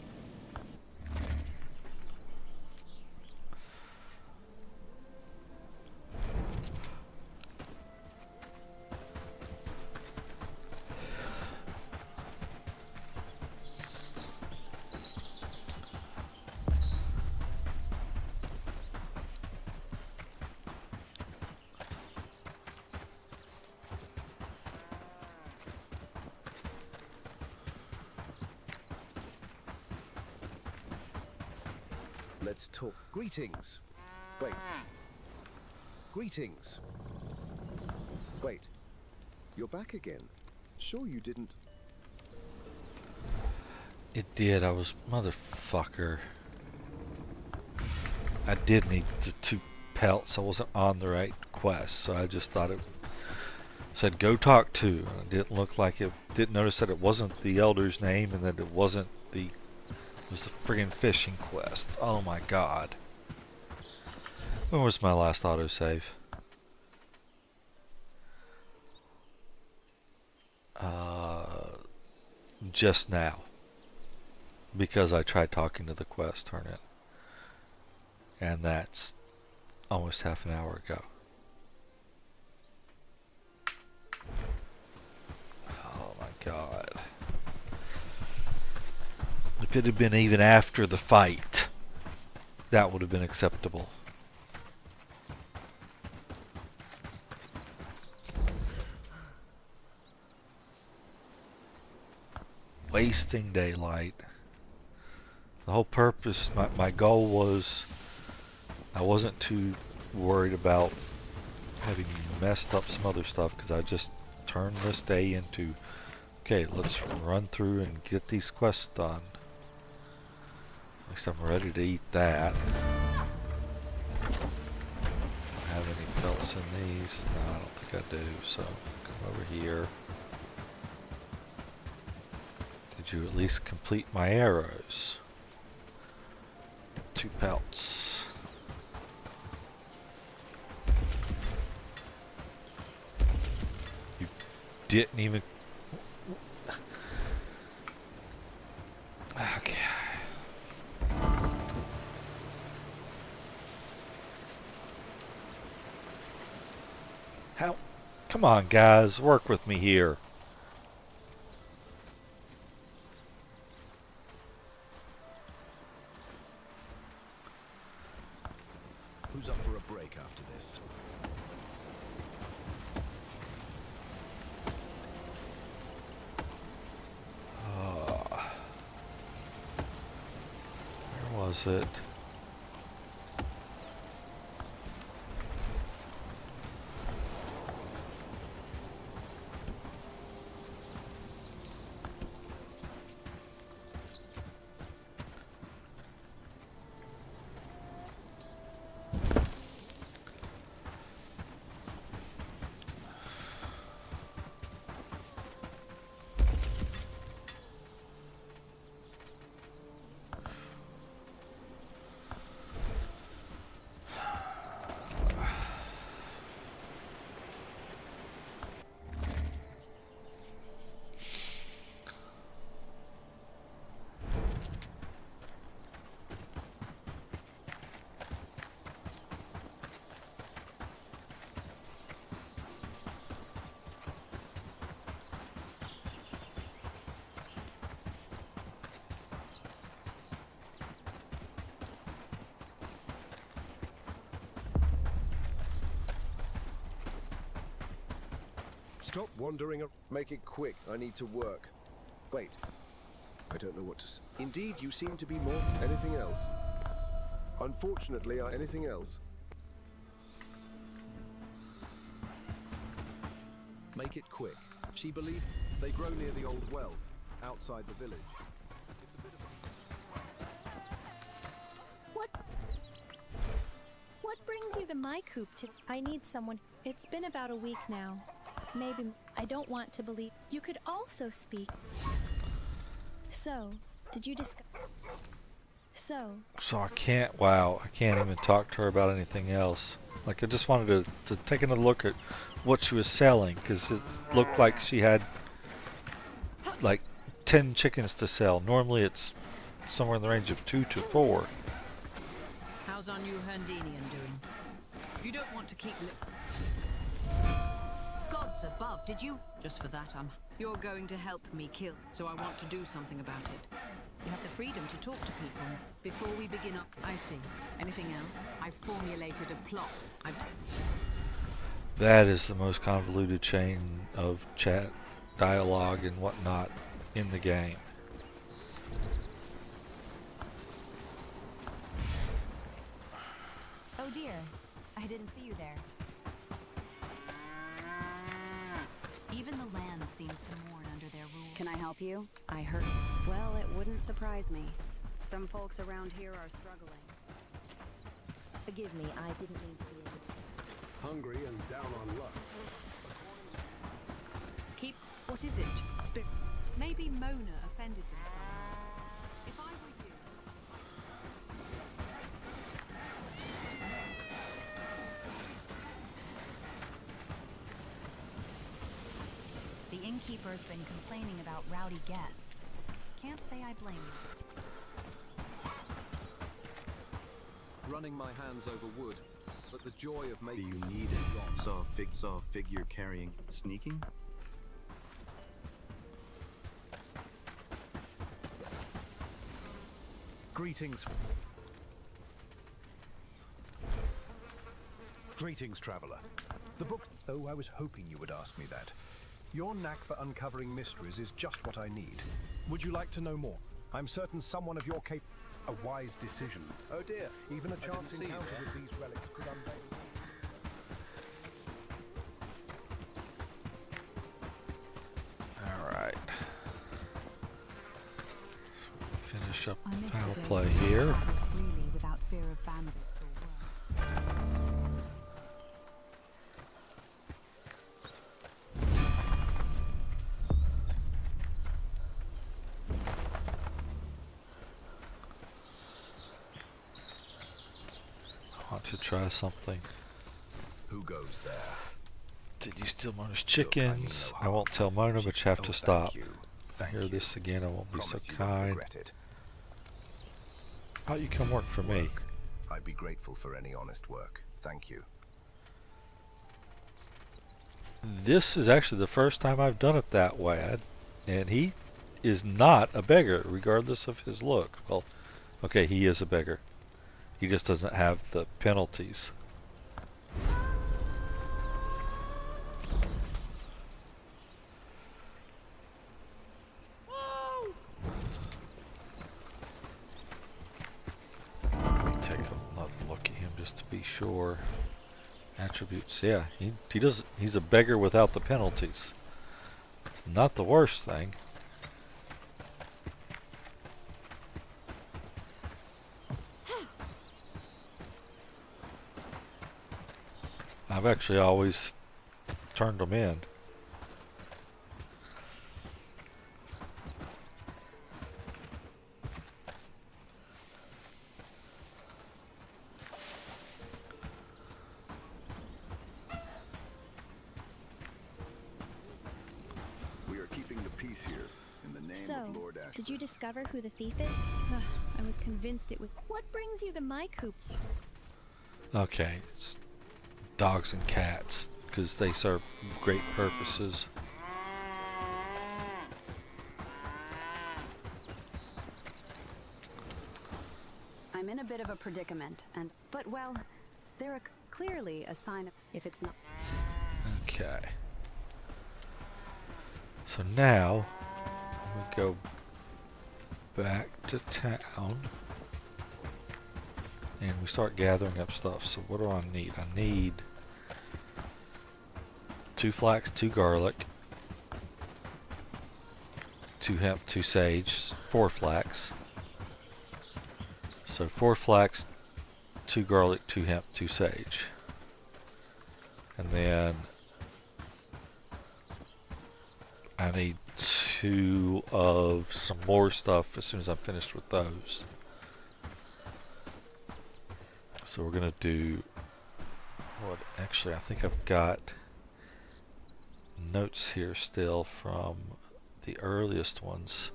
Let's talk. Greetings. Wait. Greetings. Wait. You're back again. Sure you didn't... It did, I was... Motherfucker. I did need the 2 pelts. I wasn't on the right quest, so I just thought it said go talk to. And it didn't look like it... Didn't notice that it wasn't the elder's name and that it wasn't the... It was the friggin' fishing quest. Oh my god. When was my last autosave? Just now. Because I tried talking to the quest turn-in. And that's almost half an hour ago. Oh my god. If it had been even after the fight, that would have been acceptable. Wasting daylight. The whole purpose, my goal was, I wasn't too worried about having messed up some other stuff, because I just turned this day into, okay, let's run through and get these quests done. At least I'm ready to eat that. Don't have any pelts in these. No, I don't think I do, so come over here. Did you at least complete my arrows? 2 pelts. You didn't even... Okay. How? Come on, guys, work with me here. Who's up for a break after this? Where was it? Stop wandering. Make it quick. I need to work. Wait. I don't know what to say. Indeed, you seem to be more. Anything else? Unfortunately, anything else? Make it quick. She believed they grow near the old well, outside the village. It's a bit of a... What brings you to my coop I need someone. It's been about a week now. Maybe I don't want to believe. You could also speak. So, did you discuss? So I can't, wow, I can't even talk to her about anything else. Like, I just wanted to take another look at what she was selling, because it looked like she had like 10 chickens to sell. Normally it's somewhere in the range of 2 to 4. How's our new Herndinian doing? You don't want to keep Gods above, did you? Just for that, You're going to help me kill, so I want to do something about it. You have the freedom to talk to people. Before we begin up, I see. Anything else? I formulated a plot. That is the most convoluted chain of chat, dialogue, and whatnot in the game. Oh dear, I didn't see you there. Even the land seems to mourn under their rule. Can I help you? I heard. Well, it wouldn't surprise me. Some folks around here are struggling. Forgive me, I didn't mean to be hungry and down on luck. Keep... What is it? Spirit. Maybe Mona offended them somehow. If I were you... The innkeeper's been complaining about rowdy guests. Can't say I blame you. Running my hands over wood, but the joy of Do making... you need it? Saw a figure carrying... Sneaking? Greetings. Greetings, traveler. The book... Oh, I was hoping you would ask me that. Your knack for uncovering mysteries is just what I need. Would you like to know more? I'm certain someone of your a wise decision. Oh dear. Even a chance see you encounter there. with these relics could unveil... Alright. Finish up I the miss power the days play when we here. traveled freely without fear of bandits or worse. I want to try something. Who goes there? Did you steal Mona's Look, I mean chickens? no I harm. won't tell Mona, but you have to stop. Thank Hear you. this again, I won't be so Promise you won't kind. regret it. How about you come work for me? Work. I'd be grateful for any honest work. Thank you. This is actually the first time I've done it that way. And he is not a beggar, regardless of his look. Well, okay, he is a beggar. He just doesn't have the penalties. Let me take another look at him just to be sure. Attributes, yeah, he does. He's a beggar without the penalties. Not the worst thing. I've actually always turned them in. We are keeping the peace here in the name So, of Lord Ashford. did you discover who the thief is? I was convinced it was... What brings you to my coop? Okay, it's dogs and cats, because they serve great purposes. I'm in a bit of a predicament, but well, they're clearly a sign of if it's not. Okay. So now we go back to town and we start gathering up stuff. So what do I need? I need 2 flax, 2 garlic, 2 hemp, 2 sage, 4 flax. So 4 flax, 2 garlic, 2 hemp, 2 sage. And then I need 2 of some more stuff as soon as I'm finished with those. So we're gonna do what? Actually, I think I've got notes here still from the earliest ones.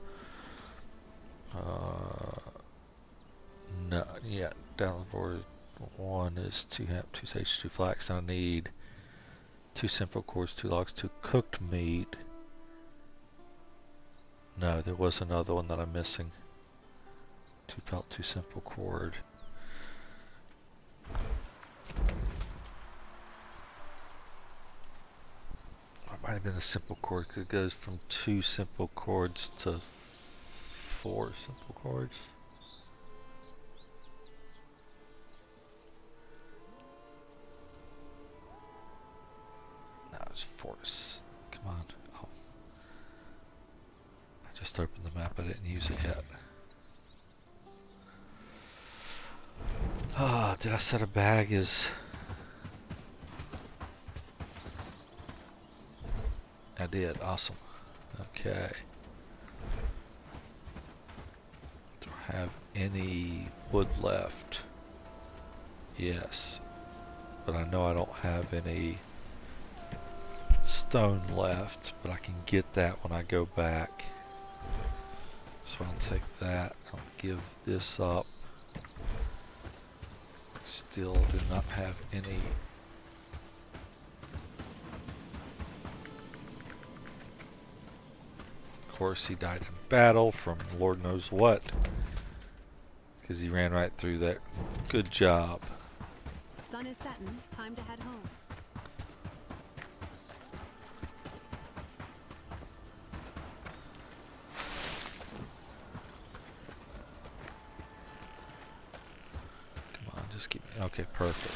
No, yeah, down the board. 1 is 2 hemp, 2 sage, 2 flax. I need 2 simple cords, 2 logs, 2 cooked meat. No, there was another one that I'm missing. 2 felt, 2 simple cord. It might have been a simple cord because it goes from 2 simple cords to 4 simple cords. No, it's 4. Come on. Oh. I just opened the map. I didn't use it yet. Ah, did I set a bag as... I did. Awesome. Okay. Do I have any wood left? Yes. But I know I don't have any stone left, but I can get that when I go back. So I'll take that. I'll give this up. Still do not have any. Of course, he died in battle from Lord knows what. because he ran right through that. Good job. Sun is setting. Time to head home. Come on, just keep. Okay, perfect.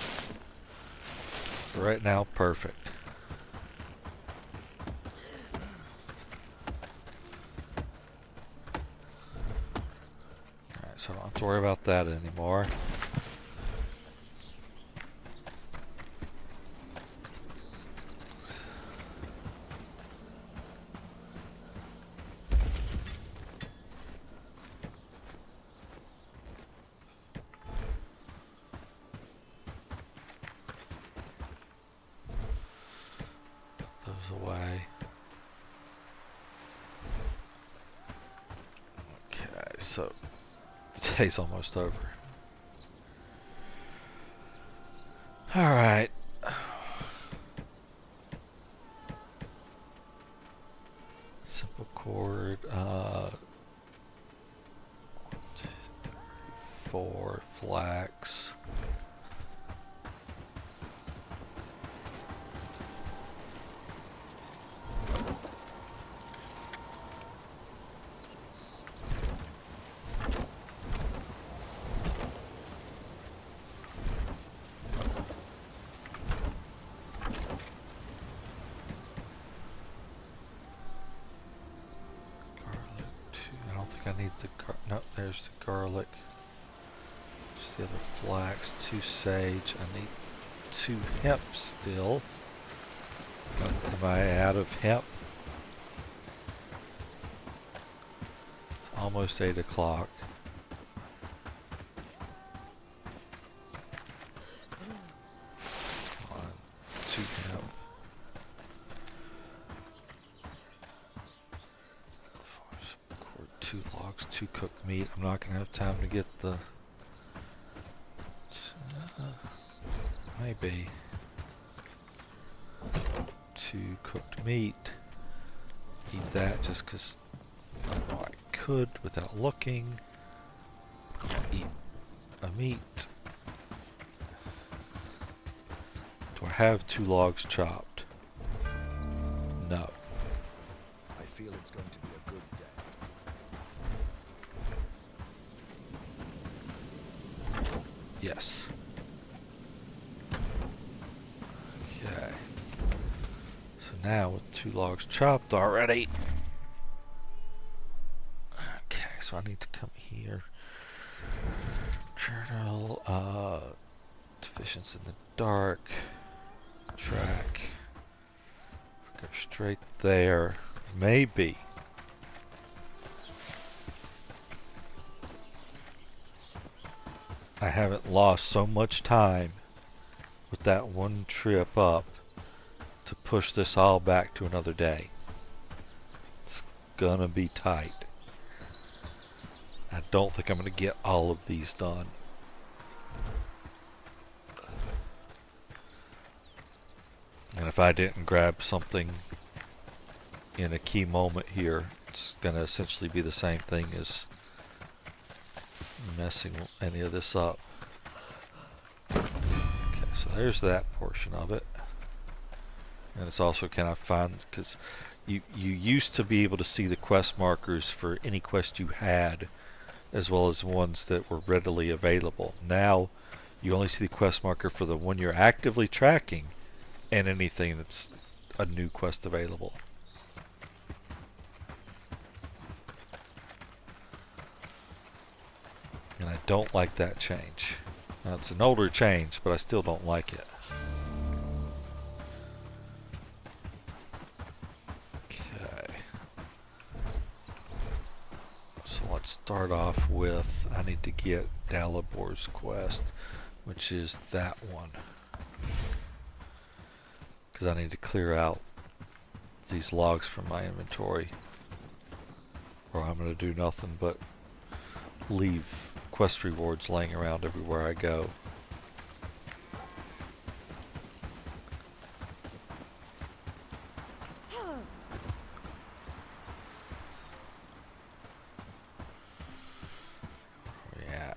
For right now, perfect. Alright, so I don't have to worry about that anymore. Those away. Okay, so the day's almost over. Alright. Simple chord, 1, 2, 3, 4, flax. I need the no, there's the garlic. Just the other flax, 2 sage. I need 2 hemp still. Am I out of hemp? It's almost 8 o'clock. Come on, 2 hemp. 2 logs, 2 cooked meat. I'm not gonna have time to get the maybe 2 cooked meat. Eat that just because I know I could without looking. Eat a meat. Do I have 2 logs chopped? No. I feel it's going to be a good day. Yes. Okay. So now with 2 logs chopped already. Okay, so I need to come here. Journal, deficiency in the dark. Track. Go straight there. Maybe. I haven't lost so much time with that one trip up to push this all back to another day. It's gonna be tight. I don't think I'm gonna get all of these done. And if I didn't grab something in a key moment here, it's gonna essentially be the same thing as messing any of this up. Okay, so there's that portion of it. And it's also, can I find, because you used to be able to see the quest markers for any quest you had, as well as ones that were readily available. Now you only see the quest marker for the one you're actively tracking and anything that's a new quest available. And I don't like that change. Now, it's an older change, but I still don't like it. Okay. So let's start off with, I need to get Dalabor's quest, which is that one. Because I need to clear out these logs from my inventory, or I'm going to do nothing but leave quest rewards laying around everywhere I go. Yeah,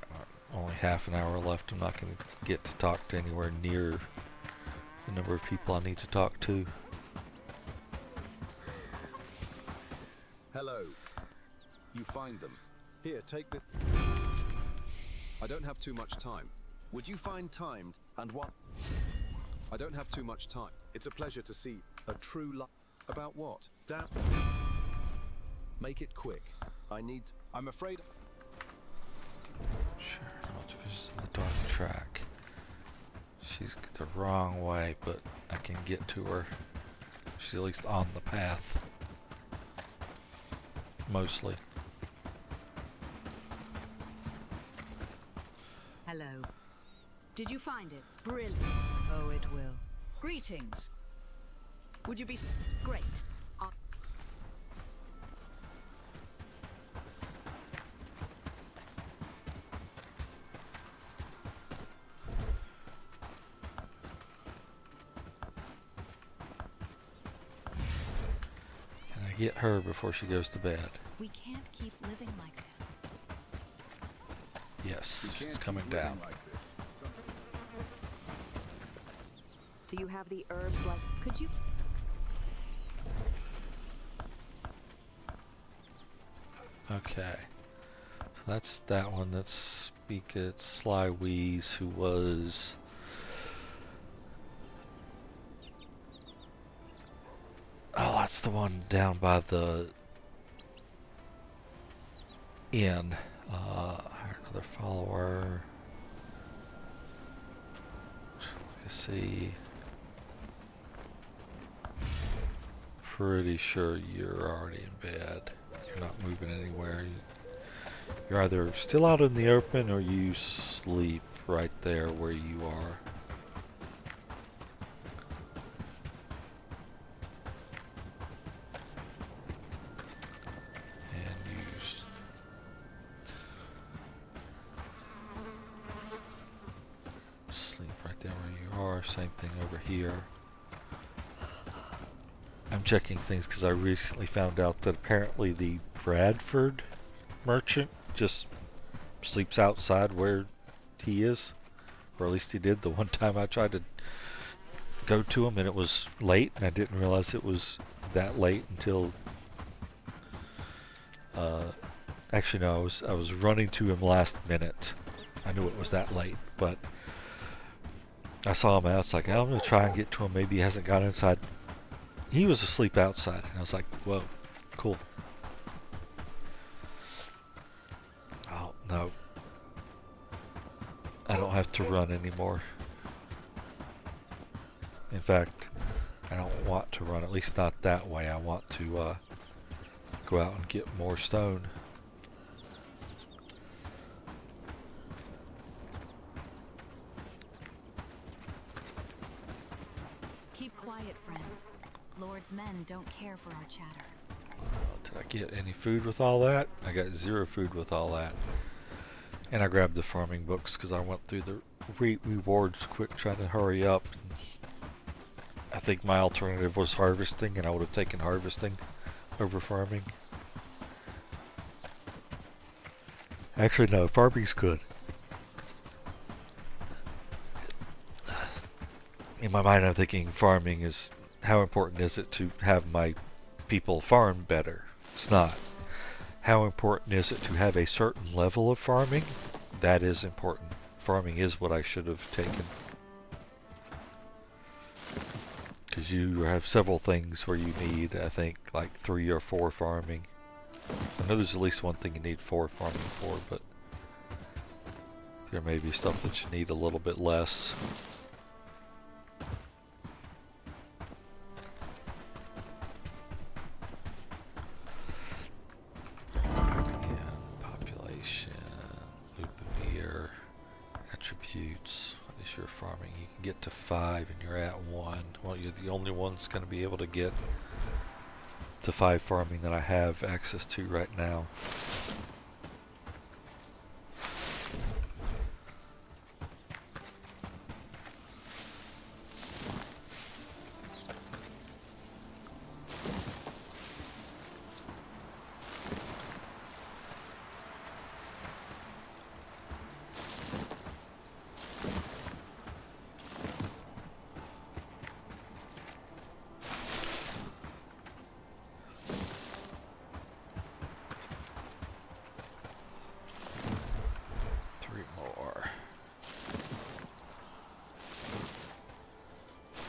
half an hour left. I'm not going to get to talk to anywhere near the number of people I need to talk to. Hello. You find them. Here, take the... I don't have too much time. Would you find time and what? I don't have too much time. It's a pleasure to see a true love. About what? Damn. Make it quick. I need... I'm afraid... Sure, not divisions in the dark track. She's the wrong way, but I can get to her. She's at least on the path. Mostly. Hello. Did you find it? Brilliant. Oh, it will. Greetings. Would you be... Great. Can I get her before she goes to bed? We can't keep living like this. Yes, she's coming down. Do you have the herbs like... Could you... Okay. So that's that one. Let's speak at Sly Wheeze, who was... Oh, that's the one down by the inn. Another follower. Let's see. Pretty sure you're already in bed. You're not moving anywhere. You're either still out in the open or you sleep right there where you are. Same thing over here. I'm checking things because I recently found out that apparently the Bradford merchant just sleeps outside where he is, or at least he did the one time I tried to go to him and it was late and I didn't realize it was that late until actually no, I was running to him last minute. I knew it was that late, but I saw him out. It's like, I'm going to try and get to him. Maybe he hasn't got inside. He was asleep outside. And I was like, whoa, cool. Oh, no. I don't have to run anymore. In fact, I don't want to run. At least not that way. I want to go out and get more stone. Quiet, friends. Lord's men don't care for our chatter. Did I get any food with all that? I got 0 food with all that. And I grabbed the farming books because I went through the rewards quick trying to hurry up. I think my alternative was harvesting and I would have taken harvesting over farming. Actually no, farming's good. In my mind I'm thinking farming is, how important is it to have my people farm better? It's not. How important is it to have a certain level of farming? That is important. Farming is what I should have taken. Because you have several things where you need, I think, like 3 or 4 farming. I know there's at least one thing you need 4 farming for, but there may be stuff that you need a little bit less. Farming, you can get to 5 and you're at 1. Well, you're the only one that's going to be able to get to 5 farming that I have access to right now.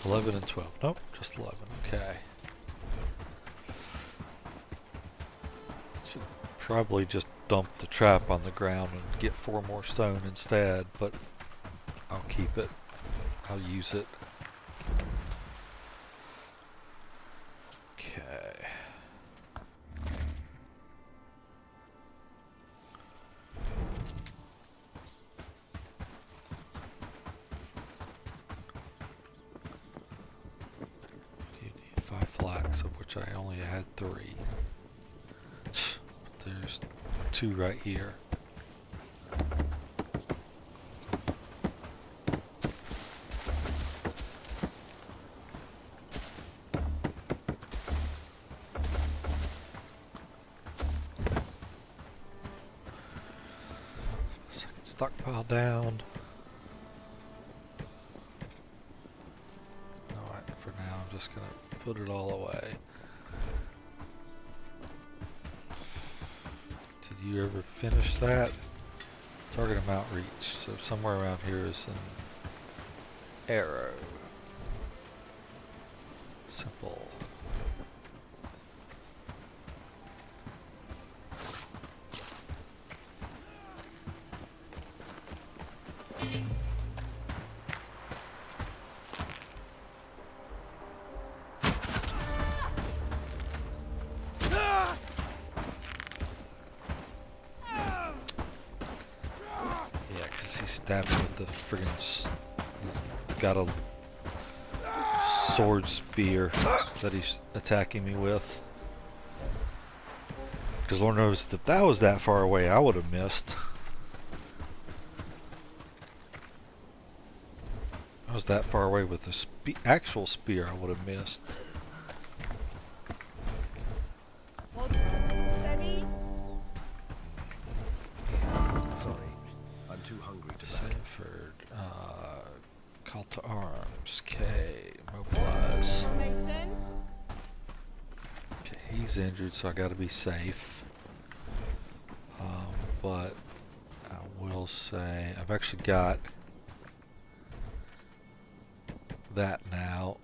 11 and 12. Nope, just 11. Okay. Should probably just dump the trap on the ground and get 4 more stone instead, but I'll keep it. I'll use it. Okay. You need 5 flax, of which I only had 3. But there's 2 right here. Stockpile down. Alright, for now I'm just gonna put it all away. Did you ever finish that? Target amount reached. So somewhere around here is an arrow. Simple. Stab me with the friggin' he's got a sword spear that he's attacking me with. Because Lord knows if that was that far away, I would have missed. I was that far away with the actual spear, I would have missed. Sanford, call to arms, K, mobilize. Okay, he's injured, so I gotta be safe. But I will say, I've actually got that now.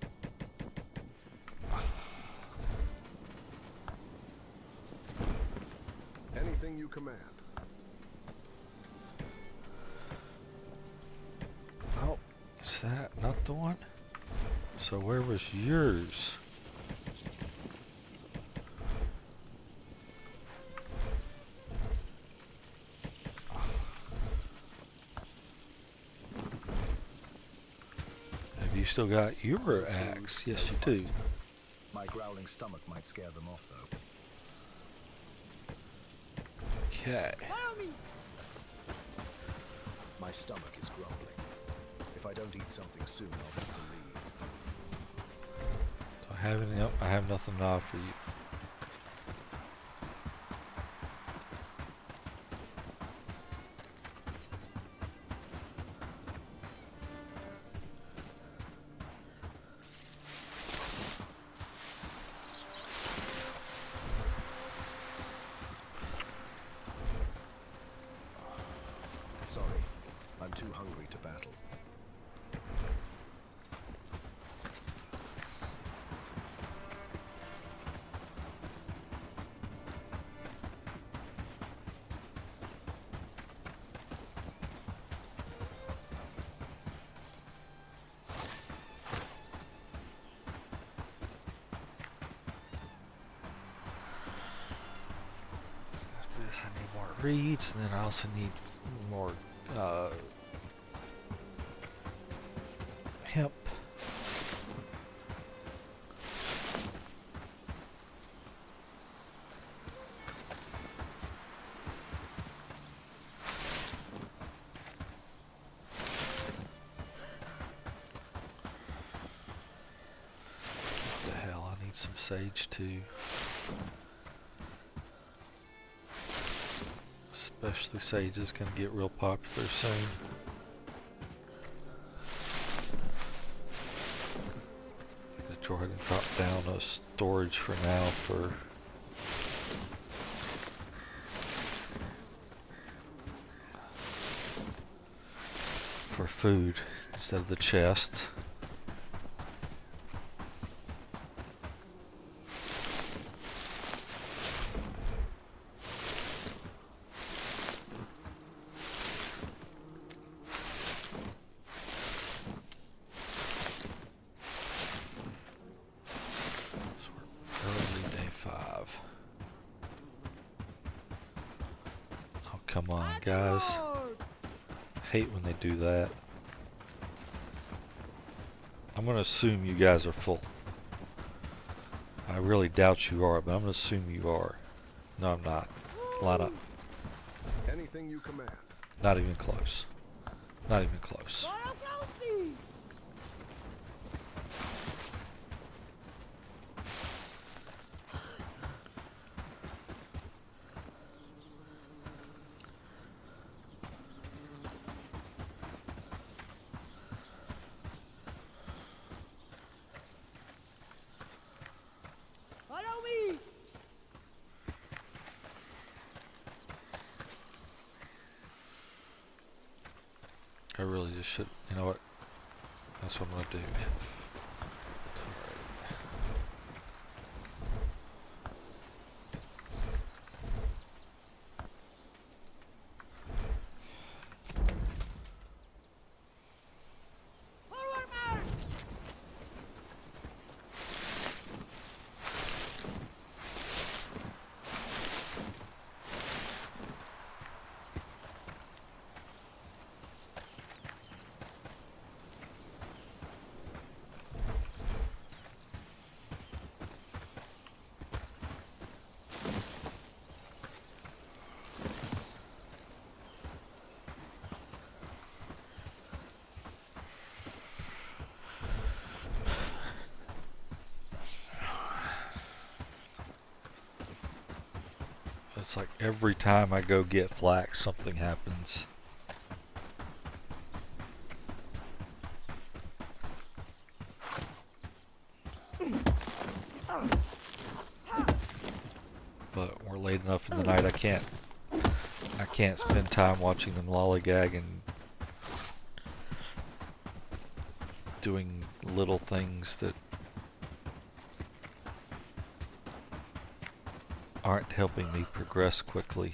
Anything you command. Oh, is that not the one? So where was yours? Have you still got your axe? Yes, you do. My growling stomach might scare them off, though. Okay. My stomach is grumbling. If I don't eat something soon, I'll have to leave. Do I have any? Nope, I have nothing to offer you. Sorry, I'm too hungry to battle. After this, I need more reeds, and then I also need more hemp. What the hell? I need some sage too. Especially sage is going to get real popular soon. I'm going to try and drop down a storage for now for food instead of the chest. Come on, guys. Hate when they do that. I'm gonna assume you guys are full. I really doubt you are, but I'm gonna assume you are. No, I'm not. Line up. Anything you command. Not even close. Not even close. I really just should, you know what? That's what I'm gonna do. It's like every time I go get flax, something happens. But we're late enough in the night, I can't spend time watching them lollygag and doing little things that aren't helping me progress quickly.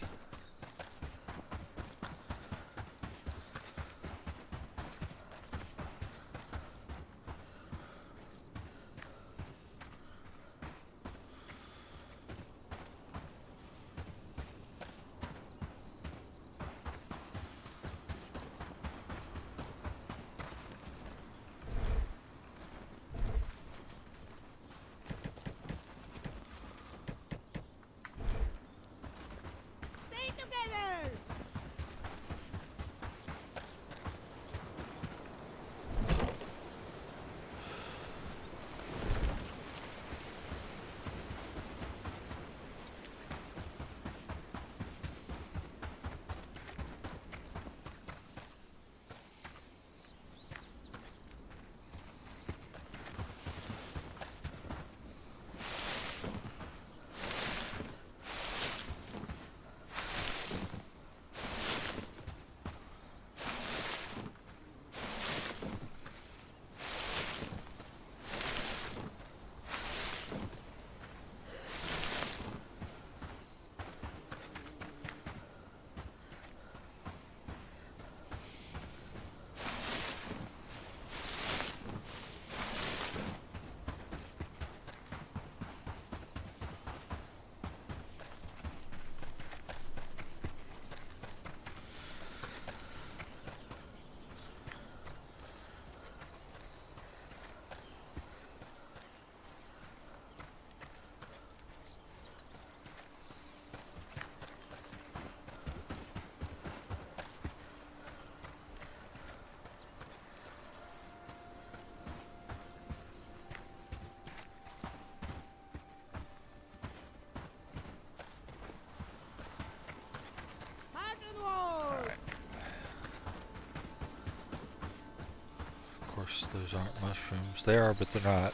Of course, those aren't mushrooms. They are, but they're not.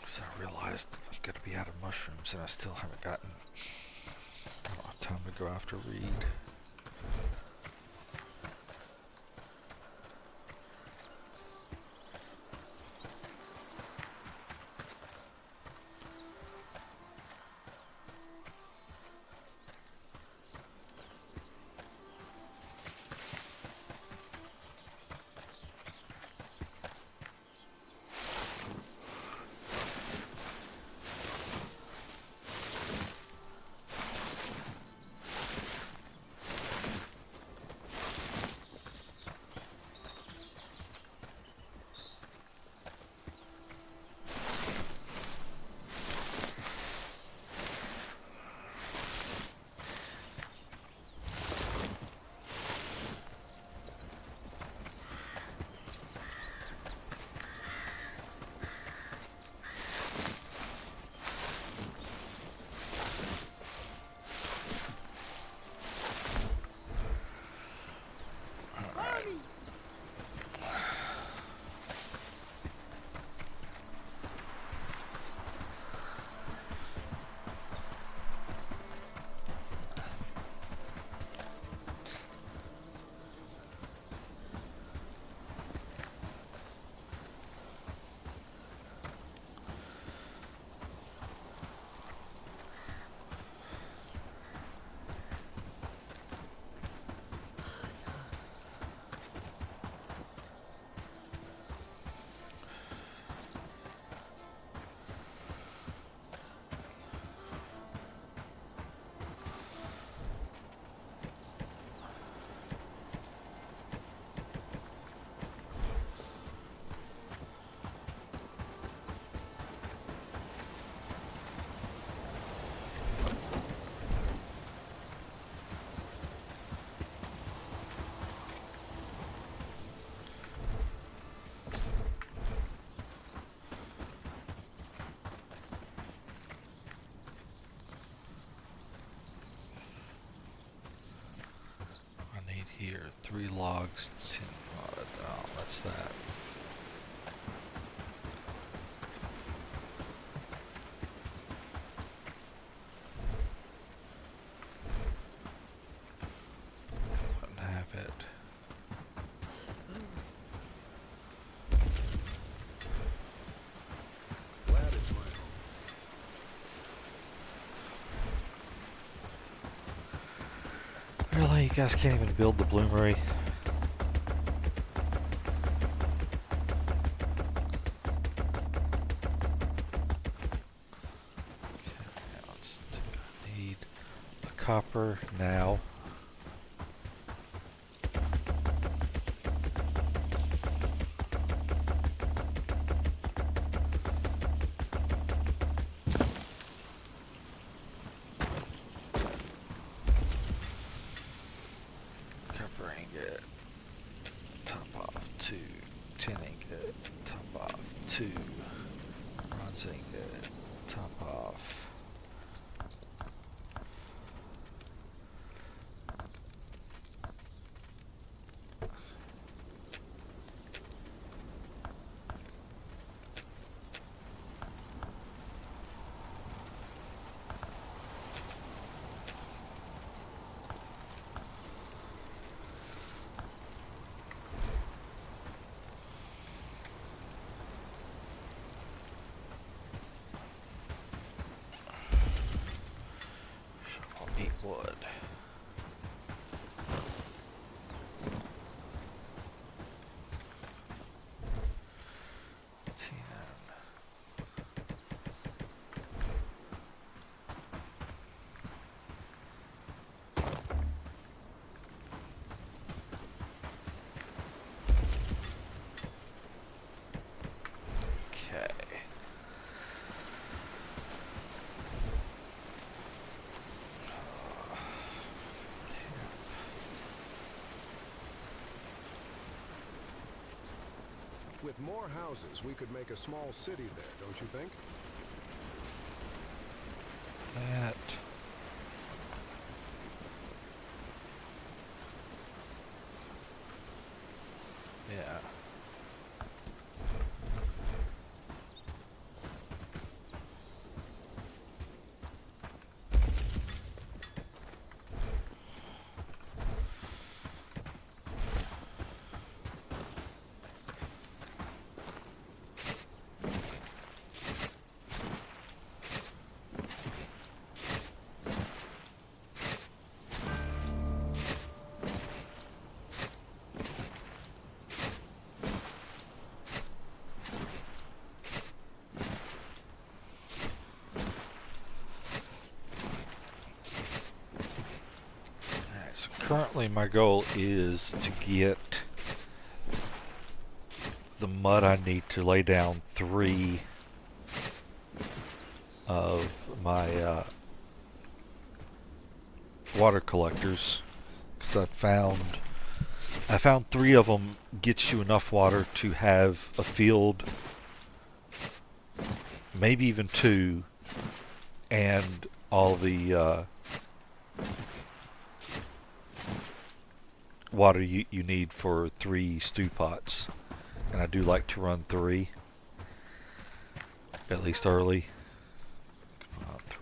So I realized I've got to be out of mushrooms, and I still haven't gotten a lot of time to go after Reed. 3 logs, 10 mud. Oh, that's that. Wouldn't have it. Glad it's my home. Really? You guys can't even build the bloomery? Need a copper now. Copper ingot. Top off 2. Tin ingot. Top off 2. Bronze ingot. Top off. I'll eat wood. Okay. With more houses, we could make a small city there, don't you think? That. Yeah. So currently my goal is to get the mud I need to lay down 3 of my water collectors, because I found 3 of them gets you enough water to have a field, maybe even 2, and all the water you need for 3 stew pots. And I do like to run 3, at least early. Come on, 3.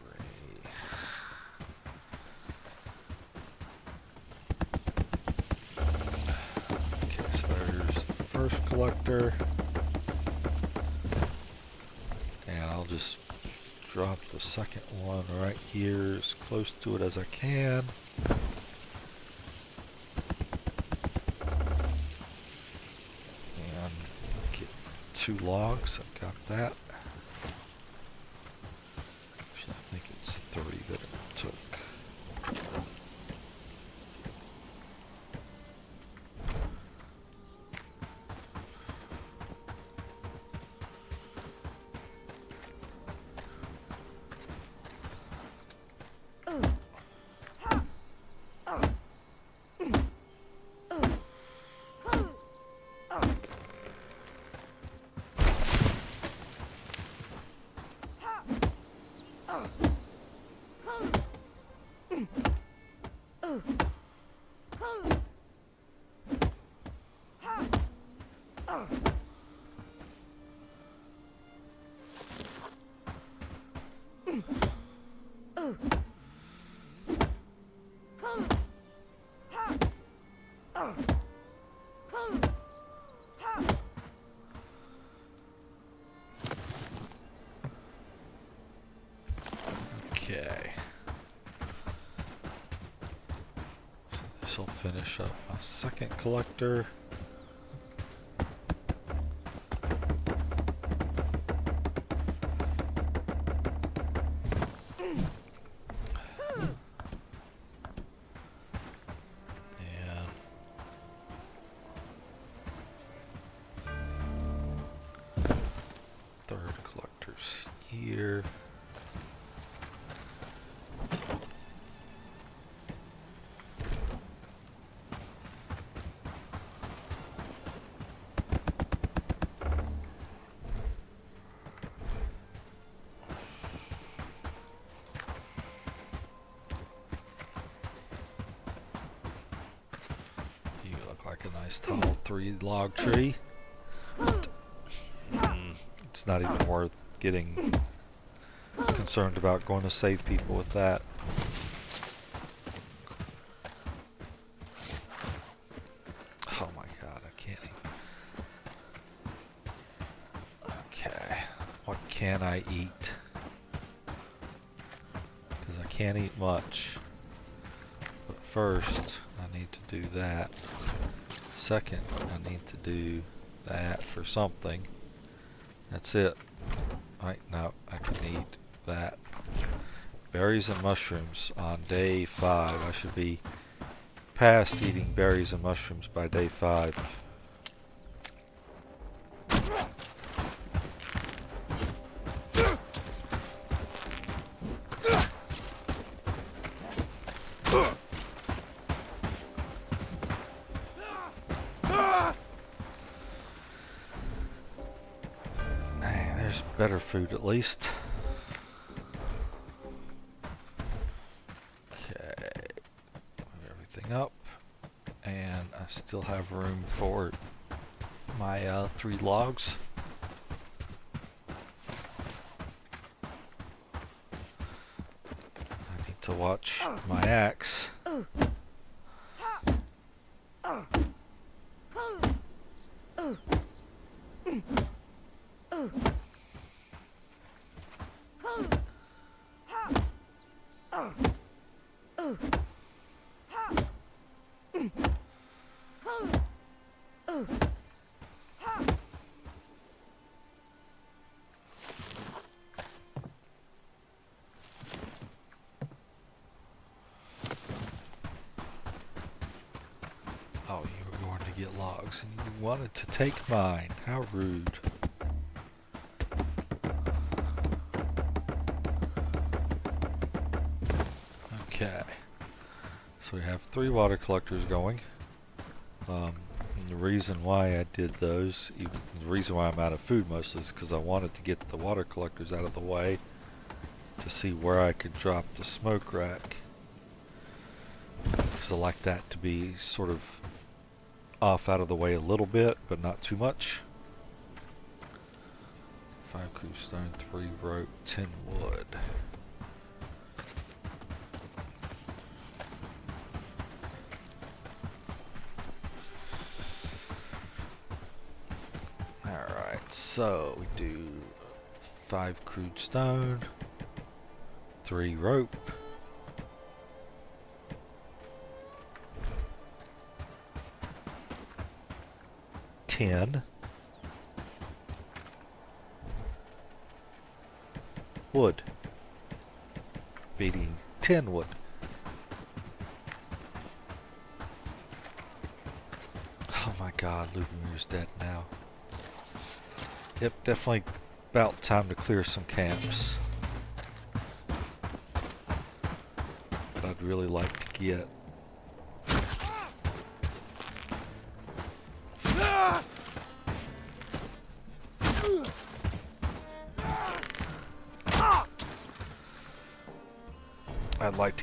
Okay, so there's the first collector. And I'll just drop the second one right here as close to it as I can. And get 2 logs. I've got that. Actually, I think it's 3 that it took. Okay. This will finish up my second collector. Third collector's here. You look like a nice tall 3-log tree. It's not even worth getting concerned about going to save people with that. Oh my god, I can't even. Okay, what can I eat? Because I can't eat much. But first, I need to do that. Second, I need to do that for something. That's it. Right, now I can eat that. Berries and mushrooms on day 5. I should be past eating berries and mushrooms by day 5. Better food at least. Okay, move everything up, and I still have room for my 3 logs. I need to watch my axe. Oh, you were going to get logs and you wanted to take mine. How rude. Okay. So we have 3 water collectors going. And the reason why I did those, even the reason why I'm out of food mostly, is because I wanted to get the water collectors out of the way to see where I could drop the smoke rack. Because I like that to be sort of off out of the way a little bit, but not too much. 5 crude stone, 3 rope, 10 wood. Alright, so we do 5 crude stone, 3 rope, 10 wood, beating 10 wood. Oh my god, Lumire's dead now. Yep, definitely about time to clear some camps. But I'd really like to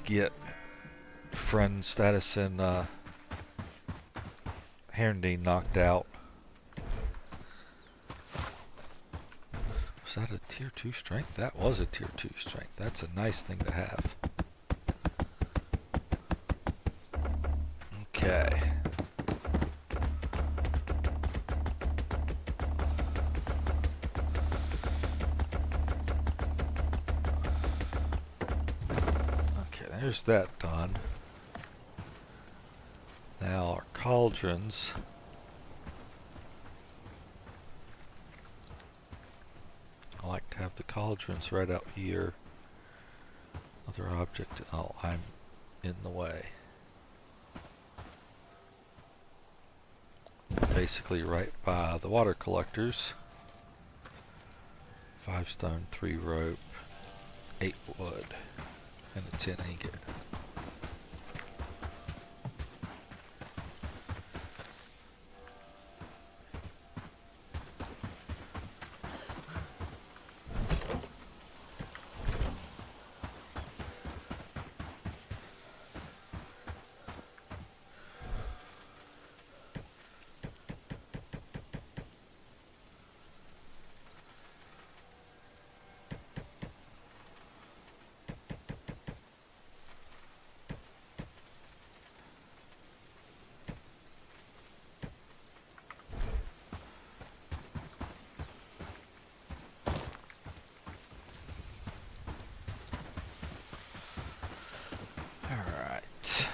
get friend status in Herndeen knocked out. that a tier 2 strength? That was a tier 2 strength. That's a nice thing to have. Okay. Okay, there's that done. Now our cauldrons. I like to have the cauldrons right out here. Other object. Oh, I'm in the way. Basically right by the water collectors. 5 stone, 3 rope, 8 wood, and a 10 ingot. Alright.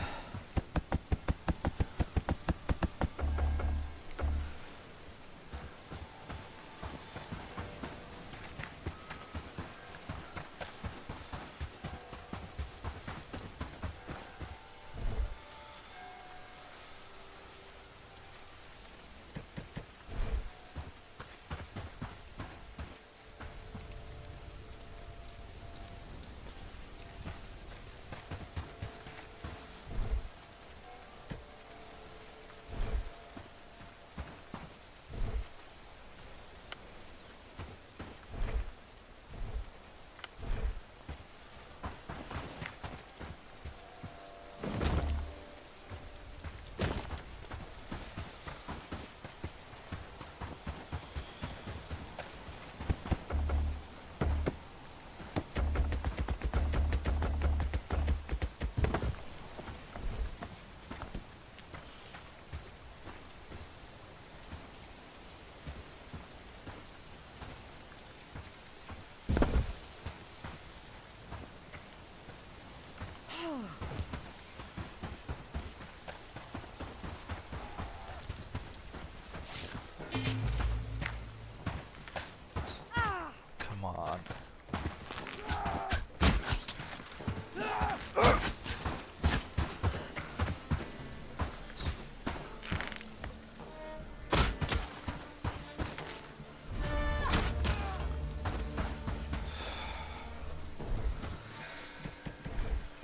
Come on.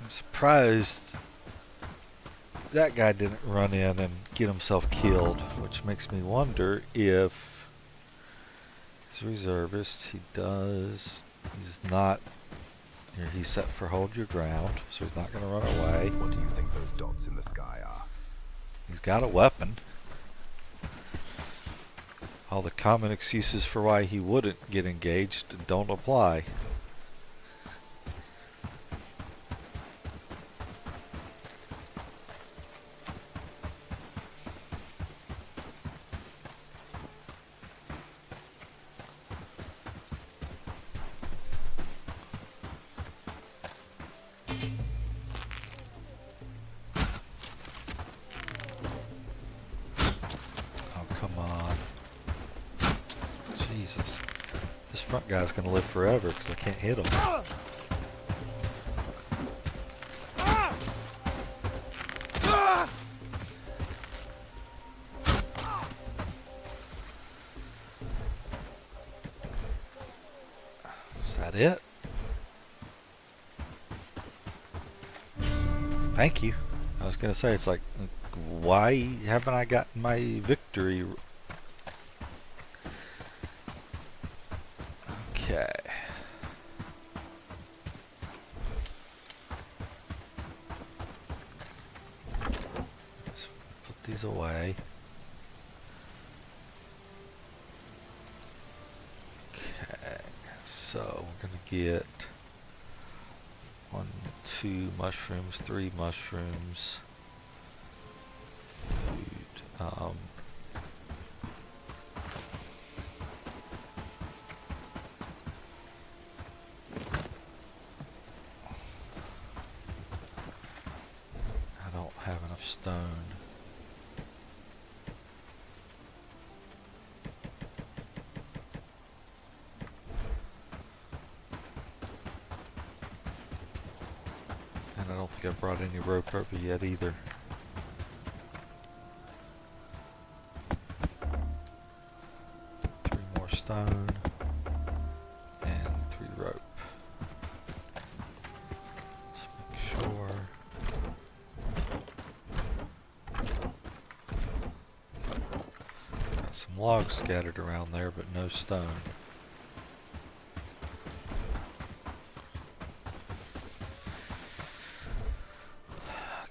I'm surprised that guy didn't run in and get himself killed, which makes me wonder if he's a reservist. He does. He's not. Here, he's set for hold your ground, so he's not going to run away. What do you think those dots in the sky are? He's got a weapon. All the common excuses for why he wouldn't get engaged don't apply. Jesus. This front guy's gonna live forever because I can't hit him. Is that it? Thank you. I was gonna say, it's like, why haven't I gotten my victory? Okay. Let's put these away. Okay. get 1, 2 mushrooms, 3 mushrooms. Food. I don't have enough stone. And I don't think I brought any rope over yet either. Stone and 3 rope. Let's make sure. Got some logs scattered around there, but no stone.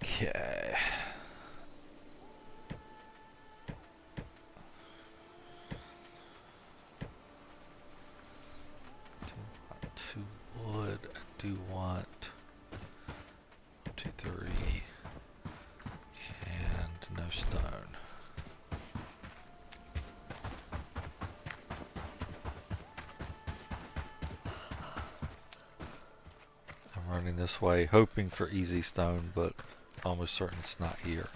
Okay. Wood, I do want 1, 2, 3, and no stone. I'm running this way, hoping for easy stone, but almost certain it's not here.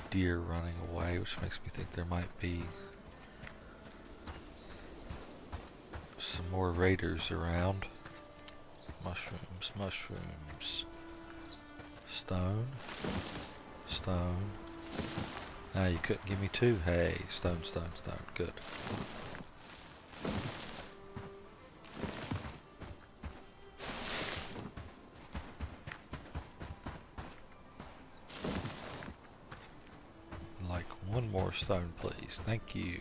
Deer running away, which makes me think there might be some more raiders around. Mushrooms, mushrooms. Stone. Stone. Ah, you couldn't give me 2. Hey, stone, stone, stone. Good. One more stone, please. Thank you.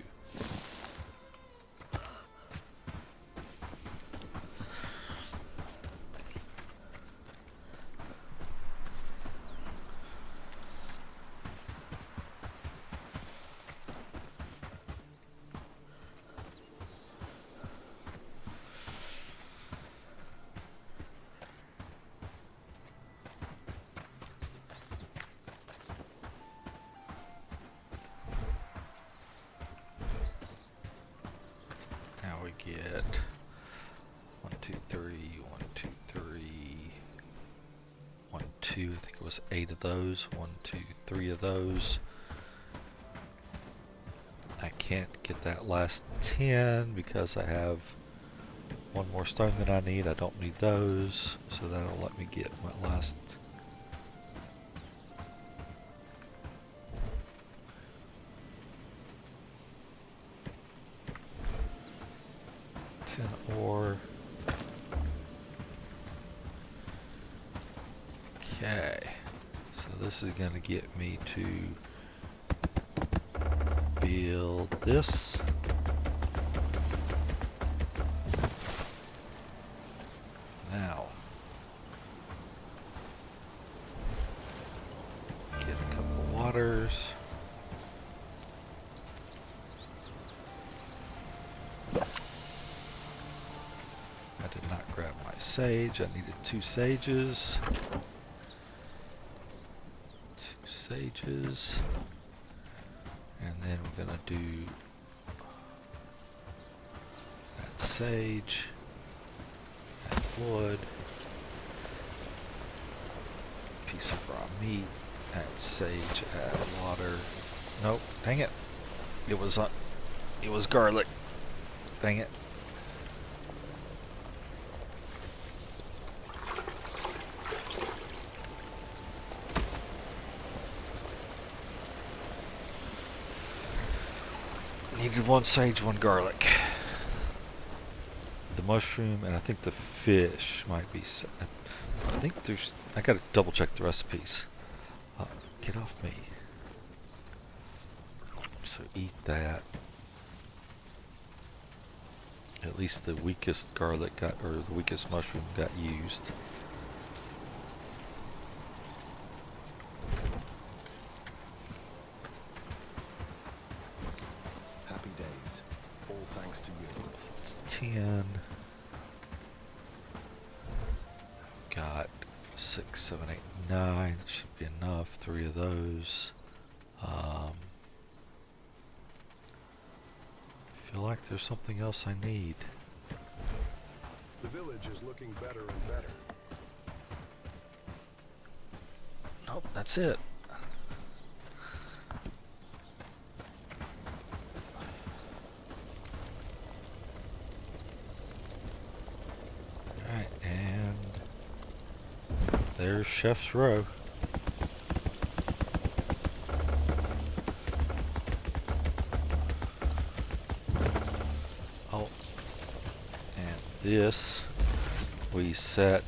Get 1, 2, 3, 1, 2, 3, 1, 2. I think it was 8 of those. 1, 2, 3 of those. I can't get that last 10 because I have 1 more stone than I need. I don't need those, so that'll let me get my last. Ore. Okay, so this is going to get me to build this. Now, get a couple of waters. Sage. I needed 2 sages. 2 sages. And then we're gonna do add sage, add wood, piece of raw meat, add sage, add water. Nope, dang it. It was garlic. Dang it. Needed 1 sage, 1 garlic. The mushroom and I think the fish might be. I think there's. I gotta double check the recipes. Get off me. So eat that. At least the weakest garlic got, or the weakest mushroom got used. 7, 8, 9. That should be enough. 3 of those. Feel like there's something else I need. The village is looking better and better. Nope, that's it. Alright, and there's Chef's Row. Oh, and this, we set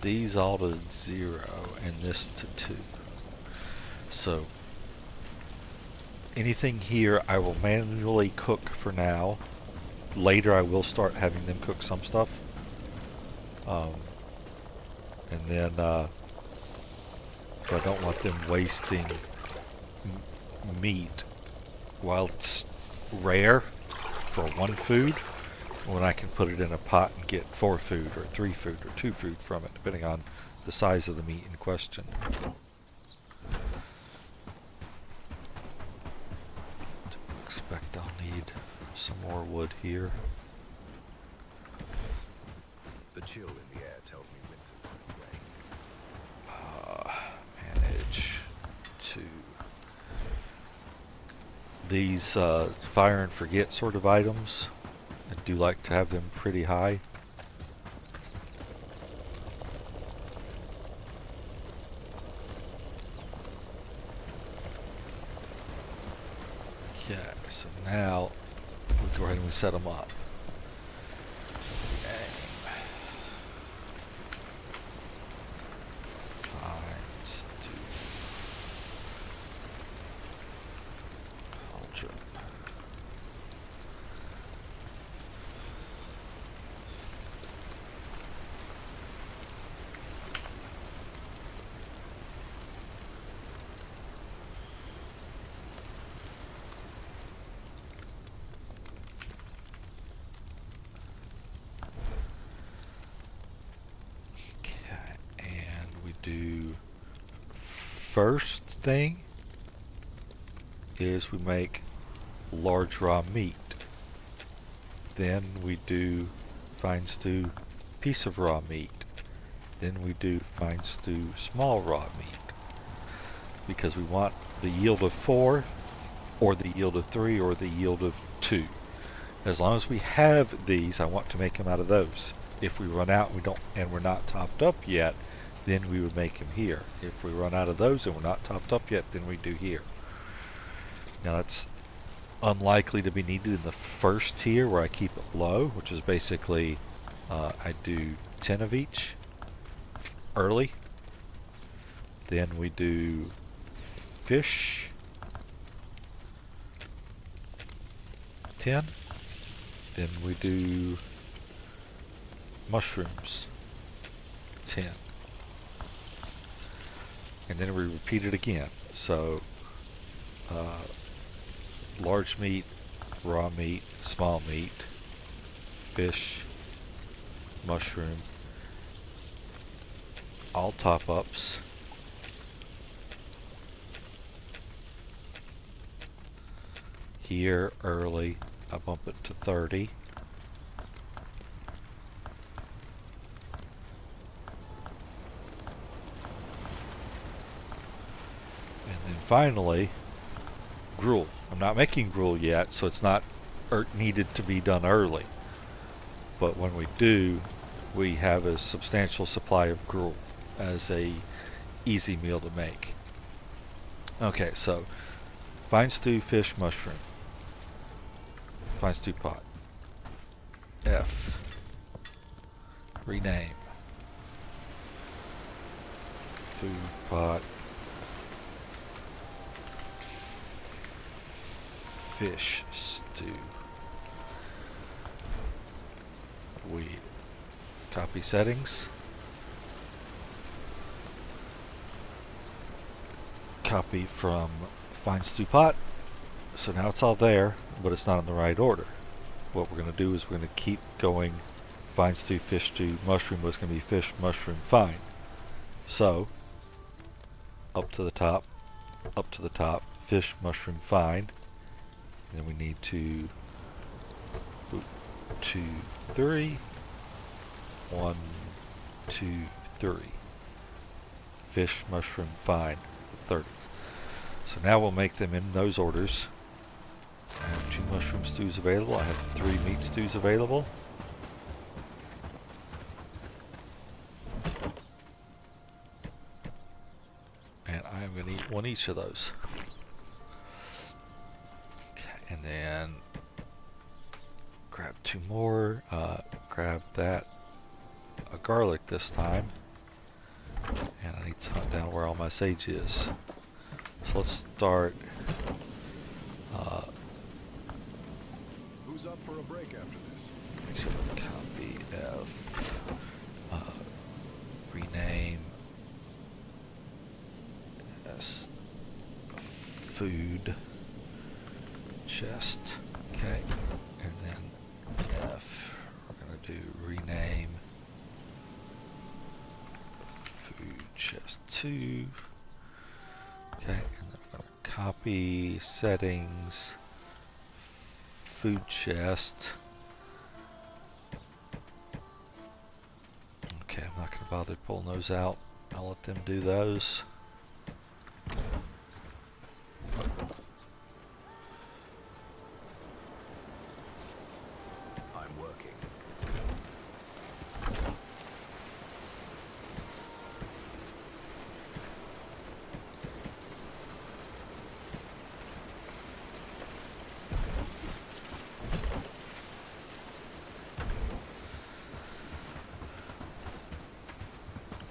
these all to 0 and this to 2. So anything here I will manually cook for now. Later I will start having them cook some stuff. And then I don't want them wasting meat while it's rare for one food, when I can put it in a pot and get 4 food or 3 food or 2 food from it, depending on the size of the meat in question. Expect I'll need some more wood here. The chill in the air tells me winter's on its way. Manage to these fire and forget sort of items. I do like to have them pretty high. Okay, so now we'll go ahead and we set them up. Finds to cauldron. Do first thing is we make large raw meat. Then we do fine stew piece of raw meat. Then we do fine stew small raw meat, because we want the yield of 4 or the yield of 3 or the yield of 2. As long as we have these, I want to make them out of those. If we run out and we're not topped up yet, then we would make them here. If we run out of those and we're not topped up yet, then we do here. Now that's unlikely to be needed in the first tier where I keep it low, which is basically I do 10 of each early. Then we do fish 10. Then we do mushrooms 10. And then we repeat it again. So large meat, raw meat, small meat, fish, mushroom, all top ups. Here early, I bump it to 30. Finally, gruel. I'm not making gruel yet, so it's not needed to be done early. But when we do, we have a substantial supply of gruel as a easy meal to make. Okay, so fine stew fish mushroom. Fine stew pot. F. Rename. Food pot. Fish stew. We copy settings. Copy from fine stew pot. So now it's all there, but it's not in the right order. What we're going to do is we're going to keep going fine stew, fish stew, mushroom was going to be fish, mushroom, fine. So, up to the top, fish, mushroom, fine. And then we need to, 2, 3, 1, 2, 3. Fish, mushroom, fine, 30. So now we'll make them in those orders. I have 2 mushroom stews available. I have 3 meat stews available. And I am going to eat 1 each of those. Okay, and then grab 2 more. Grab that. A garlic this time. And I need to hunt down where all my sage is. So let's start. Who's up for a break after this? Actually, copy F. Rename as food chest. Okay, and then F. We're gonna do rename food chest 2. Okay, and then I'm gonna copy settings food chest. Okay, I'm not going to bother pulling those out. I'll let them do those. I'm working.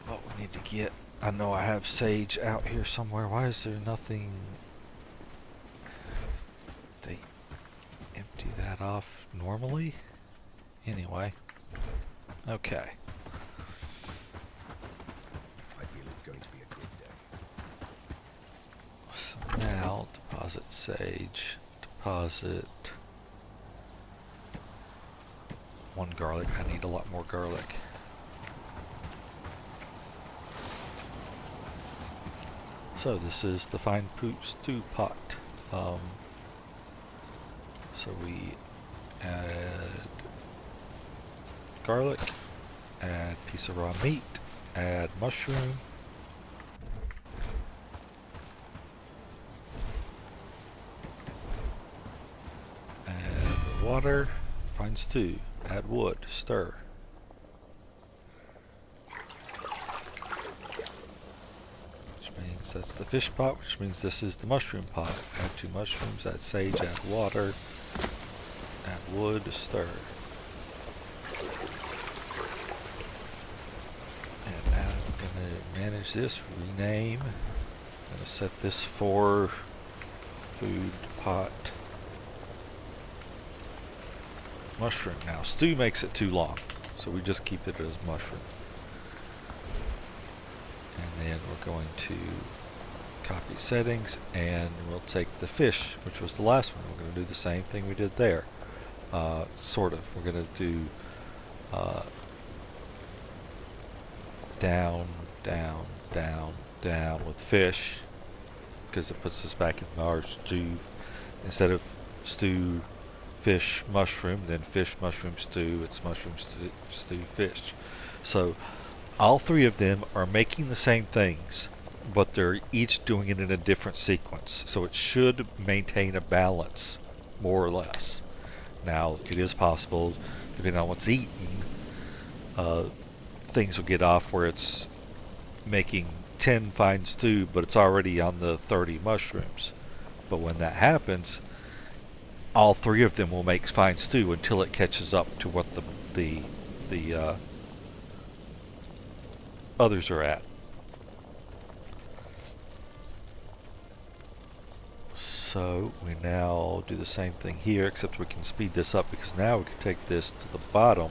What we need to get. I know I have sage out here somewhere. Why is there nothing? They empty that off normally? Anyway. Okay. I feel it's going to be a good day. So now, deposit sage. Deposit 1 garlic. I need a lot more garlic. So this is the fine poop stew pot. So we add garlic, add piece of raw meat, add mushroom, add water, fine stew, add wood, stir. That's the fish pot, which means this is the mushroom pot. Add 2 mushrooms, add sage, add water, add wood, stir. And now I'm going to manage this, rename. I'm going to set this for food pot mushroom. Now stew makes it too long, so we just keep it as mushroom. And then we're going to copy settings, and we'll take the fish, which was the last one. We're going to do the same thing we did there. Sort of. We're going to do down, down, down, down with fish, because it puts us back in our stew. Instead of stew, fish, mushroom, then fish, mushroom, stew, it's mushroom, stew, fish. So all 3 of them are making the same things, but they're each doing it in a different sequence. So it should maintain a balance, more or less. Now, it is possible, depending on what's eaten, things will get off where it's making 10 fine stew, but it's already on the 30 mushrooms. But when that happens, all 3 of them will make fine stew until it catches up to what the others are at. So we now do the same thing here, except we can speed this up, because now we can take this to the bottom,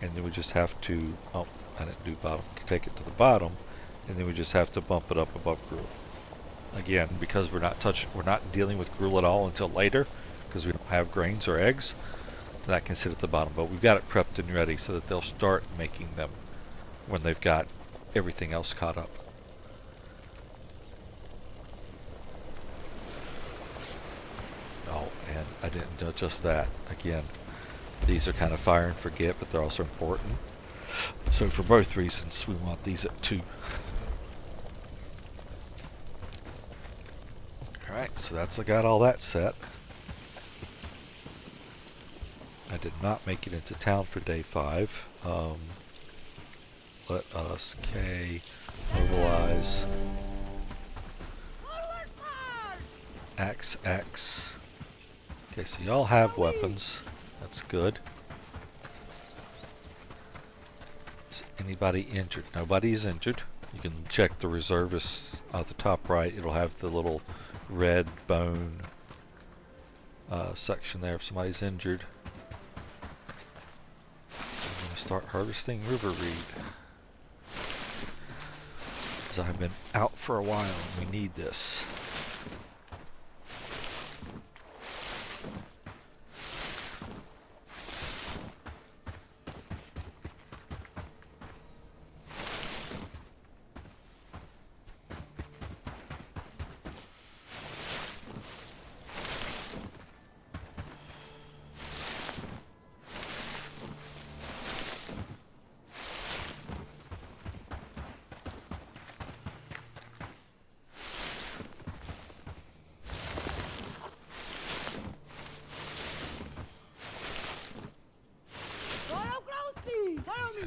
and then we just have to, oh, I didn't do bottom, we can take it to the bottom, and then we just have to bump it up above gruel. Again, because we're not dealing with gruel at all until later, because we don't have grains or eggs, That can sit at the bottom, but we've got it prepped and ready so that they'll start making them when they've got everything else caught up. Oh, and I didn't do just that. Again, these are kind of fire and forget, but they're also important. So for both reasons, we want these at 2. Alright, so I got all that set. I did not make it into town for day 5. Let us mobilize. XX. Okay, so y'all have weapons. That's good. Is anybody injured? Nobody is injured. You can check the reservists at the top right. It'll have the little red bone section there if somebody's injured. I'm going to start harvesting river reed. Because I've been out for a while and we need this.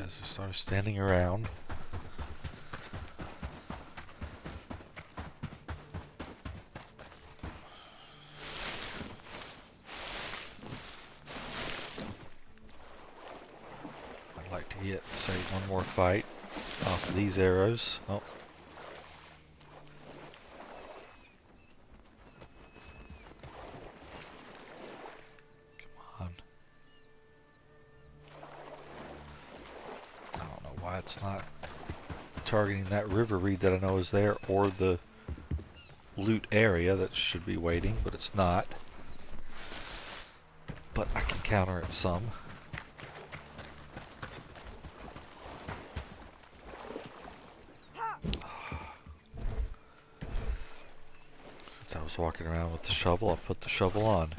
As we start standing around. I'd like to get, say, one more fight off of these arrows. Oh. Come on. I don't know why it's not targeting that river reed that I know is there, or the loot area that should be waiting, but it's not. But I can counter it some. Since I was walking around with the shovel, I put the shovel on.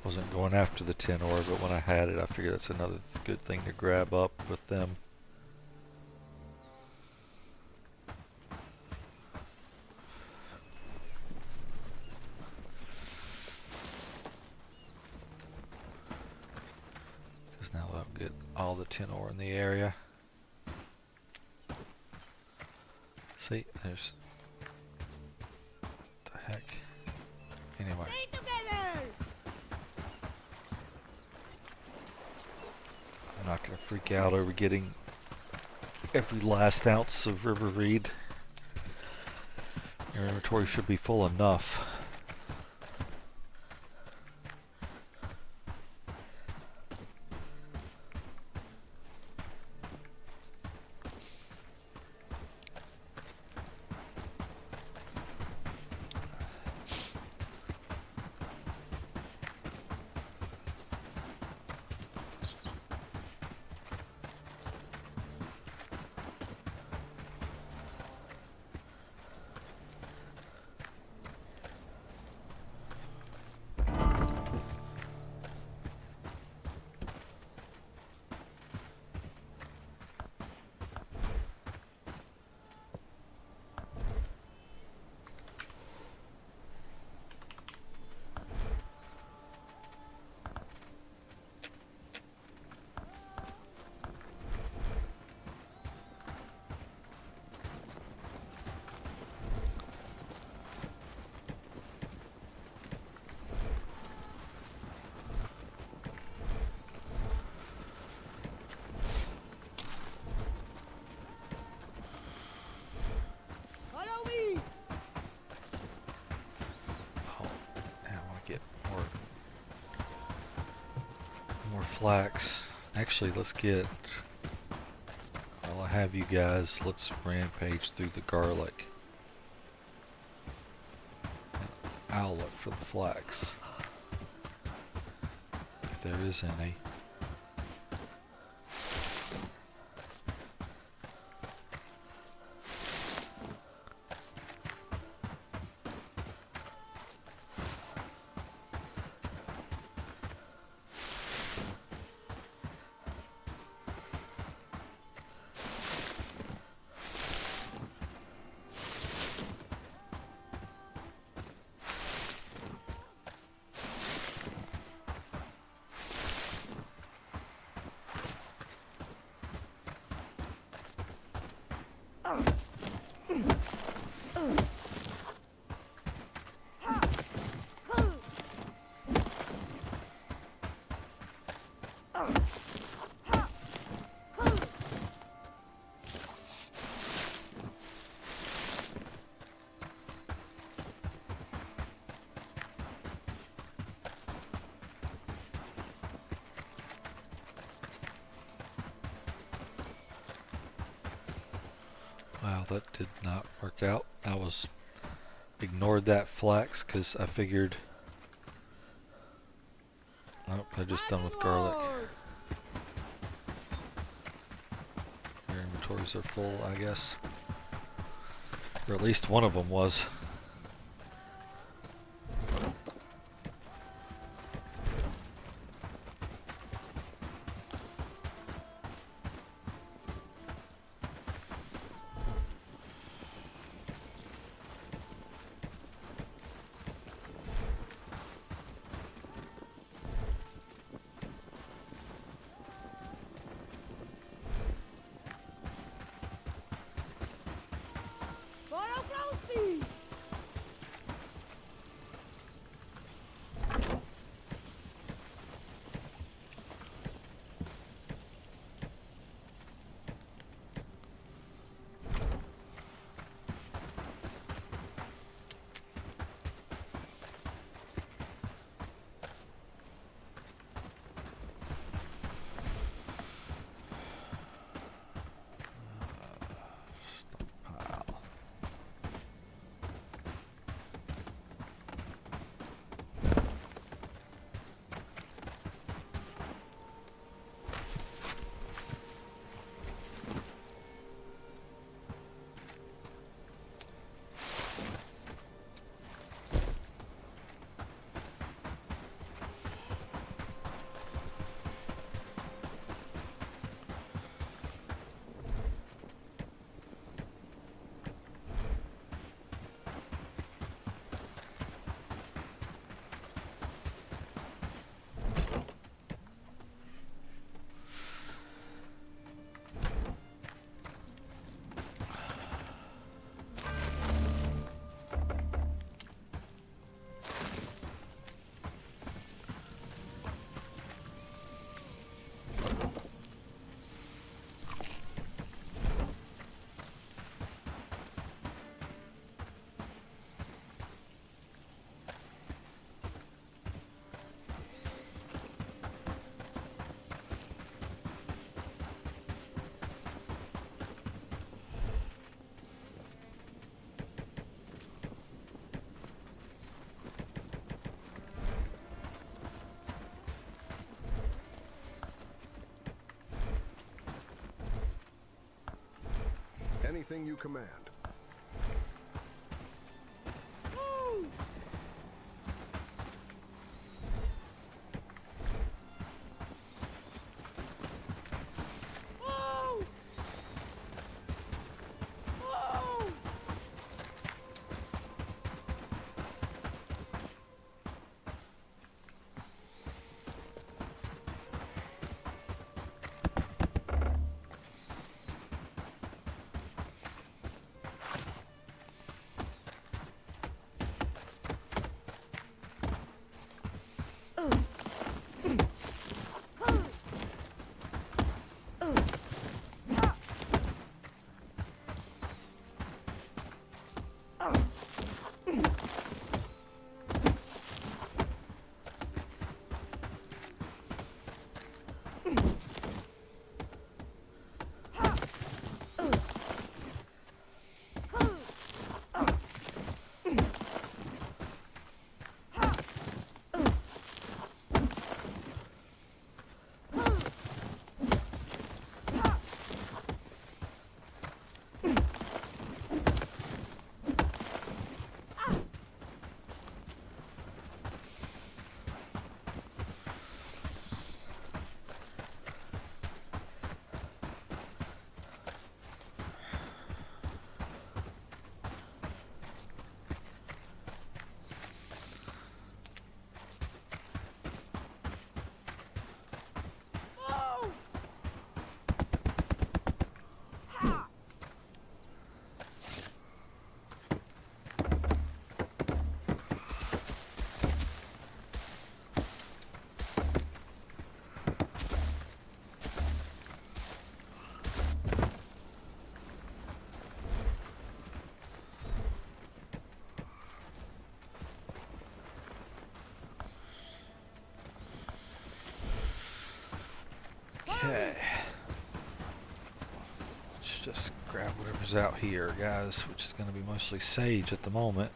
Wasn't going after the tin ore, but when I had it, I figured that's another good thing to grab up with them. Because now I'll get all the tin ore in the area. See, there's... What the heck? Anyway. I'm not going to freak out over getting every last ounce of river reed. Your inventory should be full enough. flax. Actually, let's get, while I have you guys, let's rampage through the garlic. I'll look for the flax, if there is any. Wow, that did not work out. I was ignored that flax because I figured. Oh, they're just done with garlic. Their inventories are full, I guess. Or at least one of them was. Anything you command. just grab whatever's out here, guys, which is going to be mostly sage at the moment.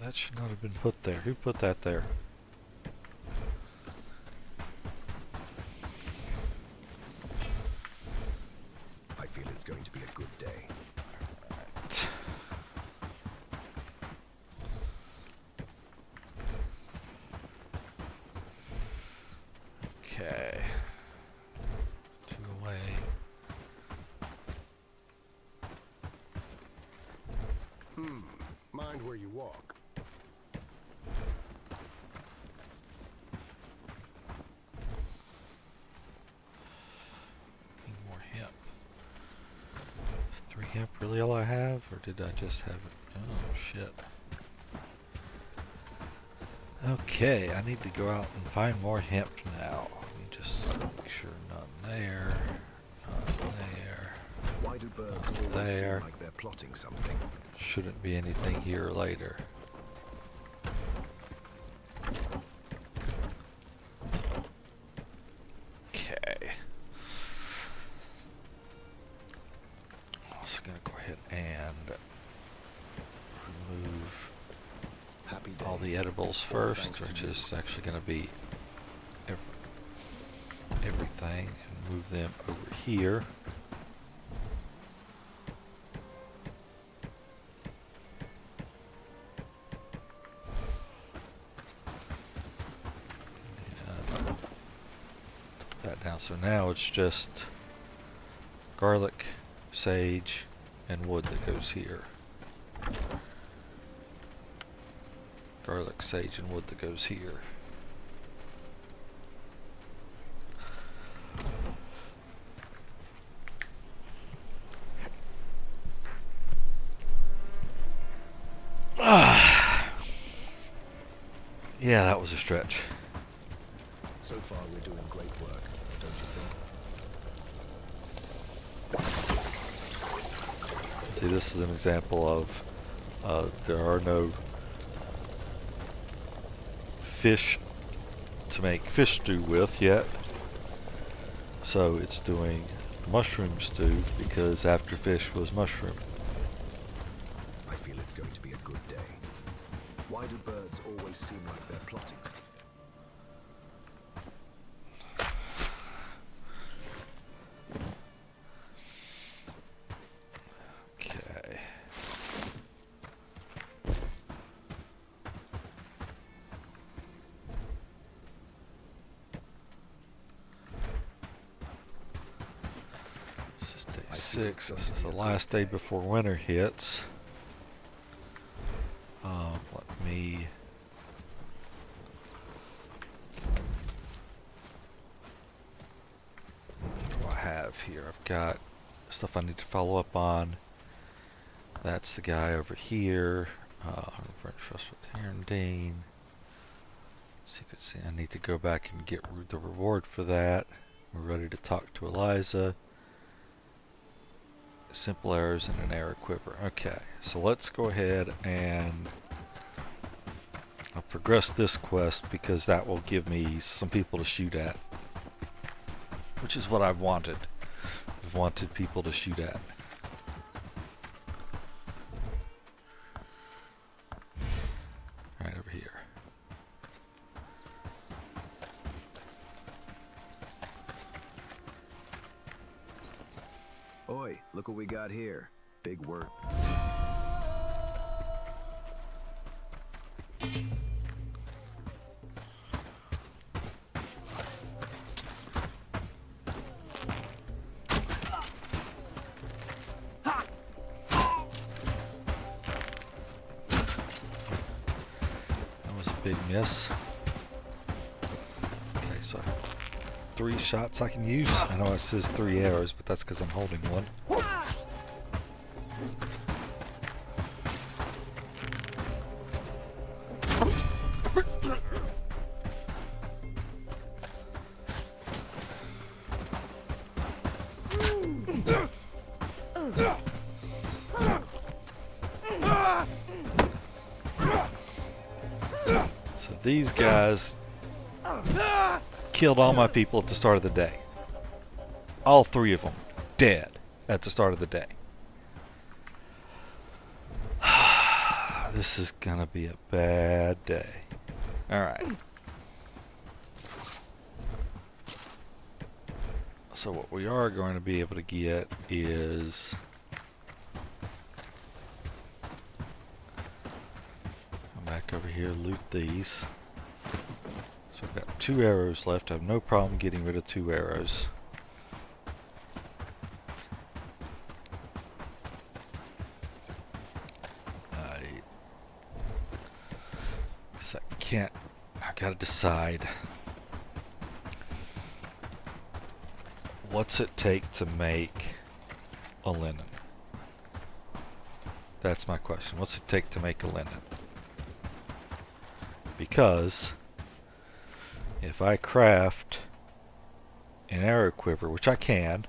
That should not have been put there. Who put that there? I feel it's going to be a good day. Okay. 2 away. Mind where you walk. Need more hemp. Is 3 hemp really all I have, or did I just have it? Oh shit. Okay, I need to go out and find more hemp now. Let me just make sure none there. None there. Why do birds always seem like they're plotting something? Shouldn't be anything here later. Okay. Also gonna go ahead and remove all the edibles first, which is actually gonna be everything, and move them over here. So now it's just garlic, sage, and wood that goes here. Garlic, sage, and wood that goes here. Yeah, that was a stretch. So far, we're doing great work, don't you think? See, this is an example of there are no fish to make fish stew with yet. So it's doing mushroom stew because after fish was mushroom. I feel it's going to be a good day. Why do birds always seem like they're plotting? Okay. It's just a 6. This is the last day before winter hits. Let me... What do I have here? I've got stuff I need to follow up on. That's the guy over here. French Trust with Herndine. Secret. I need to go back and get the reward for that. We're ready to talk to Eliza. Simple arrows and an arrow quiver. Okay, so let's go ahead and I'll progress this quest because that will give me some people to shoot at, which is what I've wanted. I've wanted people to shoot at. Right over here. Oi, look what we got here. Big word. Big miss. Okay, so I have 3 shots I can use. I know it says 3 arrows, but that's because I'm holding one. These guys killed all my people at the start of the day. All 3 of them dead at the start of the day. This is gonna be a bad day. Alright. So what we are going to be able to get is... back over here, loot these. So I've got 2 arrows left. I have no problem getting rid of 2 arrows. So I can't, I gotta decide. What's it take to make a linen? That's my question. What's it take to make a linen? Because if I craft an arrow quiver, which I can,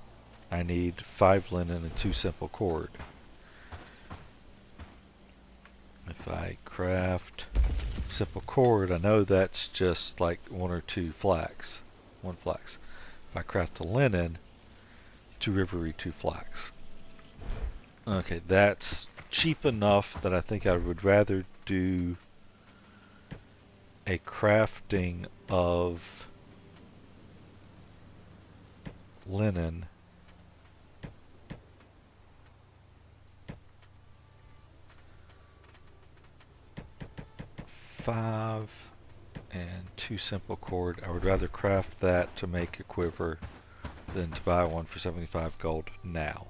I need 5 linen and 2 simple cord. If I craft simple cord, I know that's just like 1 or 2 flax. 1 flax. If I craft a linen, 2 ivory, 2 flax. Okay, that's cheap enough that I think I would rather do a crafting of linen five and 2 simple cord. I would rather craft that to make a quiver than to buy one for 75 gold now.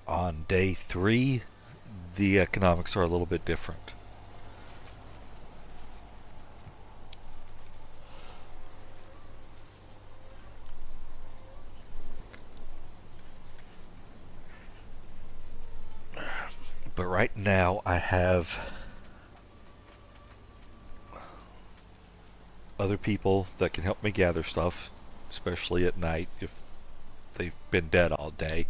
On day 3, the economics are a little bit different. But right now I have other people that can help me gather stuff, especially at night if they've been dead all day.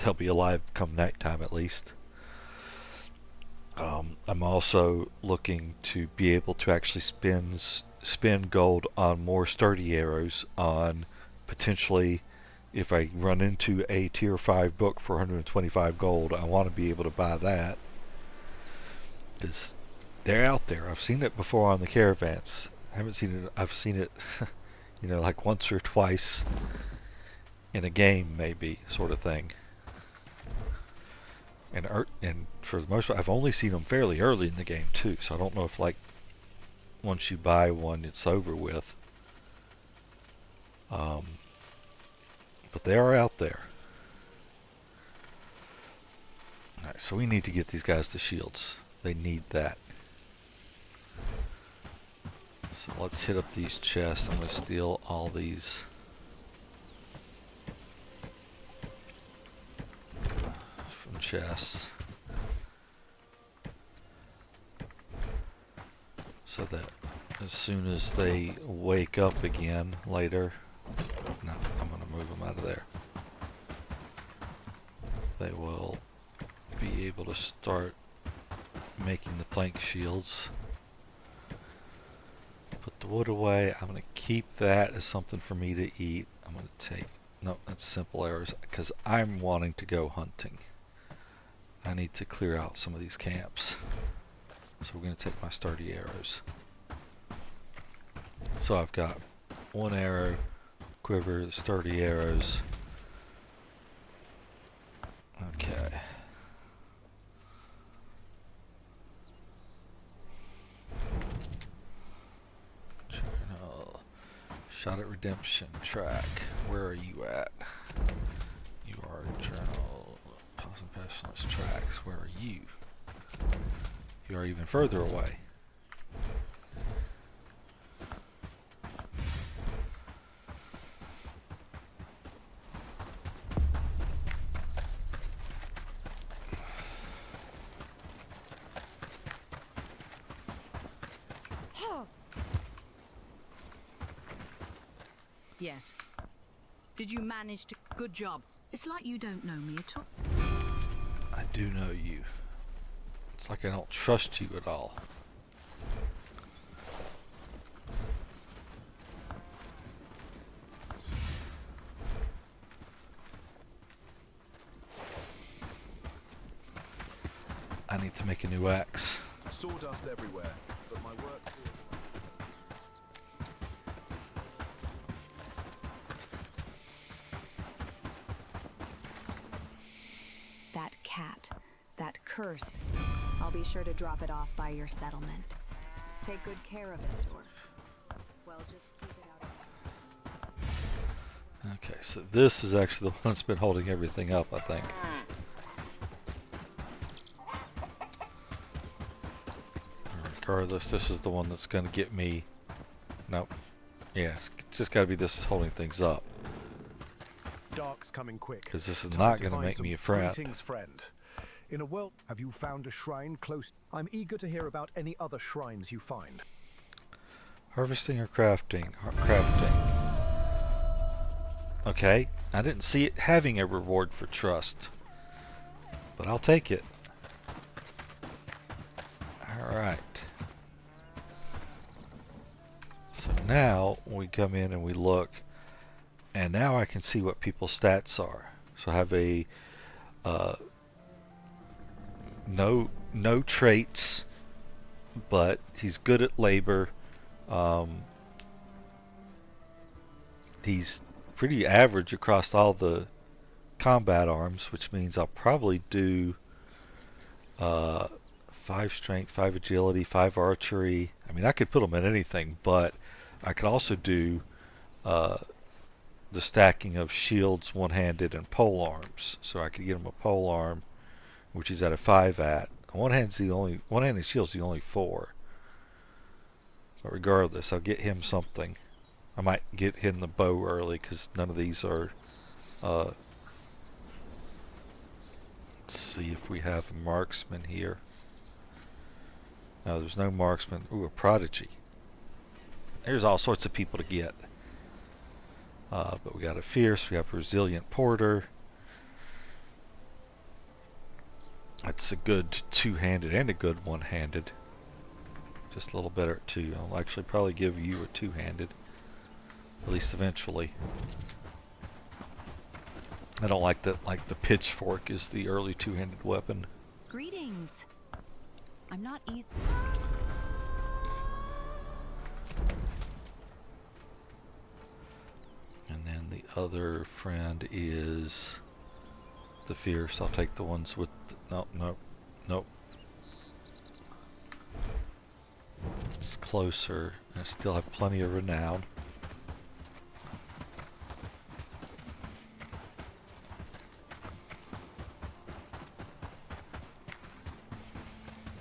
They'll be alive come nighttime at least. I'm also looking to be able to actually spend gold on more sturdy arrows, on potentially if I run into a tier 5 book for 125 gold, I want to be able to buy that. Because they're out there. I've seen it before on the caravans. I haven't seen it, I've seen it you know, like once or twice in a game maybe, sort of thing. And for the most part, I've only seen them fairly early in the game too, so I don't know if like once you buy one, it's over with. But they are out there. Alright, so we need to get these guys the shields. They need that. So let's hit up these chests. I'm going to steal all these. From chests. So that as soon as they wake up again later, no, I'm going to move them out of there. They will be able to start making the plank shields. Put the wood away. I'm going to keep that as something for me to eat. I'm going to take, no, that's simple arrows, because I'm wanting to go hunting. I need to clear out some of these camps. So we're going to take my sturdy arrows. So I've got one arrow, quiver, sturdy arrows. Okay. Journal. Shot at redemption track. Where are you at? You are journal. Pause and pestilence tracks. Where are you? You are even further away. Yes. Did you manage to... Good job. It's like you don't know me at all. I do know you. It's like I don't trust you at all. I need to make a new axe. Sawdust everywhere, but my work. That cat. That curse. I'll be sure to drop it off by your settlement. Take good care of it, or... well, just keep it out of... Okay, so this is actually the one that's been holding everything up, I think. Regardless, this is the one that's going to get me... Nope. Yeah, it's just got to be this is holding things up. Dark's coming quick. Because this is Time not to going to find make some me a friend. Greetings, friend. In a world, have you found a shrine close? I'm eager to hear about any other shrines you find. Harvesting or crafting? Crafting. Okay, I didn't see it having a reward for trust. But I'll take it. Alright. So now we come in and we look, and now I can see what people's stats are. So I have a no traits, but he's good at labor. He's pretty average across all the combat arms, which means I'll probably do 5 strength, 5 agility, 5 archery. I mean, I could put him in anything, but I could also do the stacking of shields, one-handed, and pole arms. So I could get him a pole arm, which he's at a 5 at. One-handed shield's the only 4. But regardless, I'll get him something. I might get him the bow early because none of these are. Let's see if we have a marksman here. No, there's no marksman. Ooh, a prodigy. There's all sorts of people to get. But we got a fierce, we have a resilient porter. That's a good two-handed and a good one-handed. Just a little better at 2. I'll actually probably give you a two-handed. At least eventually. I don't like that, like the pitchfork is the early two-handed weapon. Greetings. I'm not easy. And then the other friend is the fierce. I'll take the ones with nope. Let's closer. I still have plenty of renown.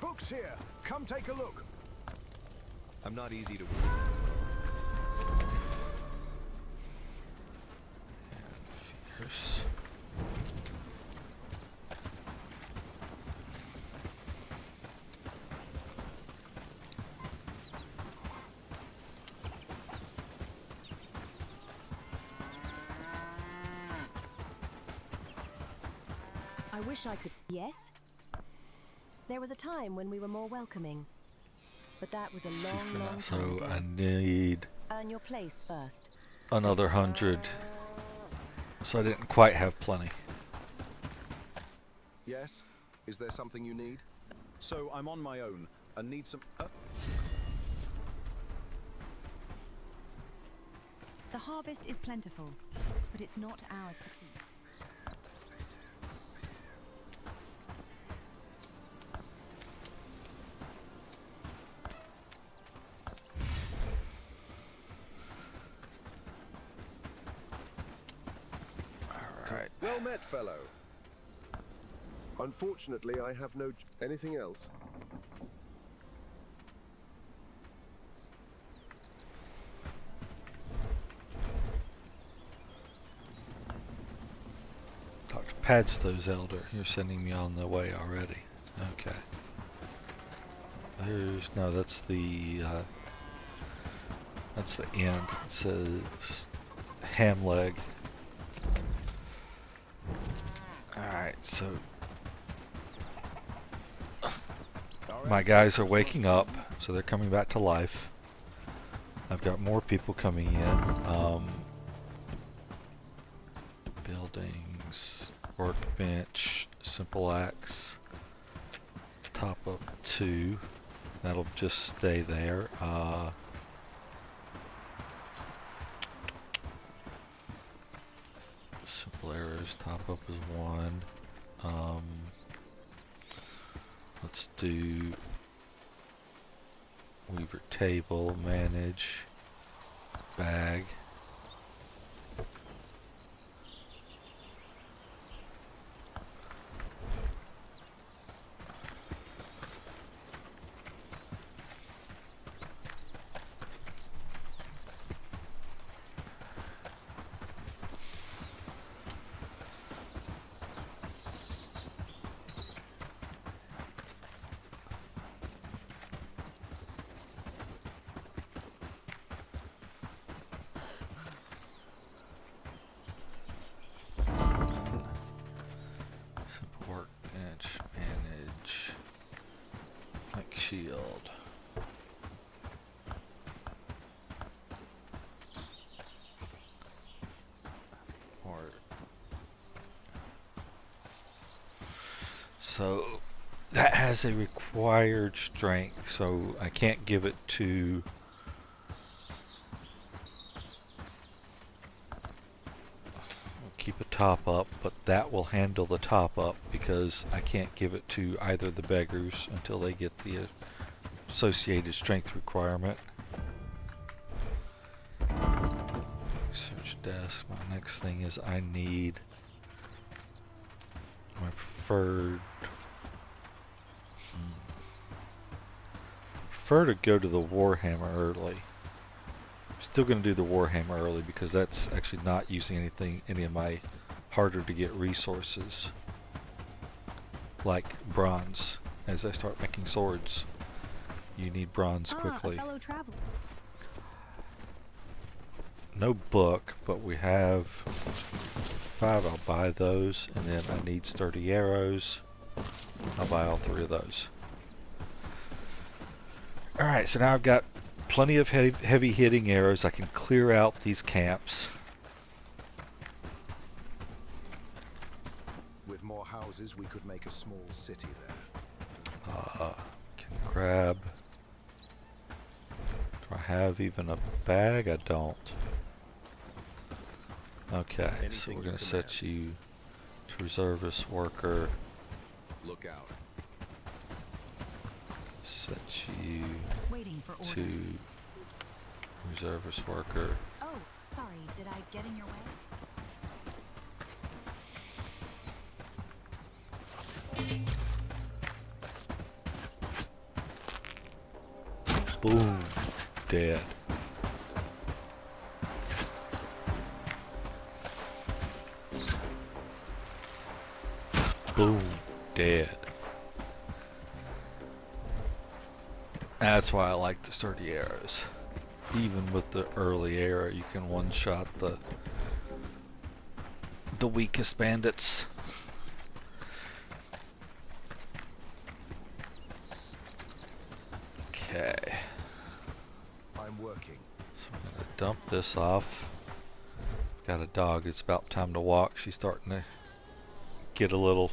Books here. Come take a look. I'm not easy to. Fierce. I wish I could. Yes? There was a time when we were more welcoming. But that was a long, long time So ago. I need Earn your place first. another 100. So I didn't quite have plenty. Yes? Is there something you need? So I'm on my own and need some. The harvest is plentiful, but it's not ours to keep. Alright. Well met, fellow. Unfortunately, I have no... Anything else? Dr. Padstow's elder. You're sending me on the way already. Okay. There's... No, that's the end. It says... ham leg. Alright, so... my guys are waking up, so they're coming back to life. I've got more people coming in. Buildings, workbench, simple axe, top up 2. That'll just stay there. Simple arrows, top up is 1. Let's do Weaver table, manage, bag. Shield. So that has a required strength, so I can't give it to keep a top up, but that will handle the top up because I can't give it to either the beggars until they get the associated strength requirement. Search desk. My next thing is I need my preferred. Prefer to go to the Warhammer early. Still going to do the Warhammer early because that's actually not using any of my harder to get resources like bronze. As I start making swords, you need bronze quickly. A fellow traveler. No book, but we have 5. I'll buy those, and then I need sturdy arrows. I'll buy all 3 of those. Alright, so now I've got plenty of heavy hitting arrows. I can clear out these camps. With more houses, we could make a small city there. Can grab. Do I have even a bag? I don't. Okay, so we're going to set you to reservist worker. Look out. Set you Waiting for to orders. reservist worker. Oh, sorry. Did I get in your way? Boom. Dead. Boom. Dead. That's why I like the sturdy arrows. Even with the early arrow, you can one-shot the weakest bandits. Okay. I'm working. So I'm gonna dump this off. Got a dog. It's about time to walk. She's starting to get a little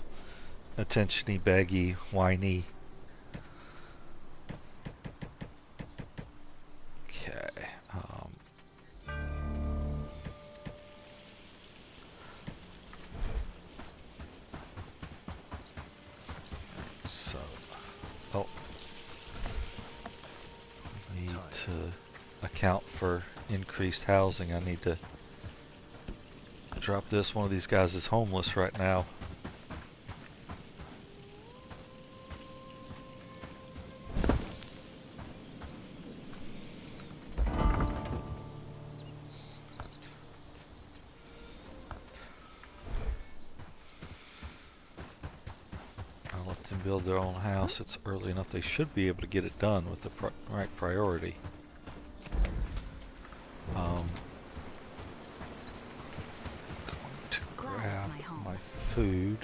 attention-y, baggy, whiny. Okay. So, oh, need to account for increased housing. I need to drop this. One of these guys is homeless right now. I'll let them build their own house. It's early enough. They should be able to get it done with the right priority. Going to grab my food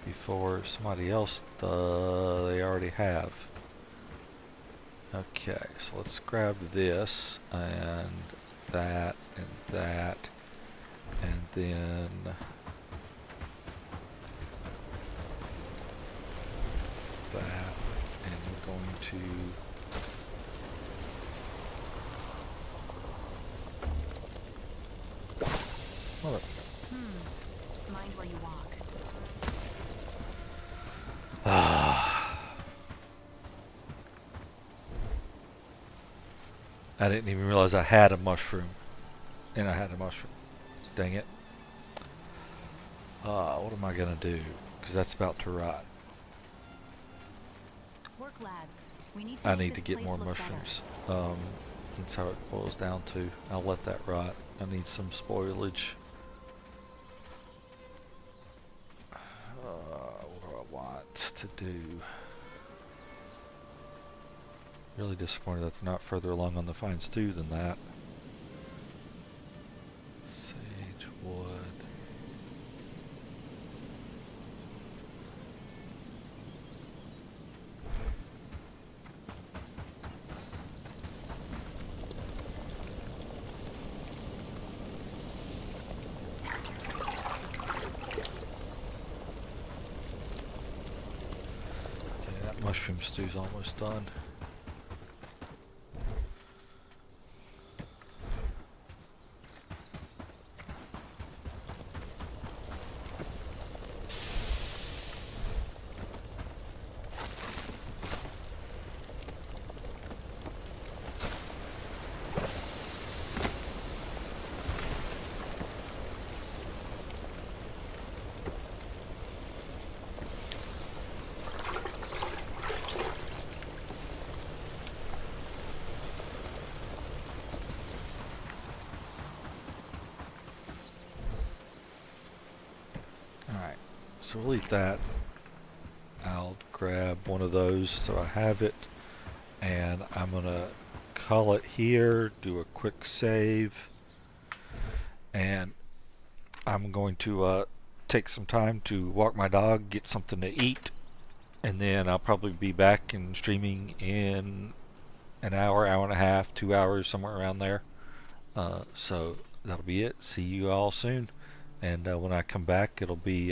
before somebody else they already have. Okay, so let's grab this and that and that, and then that, and we're going to Mind where you walk. I didn't even realize I had a mushroom. And I had a mushroom. Dang it. What am I gonna do? Because that's about to rot. Work, lads. We need to I make need this to get place more look mushrooms. That's how it boils down to. I'll let that rot. I need some spoilage. What do I want to do? Really disappointed that they're not further along on the fine stew than that. Sage wood. Okay, that mushroom stew's almost done. Alright, so we'll eat that. I'll grab one of those so I have it, and I'm gonna call it here, do a quick save, and I'm going to take some time to walk my dog, get something to eat, and then I'll probably be back and streaming in an hour, hour and a half, 2 hours, somewhere around there. So that'll be it. See you all soon. And when I come back, it'll be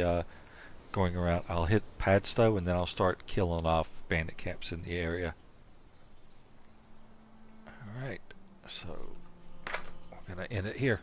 going around. I'll hit Padstow, and then I'll start killing off bandit camps in the area. Alright, so I'm going to end it here.